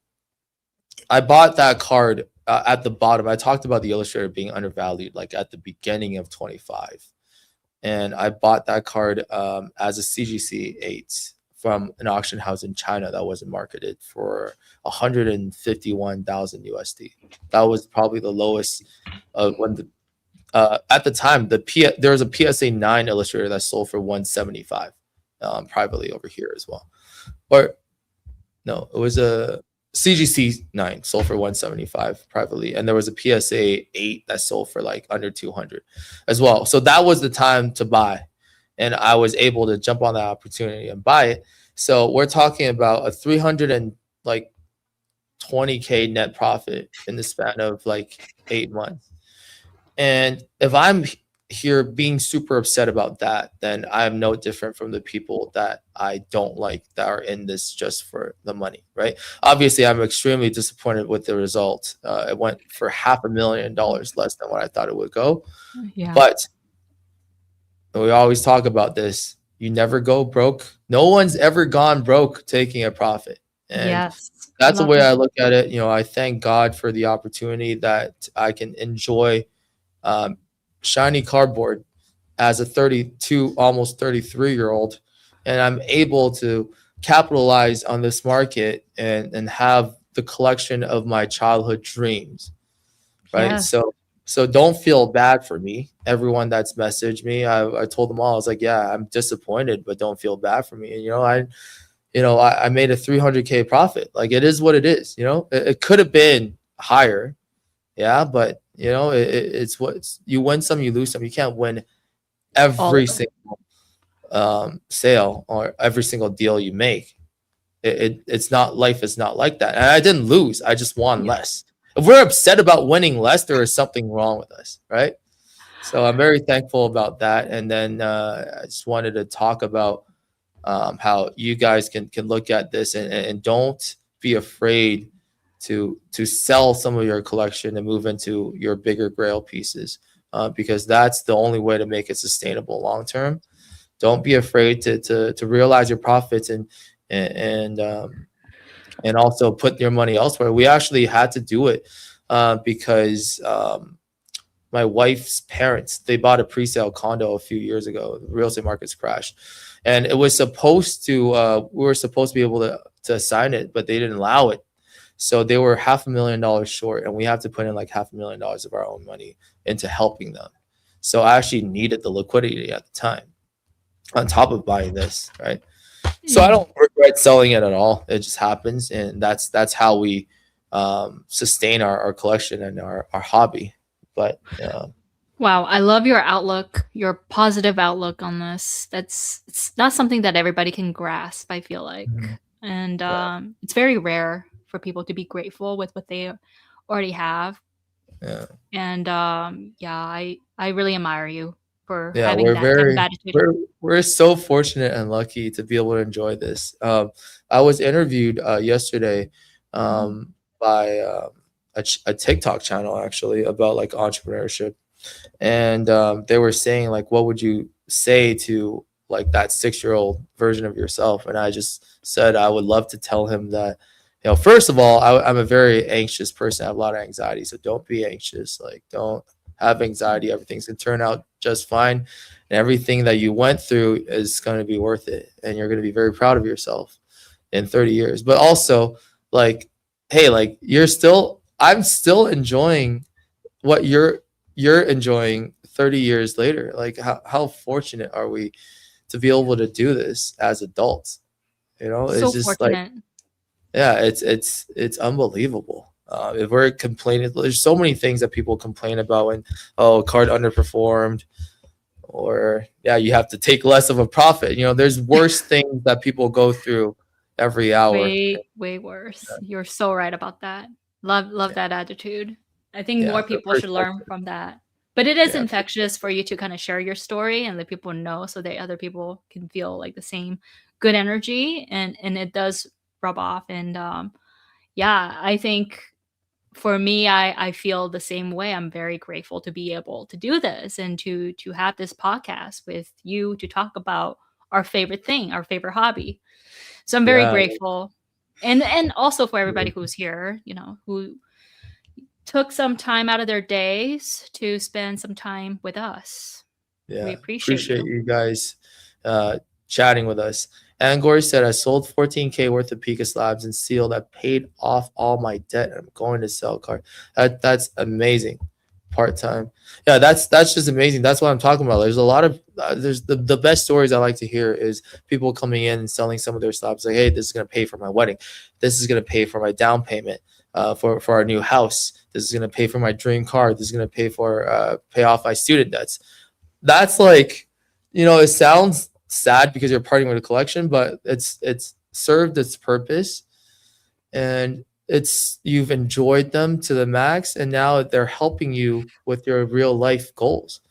bought that card at the bottom. I talked about the Illustrator being undervalued like at the beginning of 25. And I bought that card as a CGC 8 from an auction house in China that wasn't marketed for 151,000 USD. That was probably the lowest when the at the time there was a PSA 9 Illustrator that sold for 175 privately over here as well. Or no, it was a CGC 9 sold for 175 privately, and there was a PSA 8 that sold for like under 200 as well. So that was the time to buy, and I was able to jump on that opportunity and buy it. So we're talking about a 320K net profit in the span of like 8 months. And if I'm here being super upset about that, then I'm no different from the people that I don't like that are in this just for the money, right? Obviously, I'm extremely disappointed with the result. It went for $500,000 less than what I thought it would go. Yeah. But we always talk about this. You never go broke. No one's ever gone broke taking a profit. And yes. that's the way I look at it. You know, I thank God for the opportunity that I can enjoy shiny cardboard as a 32, almost 33-year-old, and I'm able to capitalize on this market and have the collection of my childhood dreams, right? Yes. So don't feel bad for me. Everyone that's messaged me, I told them all, I was like, yeah, I'm disappointed, but don't feel bad for me. And I made a 300K profit. Like, it is what it is. You know, it could have been higher, yeah, but you know, it's what you win some, you lose some. You can't win every single sale or every single deal you make. It's not, life is not like that. And I didn't lose. I just won less. If we're upset about winning less, there is something wrong with us, right? So I'm very thankful about that. And then I just wanted to talk about how you guys can look at this and don't be afraid to sell some of your collection and move into your bigger grail pieces, because that's the only way to make it sustainable long term. Don't be afraid to realize your profits and also put your money elsewhere. We actually had to do it because my wife's parents, they bought a pre-sale condo a few years ago. The real estate markets crashed, and it was supposed to we were supposed to be able to assign it, but they didn't allow it. So they were $500,000 short, and we have to put in like $500,000 of our own money into helping them. So I actually needed the liquidity at the time on top of buying this, right? So I don't regret selling it at all. It just happens, and that's how we sustain our collection and our hobby. But Wow, I love your outlook, your positive outlook on this. It's not something that everybody can grasp, I feel like. Mhm. And Yeah, it's very rare for people to be grateful with what they already have. yeah. And yeah, I really admire you for Yeah, having we're that type of very attitude. we're so fortunate and lucky to be able to enjoy this. I was interviewed yesterday Mhm. by a TikTok channel actually about like entrepreneurship, and they were saying like, what would you say to like that 6-year-old version of yourself? And I just said I would love to tell him that, first of all, I'm a very anxious person. I have a lot of anxiety, so don't be anxious. Like, don't have anxiety. Everything's gonna turn out just fine, and everything that you went through is going to be worth it, and you're going to be very proud of yourself in 30 years. But also, like, hey, like I'm still enjoying what you're enjoying 30 years later. Like, how fortunate are we to be able to do this as adults? It's So just like, fortunate. yeah, it's unbelievable. If we're complaining, there's so many things that people complain about when, oh, card underperformed, or yeah, you have to take less of a profit. There's worse things that people go through every hour. Way worse. You're so right about that. Love Yeah, that attitude. I think yeah, more the people should learn perspective. from that. But it is Yeah, infectious for you to kind of share your story and let people know so that other people can feel like the same good energy, and it does rub off. And yeah, I think for me, I feel the same way. I'm very grateful to be able to do this and to have this podcast with you to talk about our favorite thing, our favorite hobby. So I'm very yeah, grateful. And also for everybody who's here, who took some time out of their days to spend some time with us. We yeah. appreciate Appreciate you. you guys uh, chatting with us. Angor said, I sold 14K worth of Pika slabs and sealed. I paid off all my debt. I'm going to sell card. That's amazing. Part time. Yeah, that's just amazing. That's what I'm talking about. There's a lot of there's the best stories I like to hear is people coming in and selling some of their slabs. Like, hey, this is gonna pay for my wedding. This is gonna pay for my down payment for our new house. This is gonna pay for my dream car. This is gonna pay off my student debts. That's like, it sounds sad because you're parting with a collection, but it's served its purpose, and you've enjoyed them to the max, and now they're helping you with your real life goals.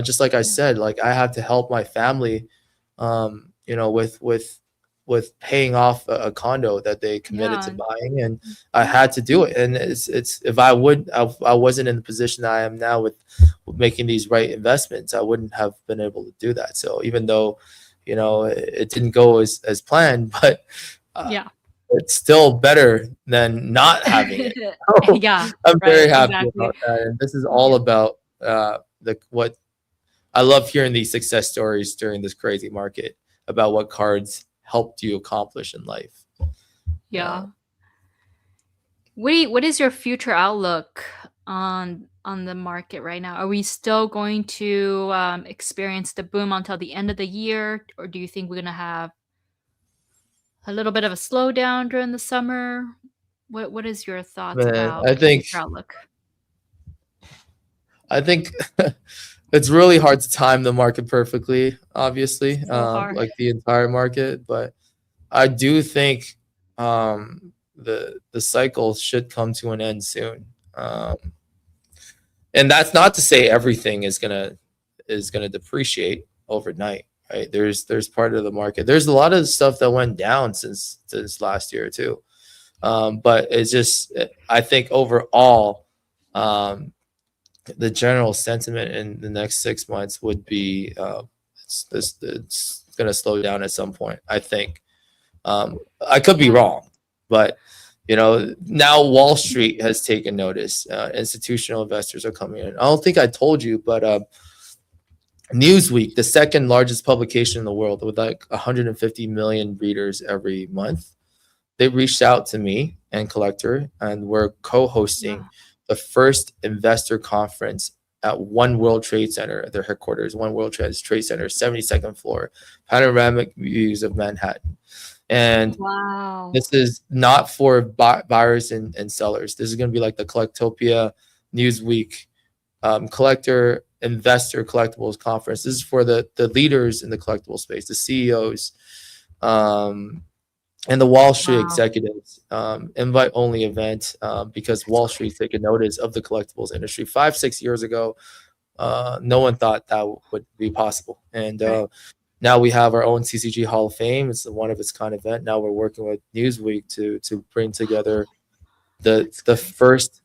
Just like I Yeah. said, like I have to help my family, with paying off a condo that they committed to Yeah. buying, and I had to do it. And it's if I wasn't in the position that I am now with making these right investments, I wouldn't have been able to do that. So even though, it didn't go as planned, but uh, Yeah. it's still better than not having it. So Yeah. I'm very Right. happy Exactly. about that. And this is all Yeah. about the what I love hearing these success stories during this crazy market about what cards helped you accomplish in life. Yeah. What is your future outlook on the market right now? Are we still going to experience the boom until the end of the year, or do you think we're gonna have a little bit of a slowdown during the summer? What is your thoughts Man, about I the think future outlook? I think it's really hard to time the market perfectly, obviously, So hard. like the entire market. But I do think the cycle should come to an end soon. And that's not to say everything is gonna depreciate overnight, right? There's part of the market. There's a lot of stuff that went down since last year too. But it's just, I think overall, the general sentiment in the next 6 months would be it's going to slow down at some point. I think. I could be Yeah. wrong, but now Wall Street has taken notice. Institutional investors are coming in. I don't think I told you, but Newsweek, the second largest publication in the world with like 150 million readers every month, they reached out to me and Collector, and we're co-hosting Yeah. the first investor conference at One World Trade Center, their headquarters, One World Trade Center, 72nd floor, panoramic views of Manhattan. And Wow. this is not for buyers and sellers. This is going to be like the Collectopia Newsweek collector investor collectibles conference. This is for the leaders in the collectible space, the CEOs, and the Wall Street executives. Invite only event because Wall Street's taking notice of the collectibles industry. 5-6 years ago, no one thought that would be possible, and now we have our own TCG Hall of Fame. It's a one of its kind event. Now we're working with Newsweek to bring together the first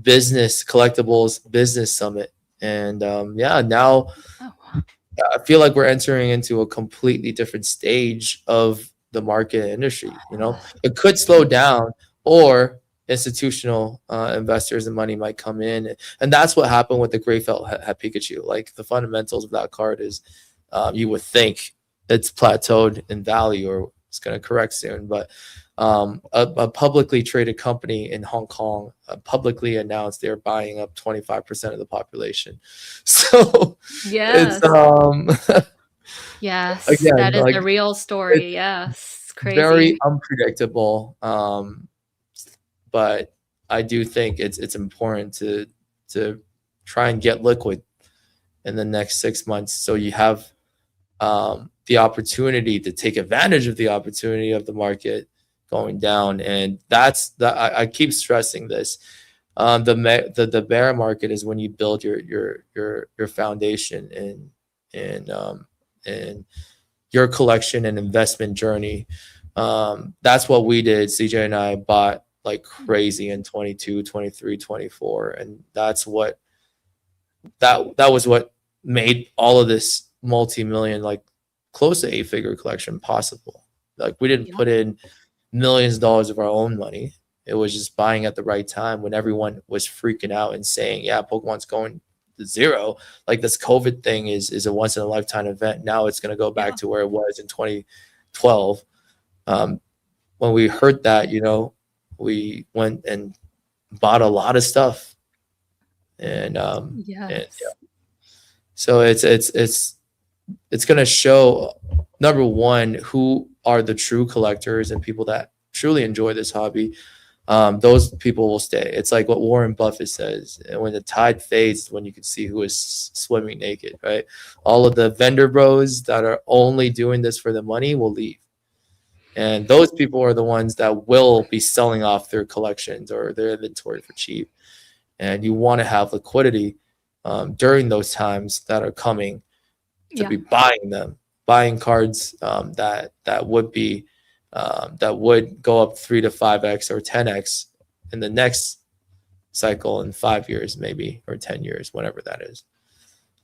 business collectibles business summit. And now I feel like we're entering into a completely different stage of the market industry. It could slow down, or institutional investors and money might come in, and that's what happened with the Greyfelt hat Pikachu. Like, the fundamentals of that card is, you would think it's plateaued in value, or it's going to correct soon, but a publicly traded company in Hong Kong publicly announced they're buying up 25% of the population. So Yes. it's yes, again, that is like, the real story. Yes, it's crazy. very unpredictable. But I do think it's important to try and get liquid in the next 6 months, so you have the opportunity to take advantage of the opportunity of the market going down. And I keep stressing this. The bear market is when you build your foundation and your collection and investment journey. That's what we did. CJ and I bought like crazy in 22, 23, 24, and that was what made all of this multi-million, like close to 8-figure collection possible. Like, we didn't put in millions of dollars of our own money. It was just buying at the right time when everyone was freaking out and saying, yeah, Pokemon's going to zero. Like, this COVID thing is a once in a lifetime event. Now it's going to go back to where it was in 2012. When we heard that, we went and bought a lot of stuff. And so it's going to show, number one, who are the true collectors and people that truly enjoy this hobby. Those people will stay. It's like what Warren Buffett says, and when the tide fades, when you can see who is swimming naked, right? All of the vendor bros that are only doing this for the money will leave, and those people are the ones that will be selling off their collections or their inventory for cheap. And you want to have liquidity during those times that are coming to be buying cards that would go up 3 to 5x or 10x in the next cycle in 5 years, maybe, or 10 years, whatever that is.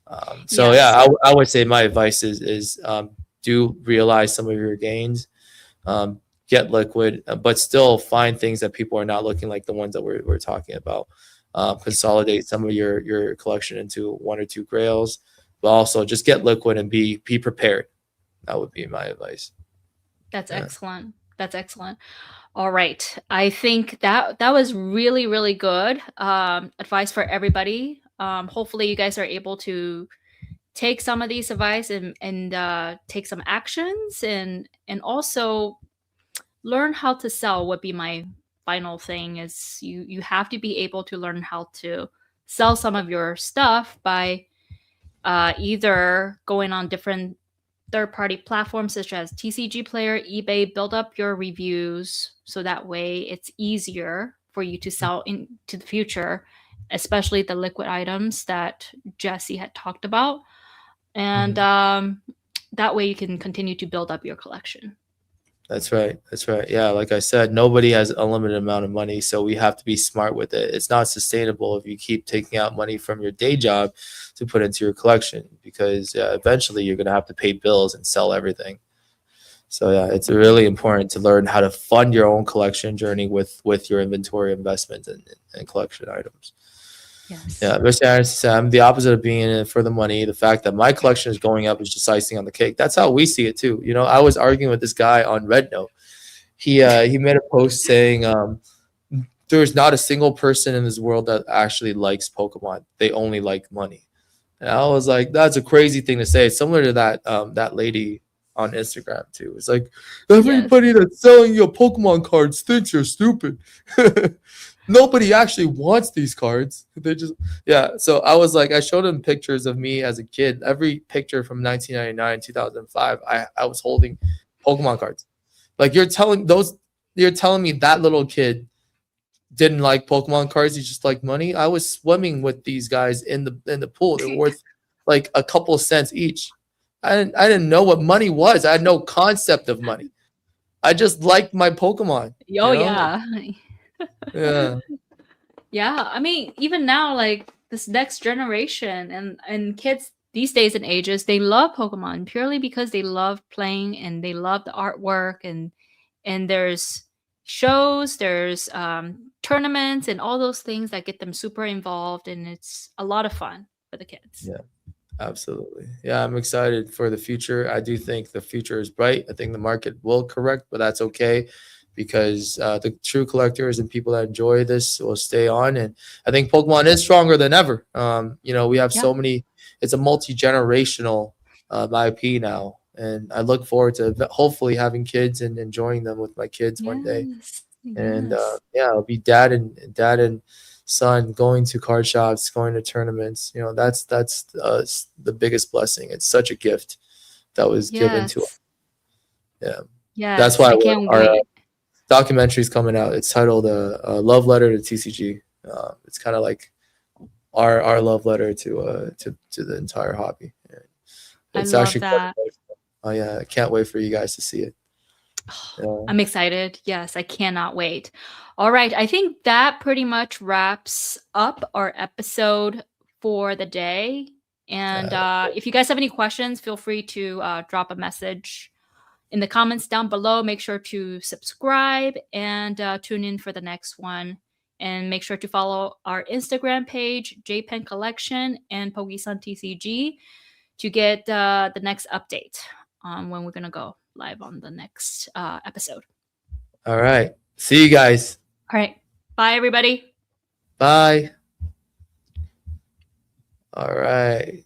I would say my advice is do realize some of your gains, get liquid, but still find things that people are not looking, like the ones that we're talking about. Consolidate some of your collection into 1 or 2 grails, but also just get liquid and be prepared. That would be my advice. That's excellent. That's excellent. All right. I think that was really, really good advice for everybody. Hopefully you guys are able to take some of these advice and take some actions and also learn how to sell would be my final thing. Is you have to be able to learn how to sell some of your stuff by either going on different third-party platforms such as TCG Player, eBay. Build up your reviews so that way it's easier for you to sell into the future, especially the liquid items that Jesse had talked about. And that way you can continue to build up your collection. That's right. Yeah, like I said, nobody has a limited amount of money, so we have to be smart with it. It's not sustainable if you keep taking out money from your day job to put into your collection, because eventually you're going to have to pay bills and sell everything. So yeah, it's really important to learn how to fund your own collection journey with your inventory investments and collection items. Yes. Yeah, Mr. Anderson said, I'm the opposite of being in it for the money. The fact that my collection is going up is just icing on the cake. That's how we see it too. I was arguing with this guy on Rednote. He made a post saying there's not a single person in this world that actually likes Pokemon. They only like money. And I was like, that's a crazy thing to say. It's similar to that lady on Instagram too. It's like everybody that's selling you Pokemon cards thinks you're stupid. Nobody actually wants these cards. They just So I was like, I showed them pictures of me as a kid. Every picture from 1999, 2005, I was holding Pokemon cards. Like you're telling me that little kid didn't like Pokemon cards, he just liked money. I was swimming with these guys in the pool. They were worth like a couple cents each. I didn't know what money was. I had no concept of money. I just liked my Pokemon. Oh yeah. Yeah. Yeah. I mean, even now, like this next generation and kids these days and ages, they love Pokemon purely because they love playing and they love the artwork and there's shows, there's tournaments and all those things that get them super involved, and it's a lot of fun for the kids. Yeah. Absolutely. Yeah, I'm excited for the future. I do think the future is bright. I think the market will correct, but that's okay because the true collectors and people that enjoy this will stay on. And I think Pokemon is stronger than ever. We have so many, it's a multi-generational IP now. And I look forward to hopefully having kids and enjoying them with my kids one day. And I'll be dad and son going to card shops, going to tournaments. That's the biggest blessing. It's such a gift that was given to us. Yeah, that's why our documentary is coming out. It's titled "A Love Letter to TCG." It's kind of like our love letter to the entire hobby. It's actually that. Oh yeah, I can't wait for you guys to see it. I'm excited. Yes, I cannot wait. All right. I think that pretty much wraps up our episode for the day. And if you guys have any questions, feel free to drop a message in the comments down below. Make sure to subscribe and tune in for the next one. And make sure to follow our Instagram page, JPen Collection and Pokesun TCG, to get the next update on when we're going to go live on the next episode. All right. See you guys. All right. Bye, everybody. Bye. All right.